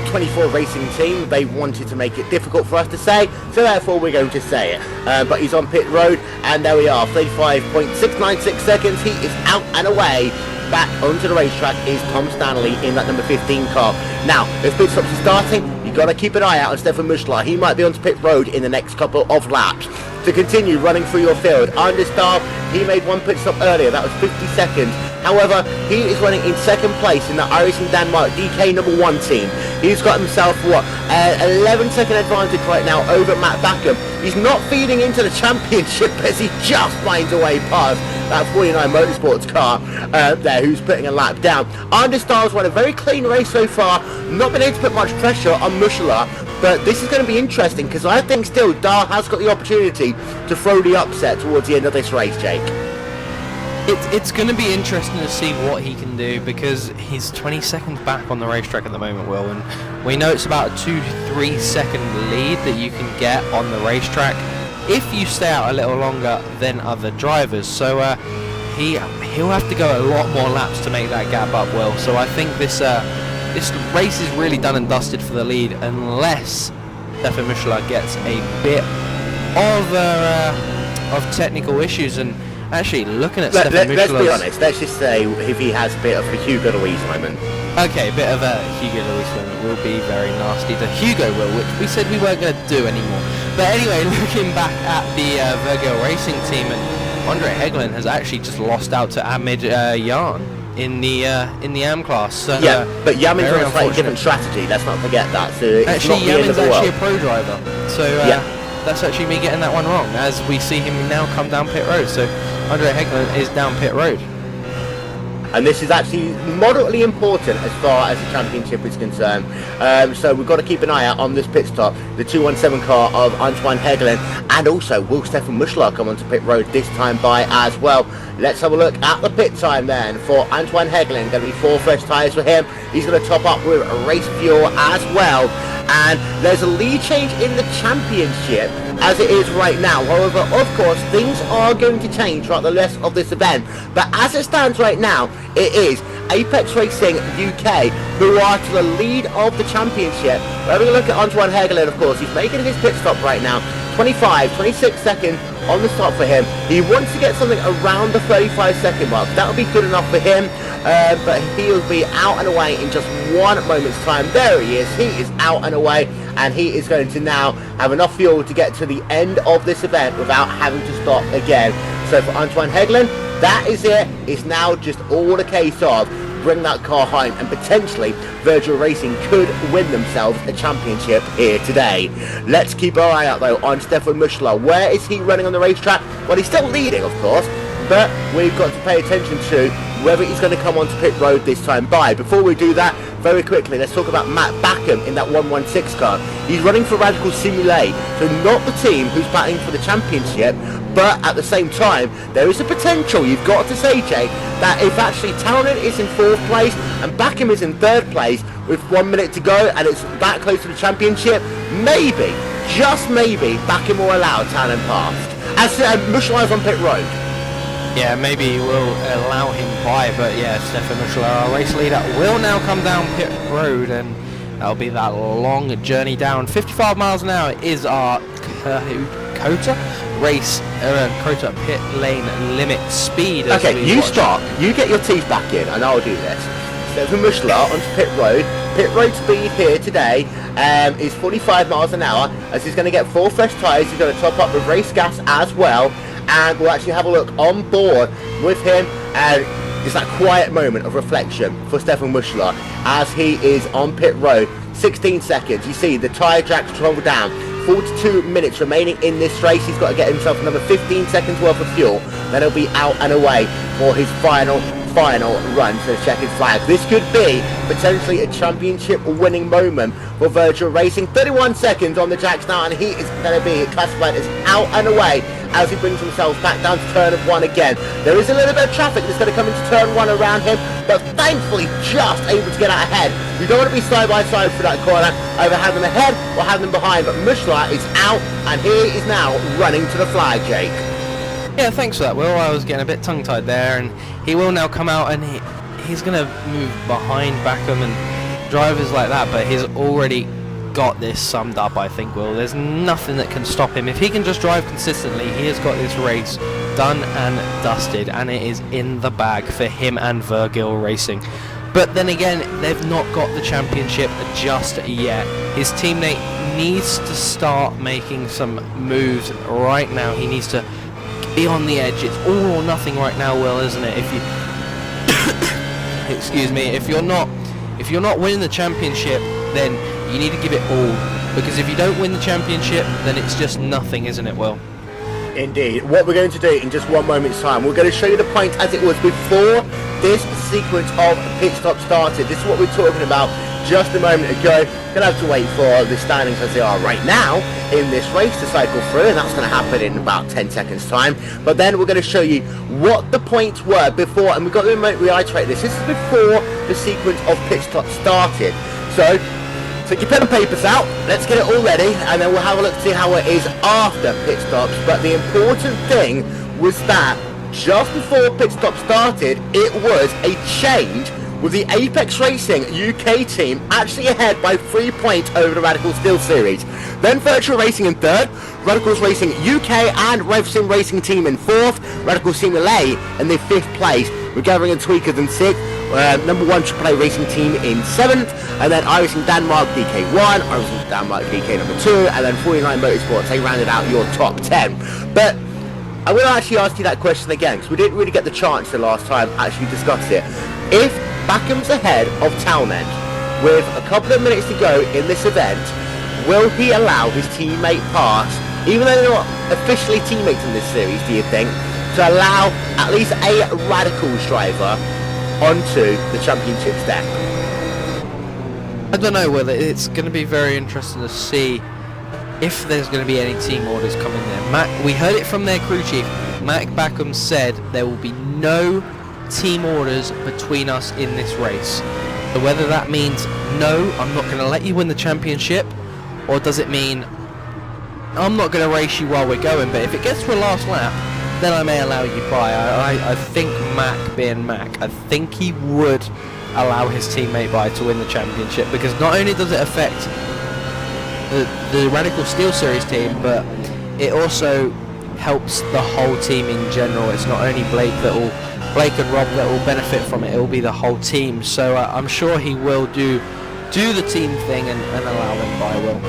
24 Racing team. They wanted to make it difficult for us to say, so therefore we're going to say it. But he's on pit road, and there we are, 35.696 seconds. He is out and away. Back onto the racetrack is Tom Stanley in that number 15 car. Now, if pit stops are starting, you've got to keep an eye out on Stefan Muschler. He might be onto pit road in the next couple of laps. To continue running through your field, Understar, he made one pit stop earlier, that was 50 seconds. However, he is running in 2nd place in the Irish and Denmark DK number 1 team. He's got himself, 11-second advantage right now over Matt Backham. He's not feeding into the championship as he just finds a way past that 49 Motorsports car there, who's putting a lap down. Understar's run a very clean race so far, not been able to put much pressure on Muschler, but this is going to be interesting because I think still Dahl has got the opportunity to throw the upset towards the end of this race, Jake. It's going to be interesting to see what he can do, because he's 20 seconds back on the racetrack at the moment, Will, and we know it's about a 2-3 second lead that you can get on the racetrack if you stay out a little longer than other drivers. So he'll have to go a lot more laps to make that gap up, Will. So I think this race is really done and dusted for the lead, unless Stefan Muschler gets a bit of technical issues. And actually, looking at Stefan Muschler... Let's be honest, let's just say if he has a bit of a Hugo Louise moment. Okay, a bit of a Hugo Louise moment will be very nasty to Hugo, Will, which we said we weren't going to do anymore. But anyway, looking back at the Virgil Racing team, and Andre Heglen has actually just lost out to Ahmed Yan in the AM class. So, yeah, but Yamin's on a slightly different strategy, let's not forget that. So it's actually, not Yamin's actually a pro driver. So that's actually me getting that one wrong, as we see him now come down pit road. So Andre Heglen is down pit road. And this is actually moderately important as far as the championship is concerned. So we've got to keep an eye out on this pit stop, the 217 car of Antoine Heglen, and also will Stefan Muschler come onto pit road this time by as well. Let's have a look at the pit time then for Antoine Heglen. Going to be 4 fresh tyres for him. He's going to top up with race fuel as well. And there's a lead change in the championship as it is right now. However, of course, things are going to change throughout the rest of this event. But as it stands right now, it is Apex Racing UK who are to the lead of the championship. We're having a look at Antoine Heglen, of course. He's making his pit stop right now. 26 seconds on the stop for him. He wants to get something around the 35-second mark. That would be good enough for him, but he'll be out and away in just 1 moment's time. There he is. He is out and away, and he is going to now have enough fuel to get to the end of this event without having to stop again. So for Antoine Heglen, that is it. It's now just all a case of bring that car home, and potentially Virgil Racing could win themselves a championship here today. Let's keep our eye out though on Stefan Muschler. Where is he running on the racetrack? Well, he's still leading, of course, but we've got to pay attention to whether he's going to come onto pit road this time by. Before we do that, very quickly, let's talk about Matt Backham in that 116 car. He's running for Radical Simulate, so not the team who's battling for the championship, but at the same time, there is a potential, you've got to say, Jake, that if actually Townend is in 4th place and Backham is in 3rd place with 1 minute to go and it's that close to the championship, maybe, just maybe, Backham will allow Townend past. As Muschler's on pit road. Yeah, maybe we'll allow him by, but yeah, Stefan Muschler, our race leader, will now come down pit road, and that'll be that long journey down. 55 miles an hour is our Kota pit lane limit speed. Okay, you stop, you get your teeth back in, and I'll do this. Stefan Muschler onto pit road. Pit road speed here today is 45 miles an hour, as he's going to get 4 fresh tyres. He's going to top up with race gas as well. And we'll actually have a look on board with him. And Just that quiet moment of reflection for Stefan Muschler as he is on pit road. 16 seconds. You see the tyre tracks travel down. 42 minutes remaining in this race. He's got to get himself another 15 seconds worth of fuel. Then he'll be out and away for his final run to the checkered flag. This could be potentially a championship winning moment for Virtual Racing. 31 seconds on the tracks now, and he is going to be classified as out and away as he brings himself back down to turn of 1 again. There is a little bit of traffic that's going to come into turn 1 around him, but thankfully just able to get out ahead. You don't want to be side by side for that corner, either have them ahead or have them behind, but Muschler is out, and he is now running to the flag, Jake. Yeah, thanks for that, Will. I was getting a bit tongue-tied there, and he will now come out, and he's going to move behind Backham and drivers like that, but he's already got this summed up, I think, Will. There's nothing that can stop him. If he can just drive consistently, he has got this race done and dusted, and it is in the bag for him and Virgil Racing. But then again, they've not got the championship just yet. His teammate needs to start making some moves right now. He needs to be on the edge. It's all or nothing right now, Will, isn't it? If you excuse me, if you're not winning the championship, then you need to give it all, because if you don't win the championship, then it's just nothing, isn't it, Will? Indeed. What we're going to do in just one moment's time, we're going to show you the point as it was before this sequence of pit stop started. This is what we were talking about just a moment ago. Gonna have to wait for the standings as they are right now in this race to cycle through, and that's going to happen in about 10 seconds time. But then we're going to show you what the points were before, and we've got to reiterate this. This is before the sequence of pit stops started. So take your pen and papers out, let's get it all ready, and then we'll have a look to see how it is after pit stops. But the important thing was that just before pit stop started, it was a change with the Apex Racing UK team actually ahead by 3 points over the Radical Steel Series. Then Virtual Racing in third, Radicals Racing UK and RevSim Racing team in fourth, Radical Simulate in the 5th place, with Gathering and Tweakers in 6th, number 1 AAA Racing team in 7th, and then Irising Denmark DK1, Irising Denmark DK number 2, and then 49 Motorsports. They rounded out your top 10. But I will actually ask you that question again, because we didn't really get the chance the last time to actually discuss it. If Backham's ahead of Townend with a couple of minutes to go in this event, will he allow his teammate pass, even though they're not officially teammates in this series, do you think, to allow at least a Radicals driver onto the championship deck? I don't know, Will. It's going to be very interesting to see if there's going to be any team orders coming there. We heard it from their crew chief. Mac Backham said there will be no team orders between us in this race. So whether that means no, I'm not going to let you win the championship, or does it mean I'm not going to race you while we're going, but if it gets to a last lap, then I may allow you by. I think Mac being Mac, I think he would allow his teammate by to win the championship, because not only does it affect the Radical Steel Series team, but it also helps the whole team in general. It's not only Blake and Rob that will benefit from it, it will be the whole team. So I'm sure he will do the team thing and allow them by, Will.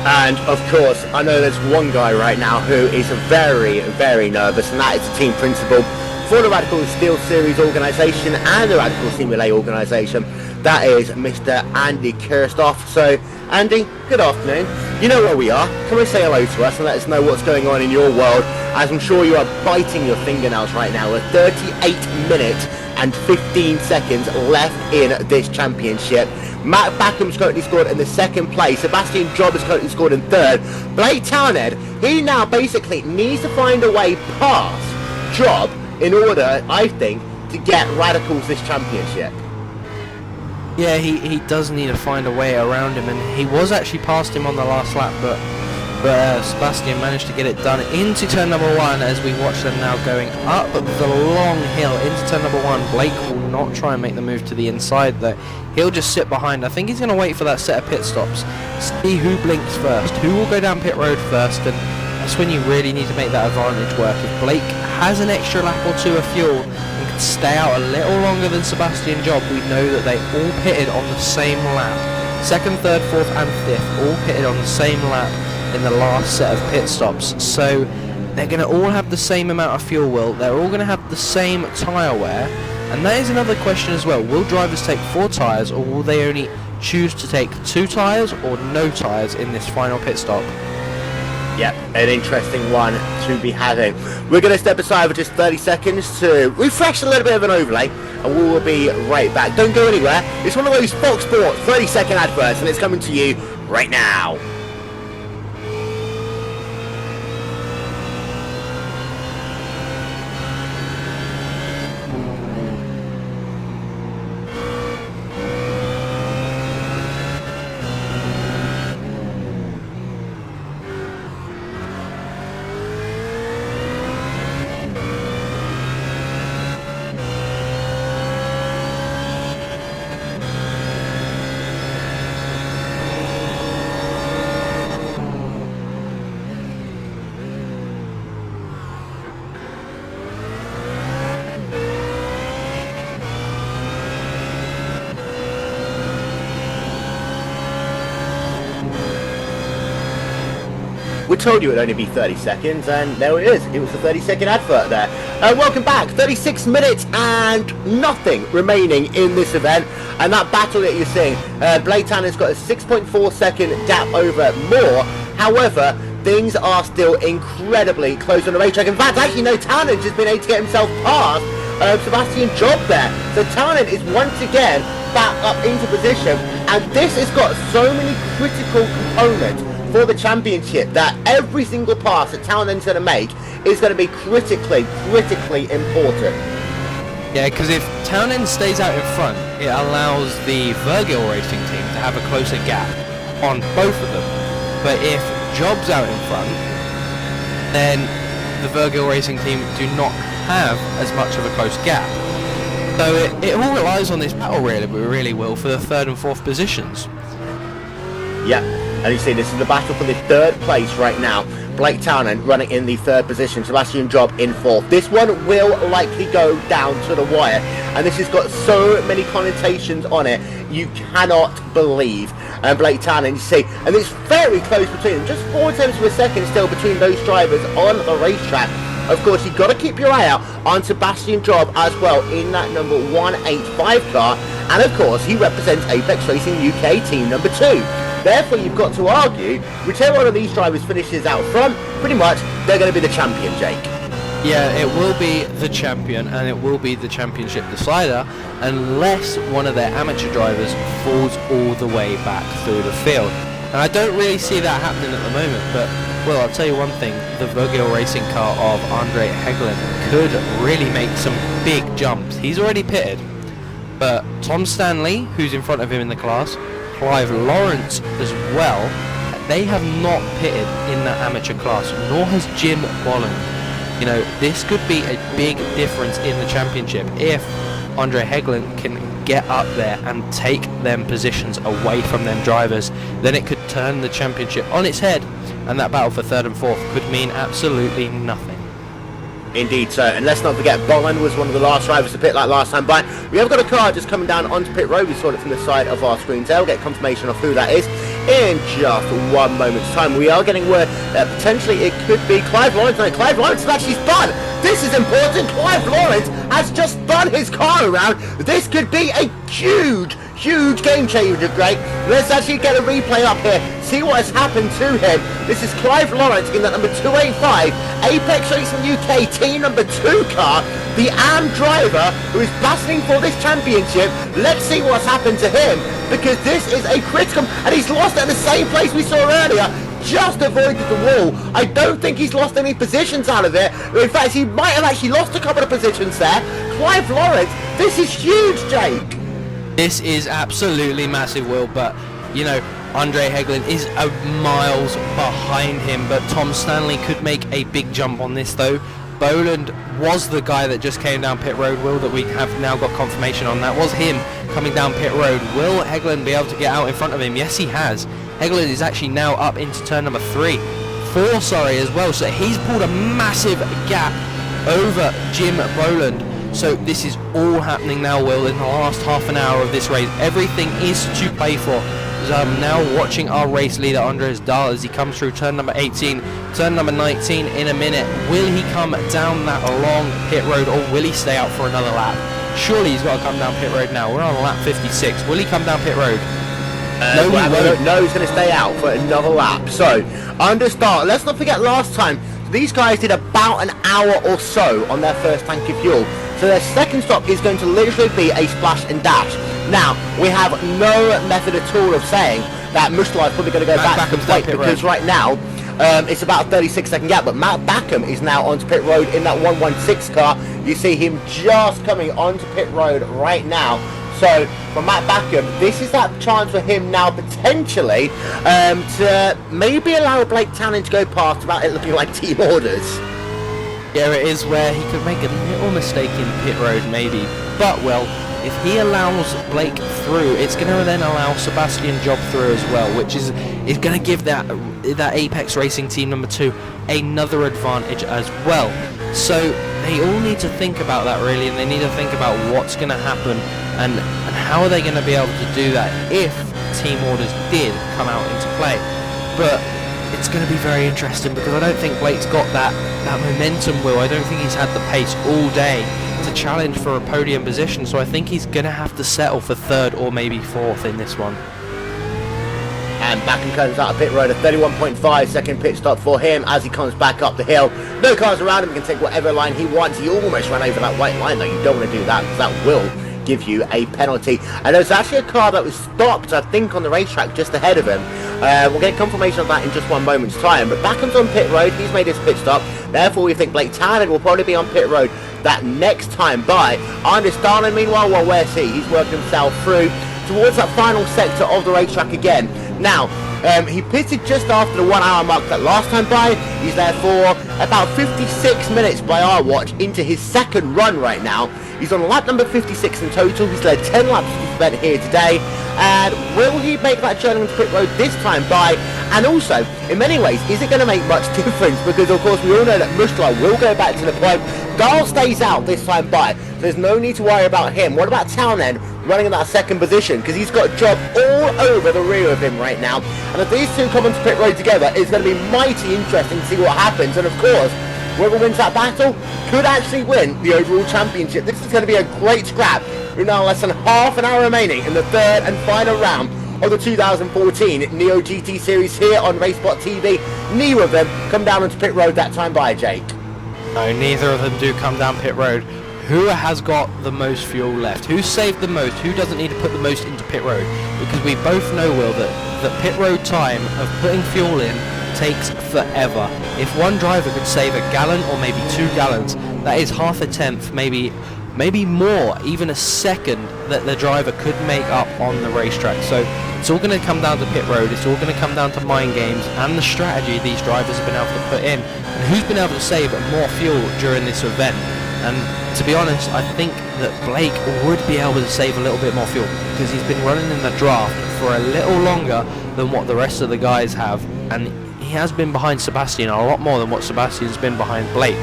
And of course, I know there's one guy right now who is very, very nervous, and that is the team principal for the Radical Steel Series organisation and the Radical Simulate organisation. That is Mr. Andy Kirstoff. So, Andy, good afternoon. You know where we are. Come and say hello to us and let us know what's going on in your world, as I'm sure you are biting your fingernails right now with 38 minutes and 15 seconds left in this championship. Matt Backham's currently scored in the 2nd place. Sebastian Job has currently scored in 3rd. Blake Townend, he now basically needs to find a way past Job in order, I think, to get Radicals this championship. Yeah, he does need to find a way around him, and he was actually past him on the last lap, but Sebastian managed to get it done into turn number 1 as we watch them now going up the long hill into turn number 1. Blake will not try and make the move to the inside though. He'll just sit behind. I think he's going to wait for that set of pit stops, see who blinks first, who will go down pit road first, and that's when you really need to make that advantage work. If Blake has an extra lap or 2 of fuel and can stay out a little longer than Sebastian Job, we know that they all pitted on the same lap. 2nd, 3rd, 4th and 5th all pitted on the same lap in the last set of pit stops. So they're going to all have the same amount of fuel, Will. They're all going to have the same tyre wear. And that is another question as well. Will drivers take 4 tyres, or will they only choose to take 2 tyres or no tyres in this final pit stop? Yep, an interesting one to be having. We're going to step aside for just 30 seconds to refresh a little bit of an overlay, and we will be right back. Don't go anywhere. It's one of those Fox Sports 30-second adverts, and it's coming to you right now. We told you it would only be 30 seconds, and there it is. It was the 30-second advert there. Welcome back. 36 minutes and nothing remaining in this event. And that battle that you're seeing, Blake Tannen's got a 6.4 second gap over Moore. However, things are still incredibly close on the racetrack. In fact, actually, no, Tannen's just been able to get himself past Sebastian Job there. So Tannen is once again back up into position. And this has got so many critical components for the championship that every single pass that Townsend's going to make is going to be critically important. Yeah, because if Townend stays out in front, it allows the Virgil Racing team to have a closer gap on both of them. But if Job's out in front, then the Virgil Racing team do not have as much of a close gap. So it all relies on this battle really will for the 3rd and 4th positions. Yeah. And you see, this is the battle for the 3rd place right now. Blake Townend running in the 3rd position, Sebastian Job in 4th. This one will likely go down to the wire, and this has got so many connotations on it, you cannot believe. And Blake Townend, you see, and it's very close between them, just 4 tenths of a second still between those drivers on the racetrack. Of course, you've got to keep your eye out on Sebastian Job as well in that number 185 car, and of course, he represents Apex Racing UK team number 2. Therefore, you've got to argue, whichever one of these drivers finishes out front, pretty much, they're going to be the champion, Jake. Yeah, it will be the champion, and it will be the championship decider, unless one of their amateur drivers falls all the way back through the field. And I don't really see that happening at the moment, but, well, I'll tell you one thing, the Virgil Racing car of Andre Heggelin could really make some big jumps. He's already pitted, but Tom Stanley, who's in front of him in the class, Clive Lawrence as well, they have not pitted in that amateur class, nor has Jim Bolland. You know, this could be a big difference in the championship if Andre Heggelin can get up there and take them positions away from them drivers. Then it could turn the championship on its head, and that battle for 3rd and 4th could mean absolutely nothing. Indeed, sir. And let's not forget, Bolland was one of the last drivers to pit like last time by. We have got a car just coming down onto pit road. We saw it from the side of our screen. So we'll get confirmation of who that is in just 1 moment's time. We are getting word that potentially it could be Clive Lawrence. No, Clive Lawrence has actually spun. This is important. Clive Lawrence has just spun his car around. This could be a huge game changer, Greg. Let's actually get a replay up here, see what has happened to him. This is Clive Lawrence in that number 285 Apex Racing UK team number 2 car, the AM driver who is battling for this championship. Let's see what's happened to him, because this is a critical, and he's lost at the same place we saw earlier. Just avoided the wall. I don't think he's lost any positions out of it. In fact, he might have actually lost a couple of positions there. Clive Lawrence, this is huge, Jake. This is absolutely massive, Will, but, you know, Andre Heggelin is miles behind him, but Tom Stanley could make a big jump on this, though. Boland was the guy that just came down pit road, Will, that we have now got confirmation on. That was him coming down pit road. Will Heggelin be able to get out in front of him? Yes, he has. Heggelin is actually now up into turn number 4, as well, so he's pulled a massive gap over Jim Boland. So this is all happening now, Will, in the last half an hour of this race. Everything is to play for. So I'm now watching our race leader Andres Dahl as he comes through turn number 18, turn number 19 in a minute. Will he come down that long pit road, or will he stay out for another lap? Surely he's got to come down pit road now. We're on lap 56. Will he come down pit road? No, he's going to stay out for another lap. So, Andres Dahl, let's not forget last time, these guys did about an hour or so on their first tank of fuel. So their second stop is going to literally be a splash and dash. Now, we have no method at all of saying that Mushla is probably going to go back to the plate, because right now it's about a 36-second gap. But Matt Backham is now onto pit road in that 116 car. You see him just coming onto pit road right now. So for Matt Backham, this is that chance for him now potentially to maybe allow Blake Townend to go past without it looking like team orders. Yeah, it is where he could make a little mistake in pit road maybe. But, well, if he allows Blake through, it's going to then allow Sebastian Job through as well, which is going to give that Apex Racing Team number 2 another advantage as well. So they all need to think about that really, and they need to think about what's going to happen and how are they going to be able to do that if team orders did come out into play. But it's going to be very interesting because I don't think Blake's got that momentum wheel. I don't think he's had the pace all day to challenge for a podium position, so I think he's going to have to settle for third or maybe fourth in this one. And Backham comes out of pit road, a 31.5 second pit stop for him as he comes back up the hill. No cars around him, he can take whatever line he wants. He almost ran over that white line though. You don't want to do that because that will give you a penalty. And there's actually a car that was stopped, I think, on the racetrack just ahead of him. We'll get confirmation of that in just one moment's time. But Backham's on pit road, he's made his pit stop. Therefore, we think Blake Townend will probably be on pit road that next time by. Andres Dahl, meanwhile, well, where's he? He's working himself through towards that final sector of the racetrack again. Now, he pitted just after the 1 hour mark that last time by. He's there for about 56 minutes by our watch into his second run right now. He's on lap number 56 in total. He's led 10 laps of this event here today. And will he make that journey into pit road this time by? And also, in many ways, is it going to make much difference? Because, of course, we all know that Mushla will go back to the point. Dahl stays out this time by. There's no need to worry about him. What about Townend running in that second position? Because he's got a job all over the rear of him right now. And if these two come onto pit road together, it's going to be mighty interesting to see what happens. And, of course, whoever wins that battle could actually win the overall championship. This is going to be a great scrap. We're now less than half an hour remaining in the third and final round of the 2014 Neo GT Series here on RaceSpotTV. Neither of them come down onto pit road that time by, Jake. No, neither of them do come down pit road. Who has got the most fuel left? Who saved the most? Who doesn't need to put the most into pit road? Because we both know, Will, that the pit road time of putting fuel in takes forever. If one driver could save a gallon or maybe 2 gallons, that is half a tenth, maybe more, even a second that the driver could make up on the racetrack. So it's all going to come down to pit road. It's all going to come down to mind games and the strategy these drivers have been able to put in, and who's been able to save more fuel during this event. And to be honest, I think that Blake would be able to save a little bit more fuel because he's been running in the draft for a little longer than what the rest of the guys have, and he has been behind Sebastian a lot more than what Sebastian's been behind Blake.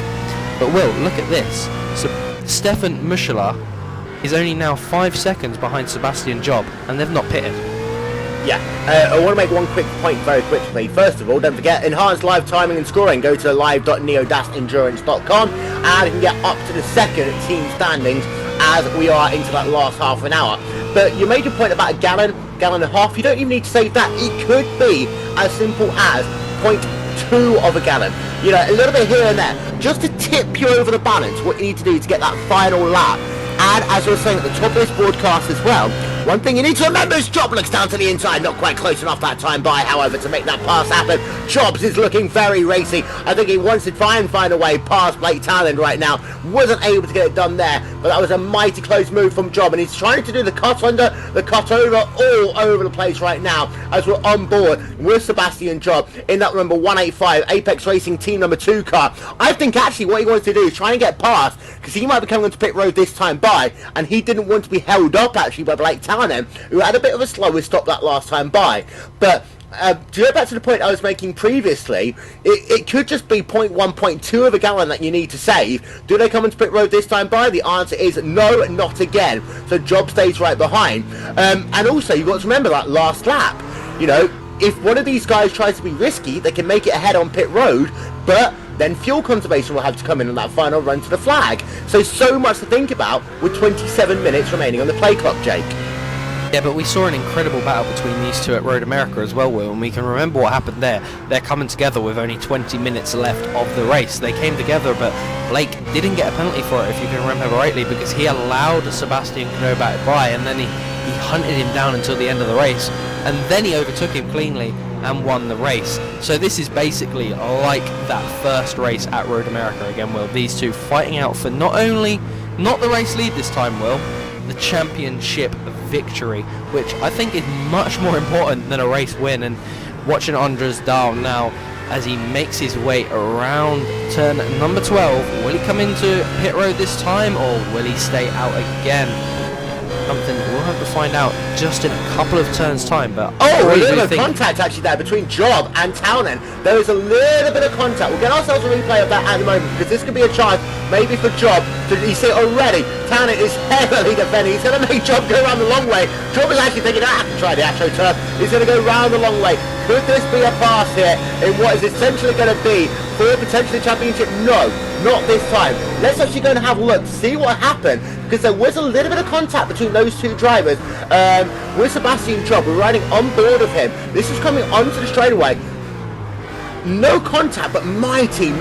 But Will, look at this. So Stefan Mushla is only now 5 seconds behind Sebastian Job, and they've not pitted. Yeah, I want to make one quick point very quickly. First of all, don't forget, enhanced live timing and scoring. Go to live.neo-endurance.com and you can get up to the second team standings as we are into that last half an hour. But you made your point about a gallon and a half. You don't even need to save that. It could be as simple as 0.2 of a gallon. You know, a little bit here and there, just to tip you over the balance. What you need to do to get that final lap. And as I was saying at the top of this broadcast as well, one thing you need to remember is Job looks down to the inside, not quite close enough that time by, however, to make that pass happen. Jobs is looking very racy. I think he wants to try and find a way past Blake Townend right now. Wasn't able to get it done there, but that was a mighty close move from Job, and he's trying to do the cut under, the cut over, all over the place right now as we're on board with Sebastian Job in that number 185 Apex Racing Team number 2 car. I think actually what he wants to do is try and get past, because he might be coming onto pit road this time by, and he didn't want to be held up actually by Blake Townend, who had a bit of a slower stop that last time by. But to go back to the point I was making previously, it could just be 0.1, 0.2 of a gallon that you need to save. Do they come into pit road this time by? The answer is no, not again. So Job stays right behind. And also, you've got to remember that last lap. you know, if one of these guys tries to be risky, they can make it ahead on pit road, but then fuel conservation will have to come in on that final run to the flag. So much to think about with 27 minutes remaining on the play clock, Jake. Yeah, but we saw an incredible battle between these two at Road America as well, Will, and we can remember what happened there. They're coming together with only 20 minutes left of the race. They came together, but Blake didn't get a penalty for it, if you can remember rightly, because he allowed Sebastian Knoback by, and then he hunted him down until the end of the race, and then he overtook him cleanly and won the race. So this is basically like that first race at Road America again, Will. These two fighting out for not the race lead this time, Will, the championship victory, which I think is much more important than a race win. And watching Andres Dahl now as he makes his way around turn number 12, will he come into pit road this time or will he stay out again? Something we'll have to find out just in a couple of turns time. But a little bit of contact actually there between Job and Townend. There is a little bit of contact. We'll get ourselves a replay of that at the moment, because this could be a chance maybe for Job to, you see already, Townend is heavily defending. He's going to make Job go around the long way. Job is actually thinking, I can try the AstroTurf. He's going to go round the long way. Could this be a pass here in what is essentially going to be for potentially championship? No, not this time. Let's actually go and have a look, see what happened, because there was a little bit of contact between those two drivers. With Sebastian Job, we're riding on board of him. This is coming onto the straightaway. No contact, but mighty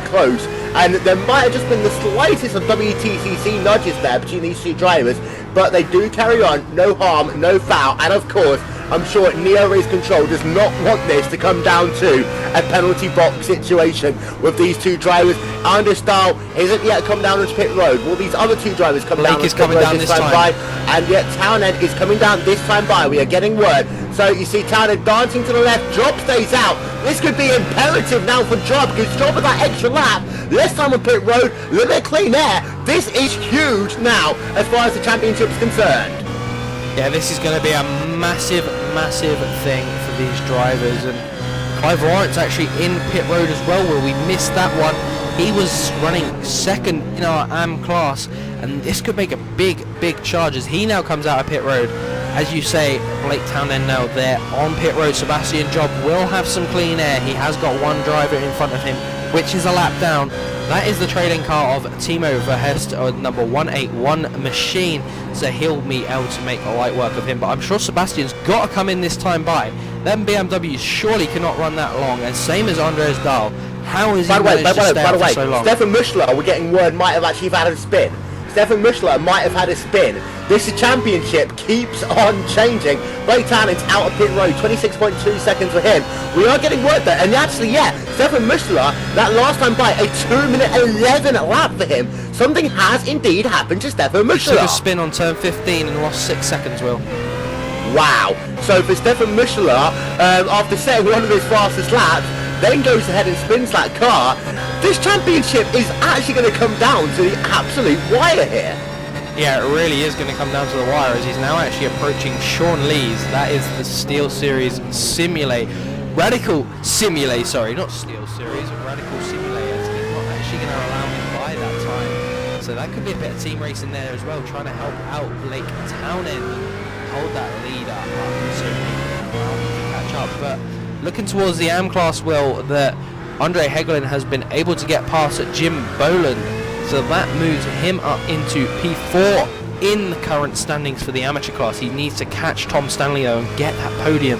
close. And there might have just been the slightest of WTCC nudges there between these two drivers, but they do carry on, no harm, no foul, and of course, I'm sure Neo Race Control does not want this to come down to a penalty box situation with these two drivers. Anders Dahl isn't yet come down onto pit road. Will these other two drivers come down onto pit road this time by? And yet Townend is coming down this time by. We are getting word. So you see Townend dancing to the left. Job stays out. This could be imperative now for Job, because Job with that extra lap. Less time on pit road, a little bit of clean air. This is huge now as far as the championship is concerned. Yeah, this is going to be a massive thing for these drivers. And Clive Lawrence actually in pit road as well, where we missed that one. He was running second in our AM class, and this could make a big charge as he now comes out of pit road. As you say, Blake Townend now there on pit road. Sebastian Job will have some clean air. He has got one driver in front of him, which is a lap down. That is the trading car of Timo Verhest, number 181 machine, so he'll be able to make a light work of him. But I'm sure Sebastian's got to come in this time by. Them BMWs surely cannot run that long, and same as Andres Dahl. How is he managed to stay out for so long? Stefan Muschler, we're getting word, might have actually had a spin. Stefan Muschler might have had a spin. This championship keeps on changing. Blake Townend's out of pit road, 26.2 seconds for him. We are getting word there, and actually, yeah, Stefan Muschler, that last time by, a 2-minute 11 lap for him. Something has indeed happened to Stefan Muschler. He took a spin on turn 15 and lost 6 seconds, Will. Wow. So for Stefan Muschler, after setting one of his fastest laps, then goes ahead and spins that car. This championship is actually going to come down to the absolute wire here. Yeah, it really is going to come down to the wire, as he's now actually approaching Sean Lees. That is the Steel Series Radical Simulate, sorry, not Steel Series, Radical Simulate, as he's not actually going to allow him by that time. So that could be a bit of team racing there as well, trying to help out Blake Townend, hold that lead up, so he can allow him to catch up. But looking towards the AM class, Will, that Andre Hegelin has been able to get past Jim Boland, so that moves him up into P4 in the current standings for the amateur class. He needs to catch Tom Stanley though and get that podium.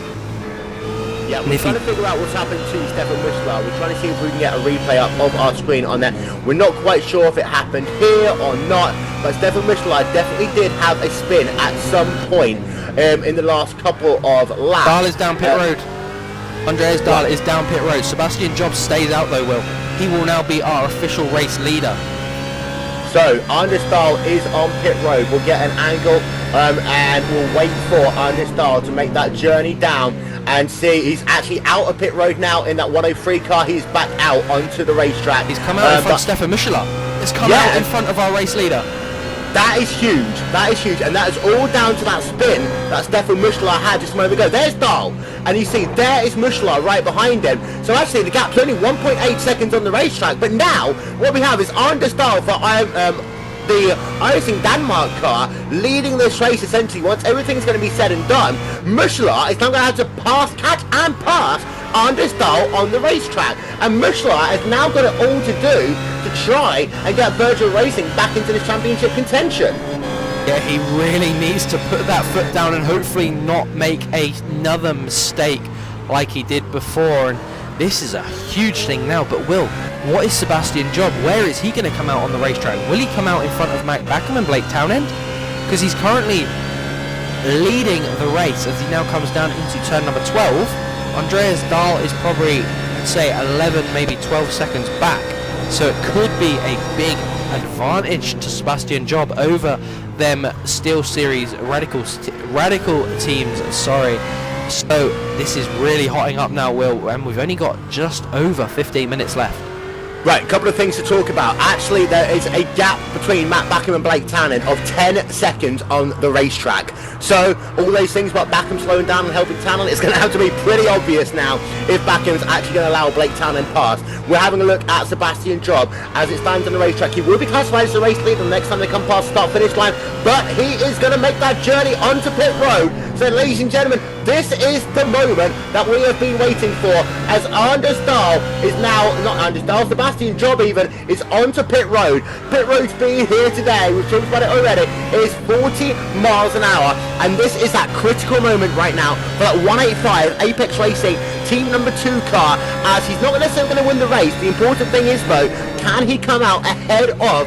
Yeah, we're trying to figure out what's happened to Stefan Muschler. We're trying to see if we can get a replay up of our screen on that. We're not quite sure if it happened here or not, but Stefan Muschler definitely did have a spin at some point in the last couple of laps. Dahl is down pit road. Andreas Dahl is down pit road. Sebastian Jobs stays out though, Will. He will now be our official race leader. So, Anders Dahl is on pit road. We'll get an angle and we'll wait for Anders Dahl to make that journey down and see. He's actually out of pit road now in that 103 car. He's back out onto the racetrack. He's come out in front of Stefan Muschler. He's come out in front of our race leader. That is huge. That is huge. And that is all down to that spin that Stefan Muschler had just a moment ago. There's Dahl. And you see, there is Muschler right behind him. So actually, the gap's only 1.8 seconds on the racetrack. But now, what we have is Anders Dahl for the Racing Denmark car, leading this race essentially once everything's going to be said and done. Michelin is now going to have to catch and pass Anders Dahl on the racetrack, and Michelin has now got it all to do to try and get Virgil Racing back into this championship contention. Yeah, he really needs to put that foot down and hopefully not make another mistake like he did before. And this is a huge thing now. But Will, what is Sebastian Job? Where is he going to come out on the racetrack? Will he come out in front of Mac Backham and Blake Townend? Because he's currently leading the race as he now comes down into turn number 12. Andreas Dahl is probably, say, 11, maybe 12 seconds back. So it could be a big advantage to Sebastian Job over them Steel Series radical teams. Sorry. So this is really hotting up now, Will, and we've only got just over 15 minutes left. Right, a couple of things to talk about. Actually, there is a gap between Matt Backham and Blake Townend of 10 seconds on the racetrack. So, all those things about Backham slowing down and helping Townend, it's going to have to be pretty obvious now if Backham's actually going to allow Blake Townend past. We're having a look at Sebastian Job as it stands on the racetrack. He will be classified as the race leader the next time they come past the start-finish line, but he is going to make that journey onto pit road. So, ladies and gentlemen, this is the moment that we have been waiting for, as Anders Dahl is now, not Anders Dahl, Sebastian Job even, is onto pit road. Pit road's been here today, we've talked about it already, it is 40 miles an hour, and this is that critical moment right now for that 185 Apex Racing team number 2 car, as he's not necessarily going to win the race. The important thing is, though, can he come out ahead of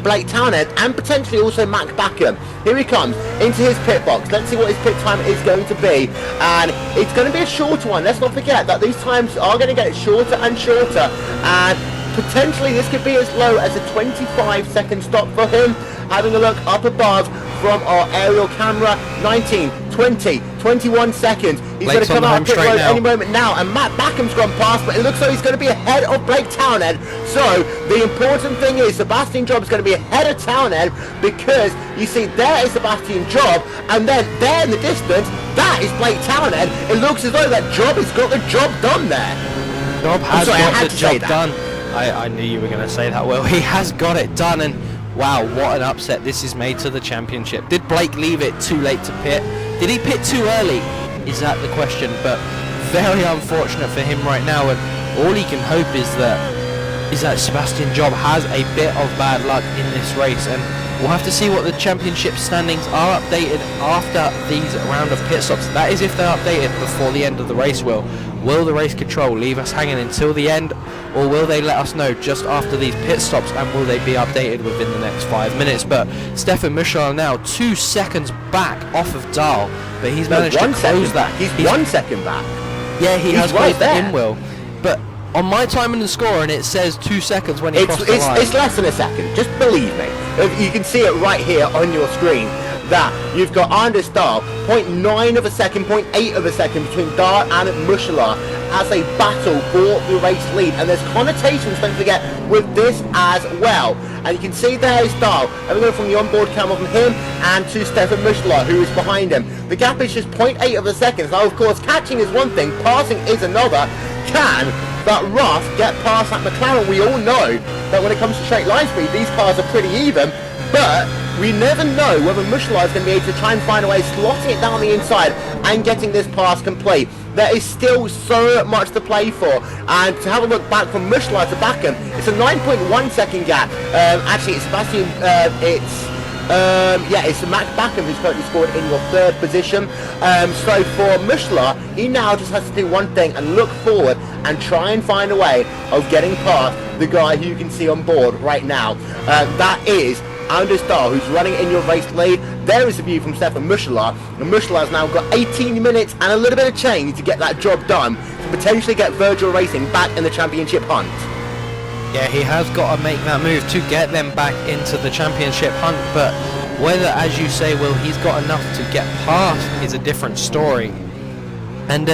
Blake Townend and potentially also Mac Backham? Here he comes into his pit box. Let's see what his pit time is going to be, and it's going to be a shorter one. Let's not forget that these times are going to get shorter and shorter, and potentially this could be as low as a 25-second stop for him. Having a look up above from our aerial camera, 19, 20, 21 seconds. He's going to come out of pit road any moment now, and Matt Backham's gone past, but it looks like he's going to be ahead of Blake Townend. So the important thing is Sebastian Job is going to be ahead of Townend, because you see there is Sebastian Job, and then there in the distance, that is Blake Townend. It looks as though that Job has got the job done there. Job has got the job done. I knew you were going to say that. Well, he has got it done, and wow, what an upset this is made to the championship. Did Blake leave it too late to pit? Did he pit too early? Is that the question? But very unfortunate for him right now, and all he can hope is that Sebastian Job has a bit of bad luck in this race, and we'll have to see what the championship standings are updated after these round of pit stops. That is if they're updated before the end of the race. Will the race control leave us hanging until the end, or will they let us know just after these pit stops, and will they be updated within the next 5 minutes? But Stefan Michelin now 2 seconds back off of Dahl, but he's managed to close that. He's 1 second back. Yeah, he has closed that in, Will. But on my time in the score, and it says 2 seconds when he crossed the line. It's less than a second, just believe me. You can see it right here on your screen, that you've got Anders Dahl, 0.9 of a second, 0.8 of a second between Dahl and Michelin as a battle for the race lead. And there's connotations, don't forget, with this as well. And you can see there is Dahl. And we go from the onboard camera from him and to Stefan Michelin, who is behind him. The gap is just 0.8 of a second. Now, of course, catching is one thing, passing is another. Can that Roth get past that McLaren? We all know that when it comes to straight line speed, these cars are pretty even, but we never know whether Michelin is going to be able to try and find a way of slotting it down the inside and getting this pass complete. There is still so much to play for, and to have a look back from Michelin to Backham, it's a 9.1 second gap. Actually, it's Sebastian, it's Max Backham who's currently scored in your 3rd position. So for Michelin, he now just has to do one thing and look forward and try and find a way of getting past the guy who you can see on board right now. That is Anders Dahl, who's running in your race lead. There is a view from Stefan Michelin, and Michelin has now got 18 minutes and a little bit of change to get that job done, to potentially get Virgil Racing back in the championship hunt. Yeah, he has got to make that move to get them back into the championship hunt, but whether, as you say, Will, he's got enough to get past is a different story. And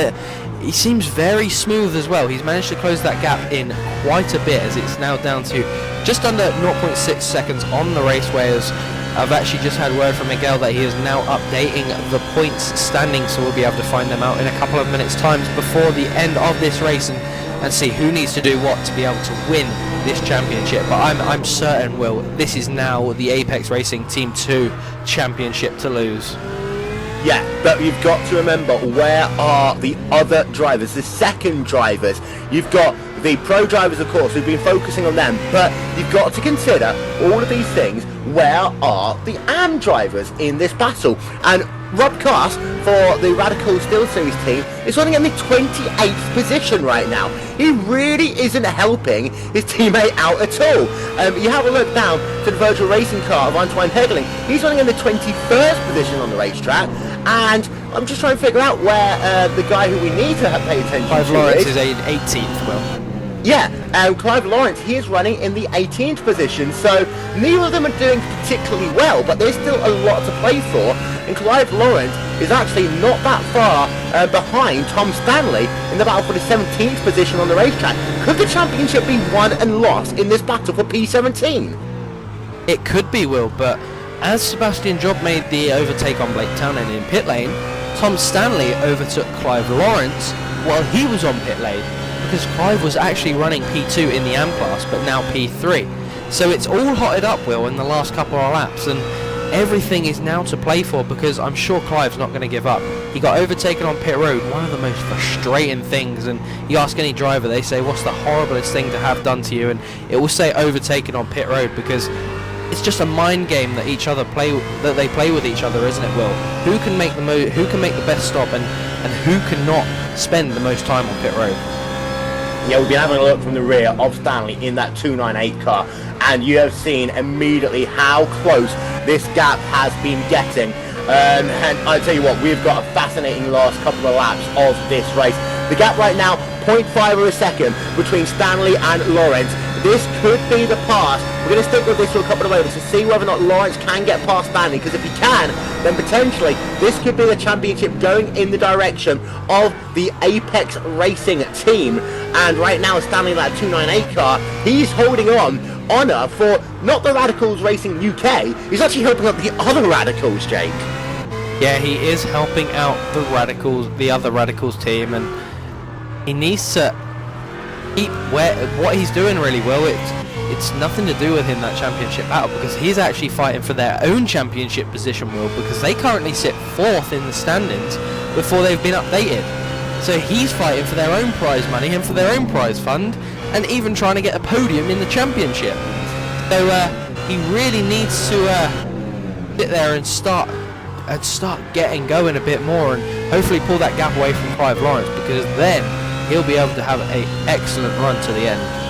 he seems very smooth as well. He's managed to close that gap in quite a bit, as it's now down to just under 0.6 seconds on the raceway. As I've actually just had word from Miguel that he is now updating the points standing, so we'll be able to find them out in a couple of minutes' time before the end of this race. And and see who needs to do what to be able to win this championship. But I'm certain, Will, this is now the Apex Racing Team 2 championship to lose. Yeah, but you've got to remember, where are the other drivers, the second drivers? You've got the pro drivers, of course, who've been focusing on them, but you've got to consider all of these things. Where are the AM drivers in this battle? And Rob Cast for the Radical Steel Series team is running in the 28th position right now. He really isn't helping his teammate out at all. You have a look down to the virtual racing car of Antoine Hegling. He's running in the 21st position on the racetrack, and I'm just trying to figure out where the guy who we need to pay attention Clive to Lawrence is 18th, Will. Yeah, Clive Lawrence, he is running in the 18th position, so neither of them are doing particularly well, but there's still a lot to play for, and Clive Lawrence is actually not that far behind Tom Stanley in the battle for the 17th position on the racetrack. Could the championship be won and lost in this battle for P17? It could be, Will, but as Sebastian Job made the overtake on Blake Townend in pit lane, Tom Stanley overtook Clive Lawrence while he was on pit lane, because Clive was actually running P2 in the AM class, but now P3. So it's all hotted up, Will, in the last couple of laps, and everything is now to play for, because I'm sure Clive's not going to give up. He got overtaken on pit road, one of the most frustrating things, and you ask any driver, they say, what's the horriblest thing to have done to you? And it will say overtaken on pit road, because it's just a mind game that they play with each other, isn't it, Will? Who can make the best stop, and who cannot spend the most time on pit road? Yeah, we've been having a look from the rear of Stanley in that 298 car, and you have seen immediately how close this gap has been getting. And I tell you what, we've got a fascinating last couple of laps of this race. The gap right now, 0.5 of a second between Stanley and Lawrence. This could be the pass. We're going to stick with this for a couple of moments to see whether or not Lawrence can get past Stanley, because if he can, then potentially this could be the championship going in the direction of the Apex Racing team. And right now, Stanley in that 298 car, he's holding on honour for not the Radicals Racing UK, he's actually helping out the other Radicals, Jake. Yeah, he is helping out the other Radicals team, and he needs to keep what he's doing really well. It's nothing to do with him, that championship battle, because he's actually fighting for their own championship position, Will, because they currently sit 4th in the standings before they've been updated. So he's fighting for their own prize money and for their own prize fund, and even trying to get a podium in the championship. So he really needs to sit there and start getting going a bit more, and hopefully pull that gap away from Clive Lawrence, because then he'll be able to have an excellent run to the end.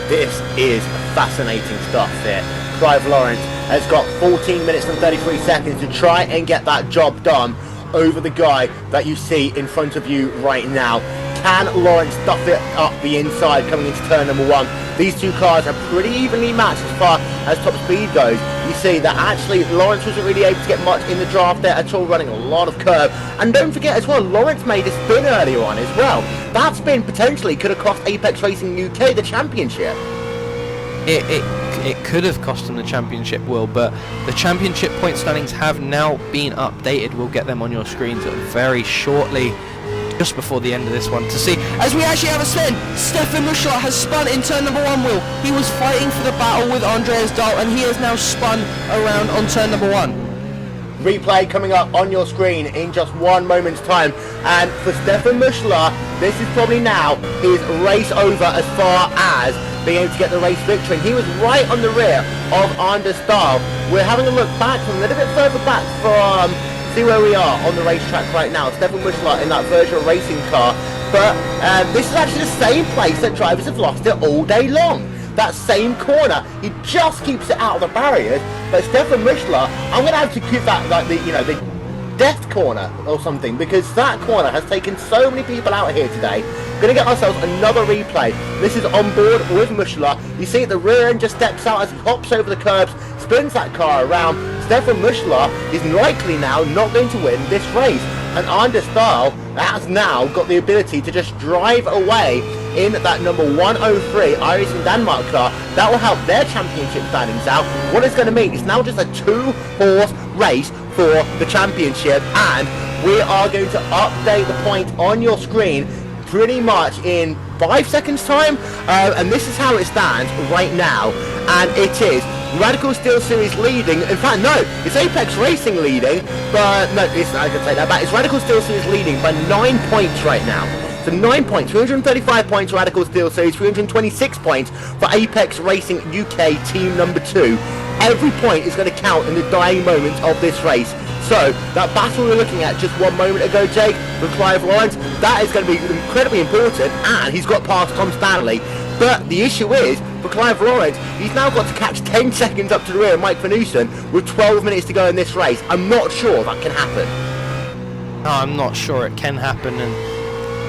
This is fascinating stuff here. Clive Lawrence has got 14 minutes and 33 seconds to try and get that job done over the guy that you see in front of you right now. Can Lawrence stuff it up the inside coming into turn number 1? These two cars are pretty evenly matched as far as top speed goes. You see that actually Lawrence wasn't really able to get much in the draft there at all, running a lot of curve. And don't forget as well, Lawrence made a spin earlier on as well. That spin potentially could have cost Apex Racing UK the championship. It could have cost them the championship, Will, but the championship point standings have now been updated. We'll get them on your screens very shortly, just before the end of this one, to see, as we actually have a spin. Stefan Muschler has spun in turn number 1, Will. He was fighting for the battle with Andreas Dahl, and he has now spun around on turn number 1. Replay coming up on your screen in just 1 moment's time, and for Stefan Muschler, this is probably now his race over as far as being able to get the race victory. He was right on the rear of Anders Dahl. We're having a look back from a little bit further back from see where we are on the racetrack right now. Stefan Muschler in that virtual racing car, but this is actually the same place that drivers have lost it all day long. That same corner, he just keeps it out of the barriers. But Stefan Muschler, I'm going to have to give that like the death corner or something, because that corner has taken so many people out here today. Going to get ourselves another replay. This is Onboard with Muschler. You see at the rear end just steps out as he hops over the curbs, spins that car around. Stefan Muschler is likely now not going to win this race, and Anders Dahl has now got the ability to just drive away in that number 103 Irish and Denmark car. That will help their championship standings out. What it's going to mean is now just a 2-horse race for the championship, and we are going to update the point on your screen pretty much in 5 seconds time, and this is how it stands right now, and it is Radical Steel Series leading. In fact, no, it's Apex Racing leading, but no, I can take that back. It's Radical Steel Series leading by 9 points right now. So 9 points, 335 points for Radical Steel Series, 326 points for Apex Racing UK Team number 2. Every point is going to count in the dying moments of this race. So, that battle we were looking at just 1 moment ago, Jake, with Clive Lawrence, that is going to be incredibly important, and he's got past Tom Stanley. But the issue is, for Clive Lawrence, he's now got to catch 10 seconds up to the rear of Mike Van Oosten with 12 minutes to go in this race. I'm not sure that can happen. No, I'm not sure it can happen, and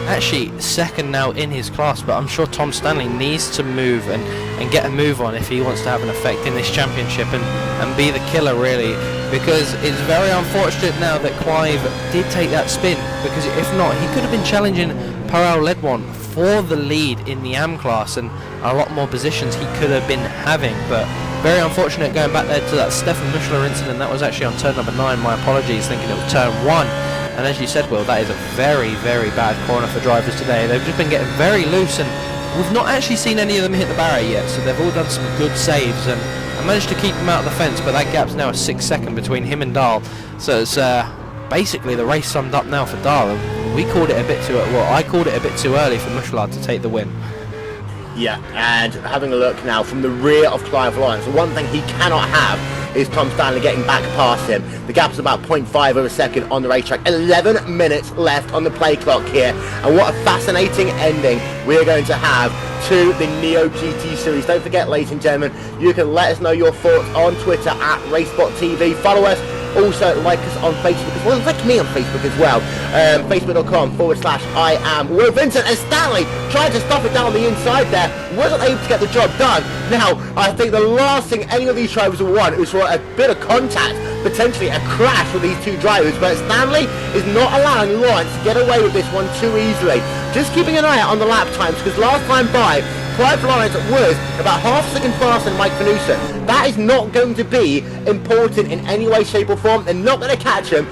actually second now in his class, but I'm sure Tom Stanley needs to move and get a move on if he wants to have an effect in this championship and be the killer, really, because it's very unfortunate now that Clive did take that spin, because if not, he could have been challenging Parel Ledwan for the lead in the AM class, and a lot more positions he could have been having. But very unfortunate going back there to that Stefan Muschler incident. That was actually on turn number 9, my apologies, thinking it was turn 1. And as you said, Will, that is a very, very bad corner for drivers today. They've just been getting very loose, and we've not actually seen any of them hit the barrier yet, so they've all done some good saves, and I managed to keep him out of the fence, but that gap's now a 6 second between him and Dahl. So it's basically the race summed up now for Dahl, and we called it a bit too, well, I called it a bit too early for Muschler to take the win. Yeah, and having a look now from the rear of Clive Lawrence, the one thing he cannot have is Tom Stanley getting back past him. The gap's about 0.5 of a second on the racetrack. 11 minutes left on the play clock here, and what a fascinating ending we're going to have to the Neo GT Series. Don't forget, ladies and gentlemen, you can let us know your thoughts on Twitter at RaceSpotTV. Follow us. Also, like us on Facebook as well. Like me on Facebook as well. Facebook.com/I am Will Vincent. And Stanley tried to stop it down on the inside there. Wasn't able to get the job done. Now, I think the last thing any of these drivers will want is for a bit of contact, potentially a crash with these two drivers. But Stanley is not allowing Lawrence to get away with this one too easily. Just keeping an eye out on the lap times, because last time by, Clive Lawrence was about half a second faster than Mike Van Oosten. That is not going to be important in any way, shape or form. They're not going to catch him.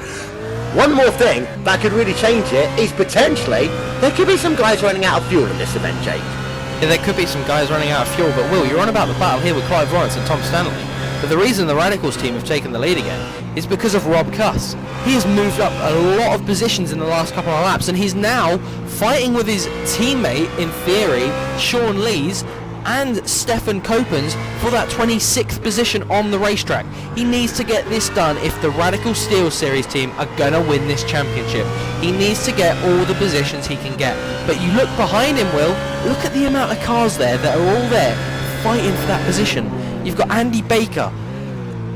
One more thing that could really change it is potentially there could be some guys running out of fuel in this event, Jake. Yeah, there could be some guys running out of fuel, but Will, you're on about the battle here with Clive Lawrence and Tom Stanley. But the reason the Radicals team have taken the lead again is because of Rob Cuss. He has moved up a lot of positions in the last couple of laps, and he's now fighting with his teammate, in theory, Sean Lees, and Stefan Copens for that 26th position on the racetrack. He needs to get this done if the Radical Steel Series team are going to win this championship. He needs to get all the positions he can get. But you look behind him, Will, look at the amount of cars there that are all there fighting for that position. You've got Andy Baker,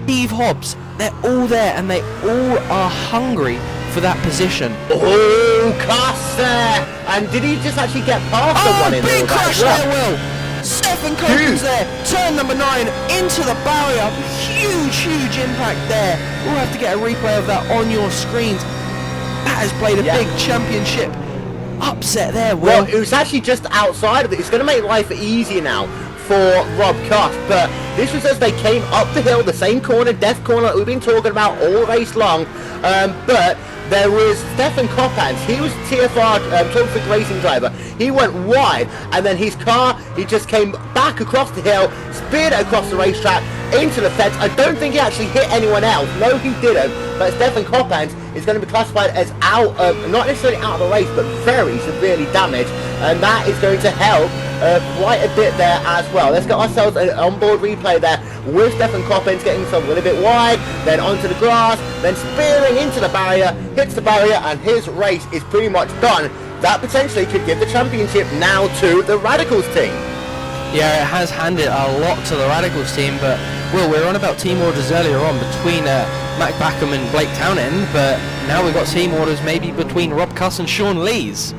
Steve Hobbs, they're all there and they all are hungry for that position. Oh, Cuss there! And did he just actually get past the one in there? Big crash there, Will! Stefan Copens there, turn number 9 into the barrier. Huge impact there. We'll have to get a replay of that on your screens. That has played a big championship upset there, Will. Well, it was actually just outside of it. It's going to make life easier now for Rob Cuss, but this was as they came up the hill, the same corner, death corner that we've been talking about all race long, but there was Stefan Coppans. He was TFR, Tilford racing driver. He went wide, and then his car, he just came back across the hill, speared it across the racetrack, into the fence. I don't think he actually hit anyone else. No, he didn't. But Stefan Coppans is going to be classified as out of, not necessarily out of the race, but very severely damaged, and that is going to help quite a bit there as well. Let's get ourselves an onboard replay there with Stefan Coppens getting himself a little bit wide, then onto the grass, then spearing into the barrier, hits the barrier, and his race is pretty much done. That potentially could give the championship now to the Radicals team. Yeah, it has handed a lot to the Radicals team, but Will, we were on about team orders earlier on between Mac Backham and Blake Townend, but now we've got team orders maybe between Rob Cuss and Sean Lees.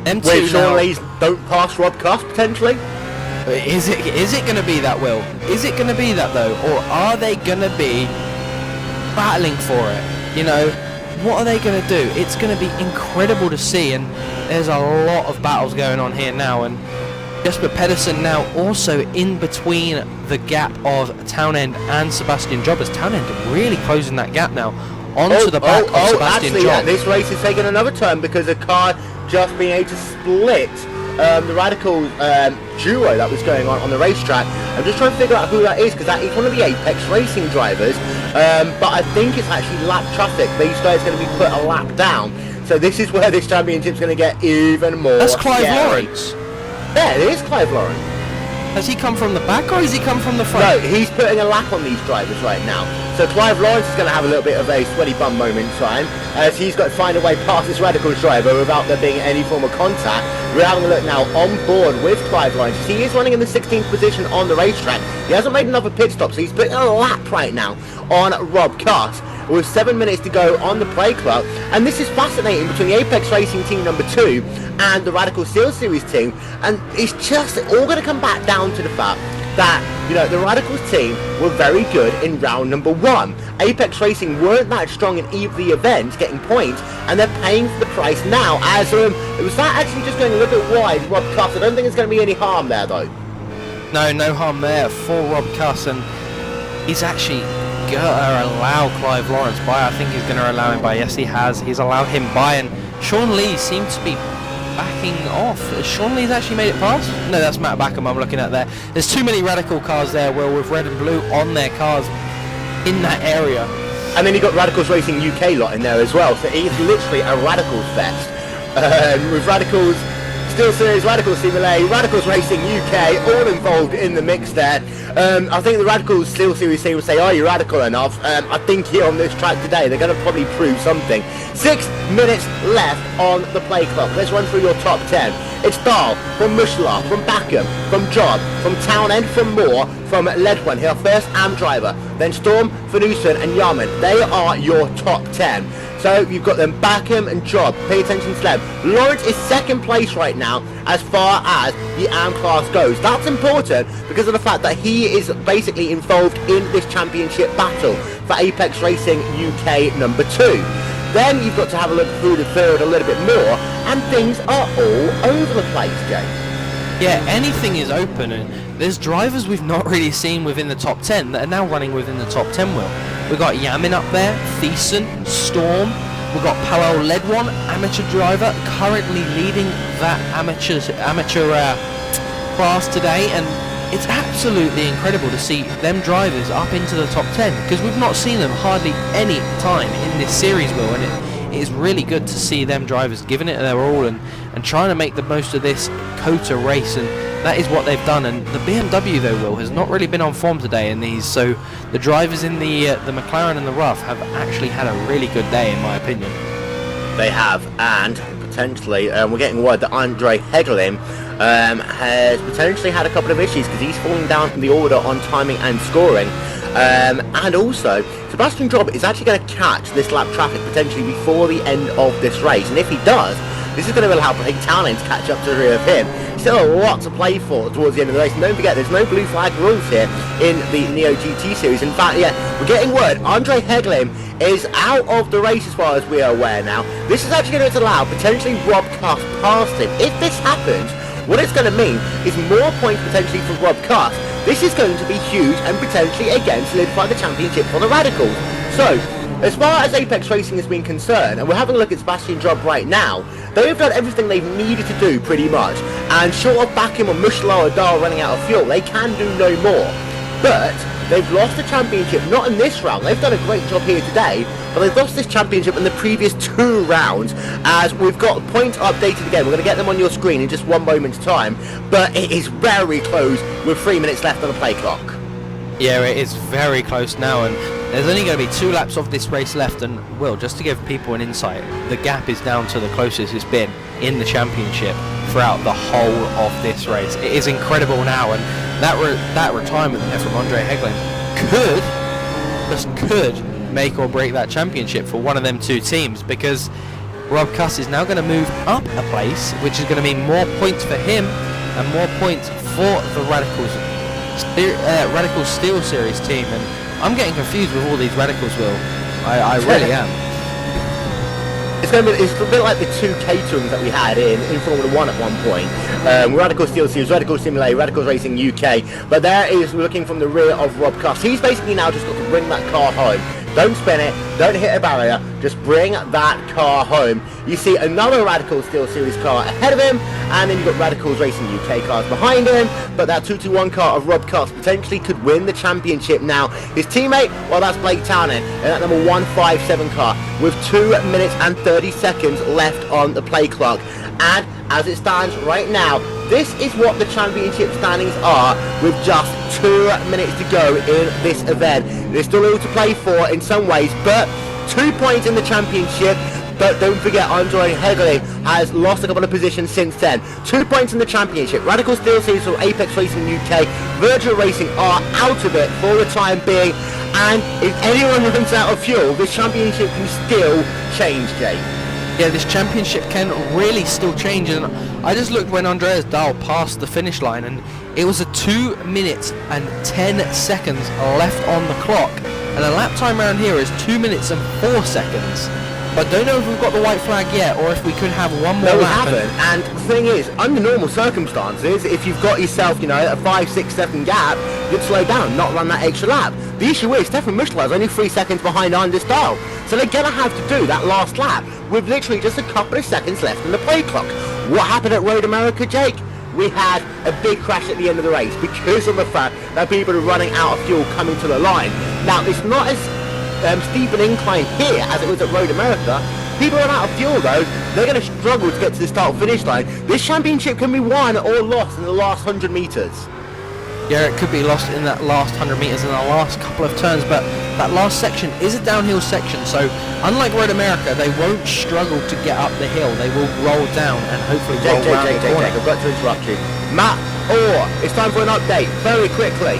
Them Wait, two Sean now, Lees don't pass Rob Cuss potentially? Is it going to be that, Will? Is it going to be that though, or are they going to be battling for it? You know, what are they going to do? It's going to be incredible to see, and there's a lot of battles going on here now, and Jesper Pedersen now also in between the gap of Townend and Sebastian Job, as Townend really closing that gap now onto the back of Sebastian actually, Job. this race is taking another turn because a car just being able to split the Radical duo that was going on the racetrack. I'm just trying to figure out who that is, because that is one of the Apex Racing drivers, but I think it's actually lap traffic. These guys are going to be put a lap down, so this is where this championship's going to get even more That's Clive scary. Lawrence. Yeah, it is Clive Lawrence. Has he come from the back or has he come from the front? No, he's putting a lap on these drivers right now. So Clive Lawrence is going to have a little bit of a sweaty bum moment in time, as he's got to find a way past this Radicals driver without there being any form of contact. We're having a look now on board with Clive Lawrence. He is running in the 16th position on the racetrack. He hasn't made another pit stop, so he's putting a lap right now on Rob Cuss, with 7 minutes to go on the play clock. And this is fascinating between the Apex Racing team number 2 and the Radical Steel Series team, and it's just all going to come back down to the fact that, you know, the Radicals team were very good in round number 1. Apex Racing weren't that strong in either of the events, getting points, and they're paying for the price now, as it was that actually just going a little bit wide, Rob Cuss. I don't think there's going to be any harm there, though. No harm there for Rob Cuss, and he's actually going to allow Clive Lawrence by. I think he's going to allow him by. Yes, he has. He's allowed him by, and Sean Lee seems to be backing off. Has Sean Lee's actually made it past? No, that's Matt Backham I'm looking at there. There's too many Radical cars there, well, with red and blue on their cars in that area. And then you got Radicals Racing UK lot in there as well, so it's literally a Radicals fest. With Radicals Steel Series, Radicals Simulate, Radicals Racing UK, all involved in the mix there. I think the Radicals Steel Series team will say, are you radical enough? I think here on this track today, they're going to probably prove something. 6 minutes left on the play clock. Let's run through your top 10. It's Dahl, from Mushla, from Backham, from Job, from Townend, from Moore, from Ledwin, here first AM driver. Then Storm, Finucane and Yarman. They are your top 10. So you've got them Backham and Job. Pay attention to them. Lawrence is second place right now as far as the AM class goes. That's important because of the fact that he is basically involved in this championship battle for Apex Racing UK number 2. Then you've got to have a look through the field a little bit more, and things are all over the place, Jay. Yeah, anything is open, and there's drivers we've not really seen within the top 10 that are now running within the top 10 wheel. We've got Yamin up there, Thiessen, Storm, we've got Powell Ledwan, amateur driver, currently leading that amateur class today, and it's absolutely incredible to see them drivers up into the top 10, because we've not seen them hardly any time in this series, Will, and it is really good to see them drivers giving it their all and trying to make the most of this COTA race, and that is what they've done. And the BMW, though, Will, has not really been on form today in these, so the drivers in the McLaren and the Rough have actually had a really good day, in my opinion. They have, and potentially we're getting word that Andre Hegelin has potentially had a couple of issues because he's falling down from the order on timing and scoring, and also Sebastian Job is actually going to catch this lap traffic potentially before the end of this race, and if he does, this is going to allow Townend to catch up to the rear of him. Still a lot to play for towards the end of the race, and don't forget there's no blue flag rules here in the Neo GT series. In fact, yeah, we're getting word Andre Hegelin is out of the race as far as we are aware now. This is actually going to allow potentially Rob Cuss past him. If this happens, what it's going to mean is more points potentially for Rob Cuss. This is going to be huge and potentially again solidify the championship for the Radicals. So, as far as Apex Racing has been concerned, and we're having a look at Sebastian Job right now, they've done everything they've needed to do pretty much, and short of Backham or Mushla or Dahl running out of fuel, they can do no more. But they've lost the championship, not in this round. They've done a great job here today, but they've lost this championship in the previous 2 rounds, as we've got points updated again. We're going to get them on your screen in just one moment's time, but it is very close with 3 minutes left on the play clock. Yeah, it is very close now, and there's only going to be 2 laps of this race left, and Will, just to give people an insight, the gap is down to the closest it's been in the championship throughout the whole of this race. It is incredible now, and that retirement there from Andre Hegelin could make or break that championship for one of them 2 teams, because Rob Cuss is now going to move up a place, which is going to mean more points for him and more points for the Radicals Steel Series team. And I'm getting confused with all these Radicals, Will. I really am. It's a bit like the 2 caterings that we had in Formula 1 at one point. Radical Steel Series, Radical Simulate, Radicals Racing UK. But there is looking from the rear of Rob Cuss. He's basically now just got to bring that car home Don't spin it, don't hit a barrier, just bring that car home. You see another Radical Steel Series car ahead of him, and then you've got Radicals Racing UK cars behind him, but that 221 car of Rob Cox potentially could win the championship now. His teammate, well, that's Blake Townend in that number 157 car with 2 minutes and 30 seconds left on the play clock. And as it stands right now, this is what the championship standings are with just 2 minutes to go in this event. There's still a little to play for in some ways, but 2 points in the championship. But don't forget, Andre Hegelin has lost a couple of positions since then. 2 points in the championship. Radical Steel Series from Apex Racing UK, Virgil Racing are out of it for the time being. And if anyone runs out of fuel, this championship can still change, Jake. Yeah, this championship can really still change, and I just looked when Andreas Dahl passed the finish line, and it was a 2 minutes and 10 seconds left on the clock, and the lap time around here is 2 minutes and 4 seconds. But I don't know if we've got the white flag yet, or if we could have one more lap. No, we haven't. And the thing is, under normal circumstances, if you've got yourself, you know, a 5, 6 second gap, you'd slow down, not run that extra lap. The issue is, Stefan Muschler is only 3 seconds behind Anders Dahl. So they're going to have to do that last lap with literally just a couple of seconds left on the play clock. What happened at Road America, Jake? We had a big crash at the end of the race because of the fact that people are running out of fuel coming to the line. Now, it's not as steep an incline here as it was at Road America. People run out of fuel though, they're going to struggle to get to the start finish line. This championship can be won or lost in the last 100 metres. Yeah, it could be lost in that last 100 metres in the last couple of turns, but that last section is a downhill section, so unlike Road America, they won't struggle to get up the hill. They will roll down and hopefully roll around the corner. Jake, I've got to interrupt you. Matt Orr, it's time for an update, very quickly.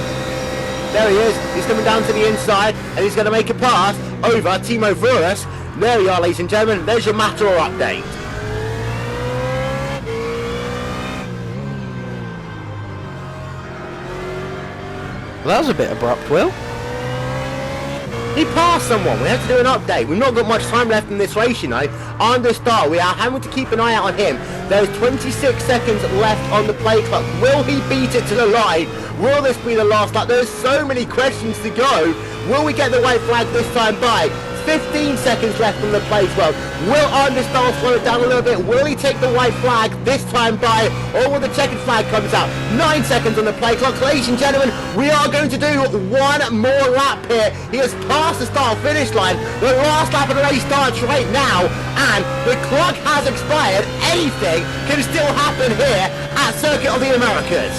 There he is, he's coming down to the inside, and he's going to make a pass over Timo Vuras. There we are, ladies and gentlemen, there's your Matt Orr update. Well, that was a bit abrupt, Will. He passed someone. We have to do an update. We've not got much time left in this race, you know. Anders Dahl, we are having to keep an eye out on him. There's 26 seconds left on the play clock. Will he beat it to the line? Will this be the last lap? There's so many questions to go. Will we get the white flag this time by? 15 seconds left on the play clock. Will Anders Dahl slow it down a little bit? Will he take the white flag this time by? Or will the checkered flag comes out? 9 seconds on the play clock. Ladies and gentlemen, we are going to do one more lap here. He has passed the start finish line. The last lap of the race starts right now, and the clock has expired. Anything can still happen here at Circuit of the Americas.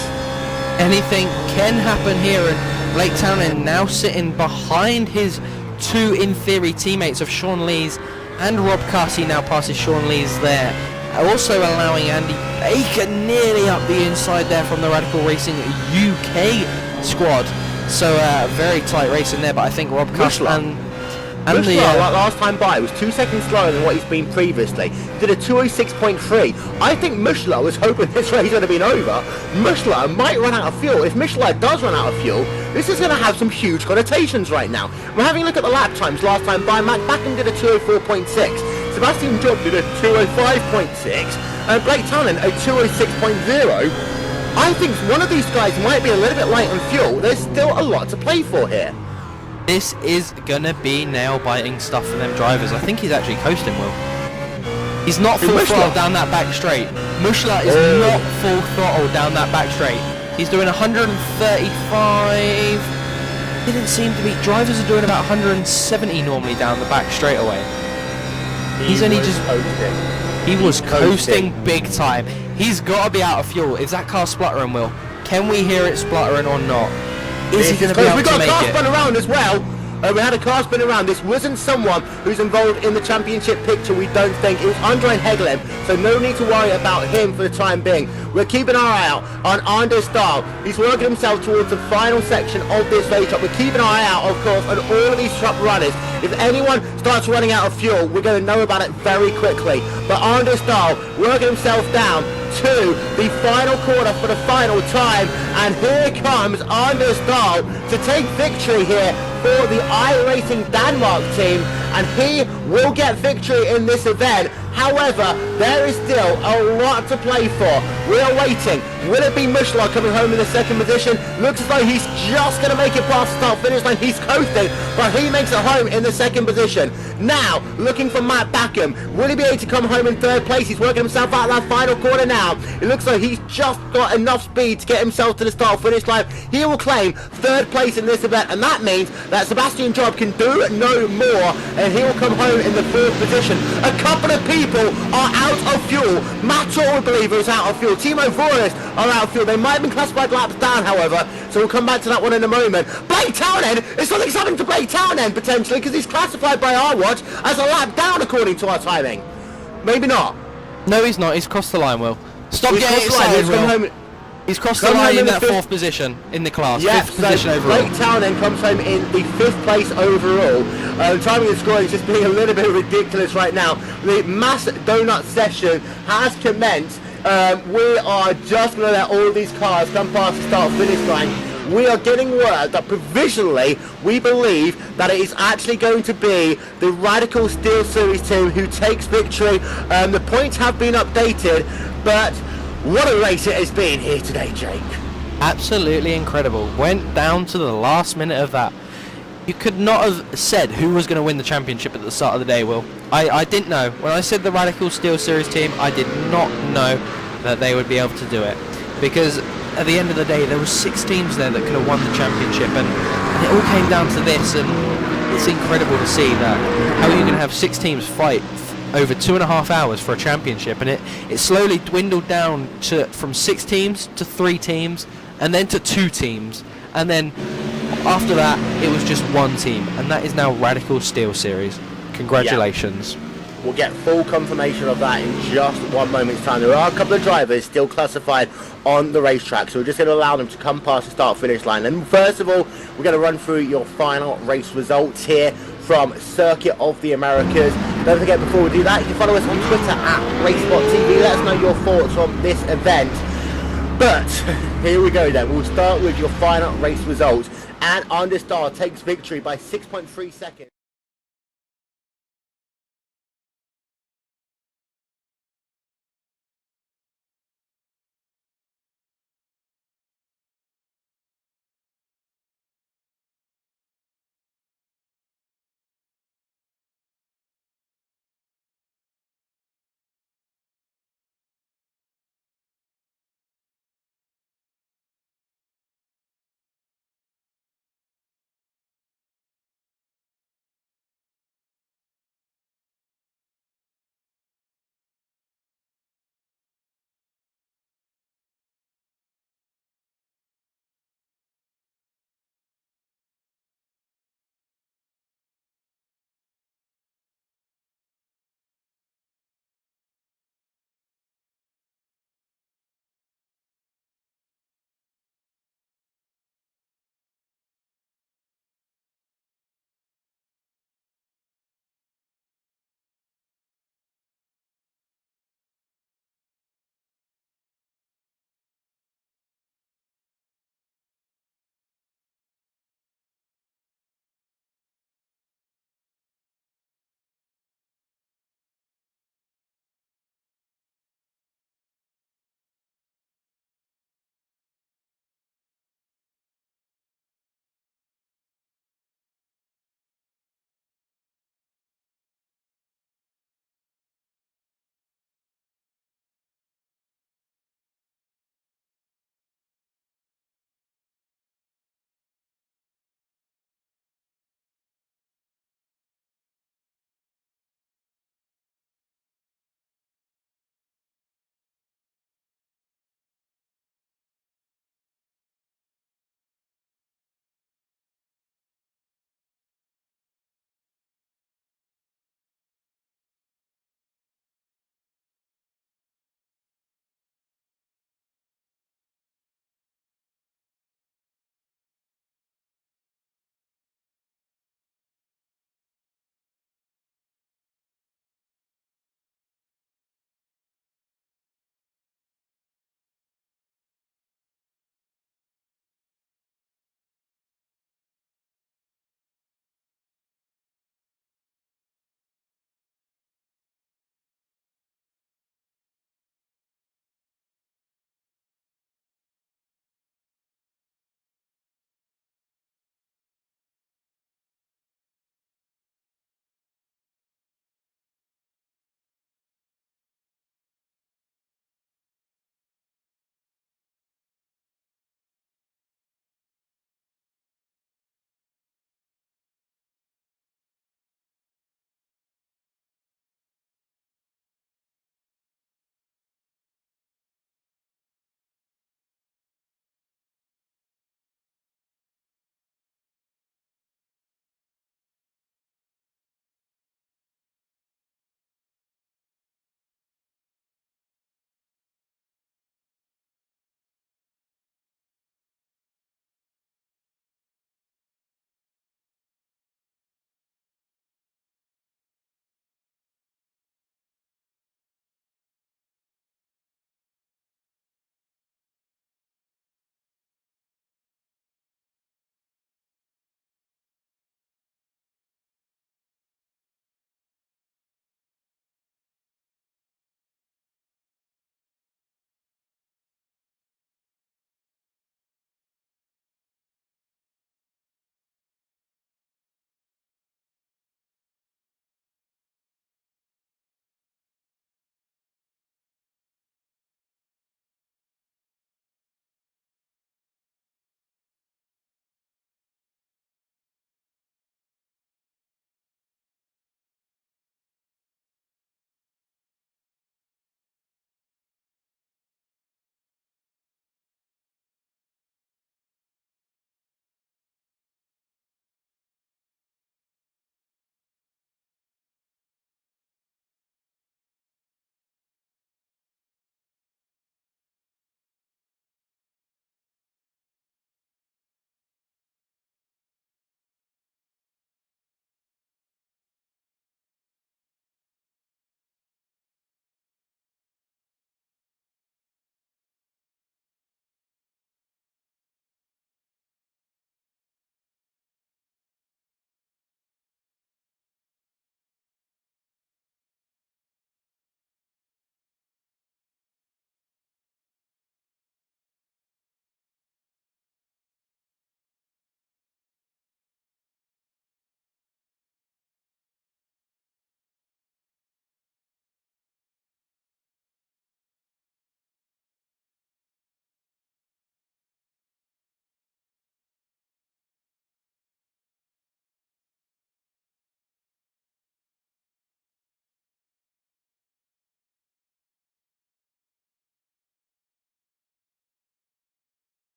Anything can happen here, and Blake Townend now sitting behind his two, in theory, teammates of Sean Lees, and Rob Carty now passes Sean Lees there. Also allowing Andy Baker nearly up the inside there from the Radical Racing UK squad. So very tight race in there, but I think Rob Carty and Muschler, the last time by, was 2 seconds slower than what he's been previously. Did a 2:06.3. I think Muschler was hoping this race would have been over. Muschler might run out of fuel. If Muschler does run out of fuel, this is going to have some huge connotations right now. We're having a look at the lap times last time by. Matt Backen did a 2:04.6. Sebastian Job did a 2:05.6. And Blake Townend a 2:06.0. I think one of these guys might be a little bit light on fuel. There's still a lot to play for here. This is gonna be nail-biting stuff for them drivers. I think he's actually coasting, Will. He's not full throttle down that back straight. Muschler is not full throttle down that back straight. He's doing 135. Didn't seem to be. Drivers are doing about 170 normally down the back straightaway. He was coasting big time. He's got to be out of fuel. Is that car spluttering, Will? Can we hear it spluttering or not? Is he going to be able to make it? We got a car spin around as well. We had a car spin around. This wasn't someone who's involved in the championship picture, we don't think. It was Andre Hegelin, so no need to worry about him for the time being. We're keeping our eye out on Anders Dahl. He's working himself towards the final section of this race truck. We're keeping our eye out, of course, on all of these truck runners. If anyone starts running out of fuel, we're going to know about it very quickly. But Anders Dahl working himself down to the final corner for the final time, and here comes Anders Dahl to take victory here for the iRacing Denmark team, and he will get victory in this event. However, there is still a lot to play for. We are waiting. Will it be Mushlar coming home in the second position? Looks as though he's just going to make it past the start-finish line. He's coasting, but he makes it home in the second position. Now, looking for Matt Backham. Will he be able to come home in third place? He's working himself out of that final corner now. It looks like he's just got enough speed to get himself to the start-finish line. He will claim third place in this event, and that means that Sebastian Job can do no more, and he will come home in the fourth position. A couple of people are out of fuel. Matt Tor, we believe, is out of fuel. Timo Vorist are out of fuel. They might have been classified laps down, however, so we'll come back to that one in a moment. Blake Townend, it's something's happening to Blake Townend potentially, because he's classified by our watch as a lap down according to our timing. Maybe not. No, he's not. He's crossed the line, Will. Stop getting excited, Will. He's crossed the line in that fourth position in the class. Yeah, fifth position overall. Blake Townend comes home in the fifth place overall. Timing and scoring is just being a little bit ridiculous right now. The mass donut session has commenced. We are just going to let all these cars come past the start-finish line. We are getting word that provisionally we believe that it is actually going to be the Radical Steel Series team who takes victory. The points have been updated, but what a race it has been here today, Jake. Absolutely incredible. Went down to the last minute of that. You could not have said who was going to win the championship at the start of the day, Will. I didn't know. When I said the Radical Steel Series team, I did not know that they would be able to do it. Because at the end of the day, there were 6 teams there that could have won the championship, and it all came down to this, and it's incredible to see that how you can have 6 teams fight over 2.5 hours for a championship, and it slowly dwindled down to from 6 teams to 3 teams, and then to 2 teams, and then after that it was just 1 team, and that is now Radical Steel Series. Congratulations. Yeah. We'll get full confirmation of that in just one moment's time. There are a couple of drivers still classified on the racetrack, so we're just going to allow them to come past the start-finish line. And first of all, we're going to run through your final race results here from Circuit of the Americas. Don't forget, before we do that, you can follow us on Twitter at RaceSpotTV. Let us know your thoughts on this event. But here we go then. We'll start with your final race results. And Understar takes victory by 6.3 seconds.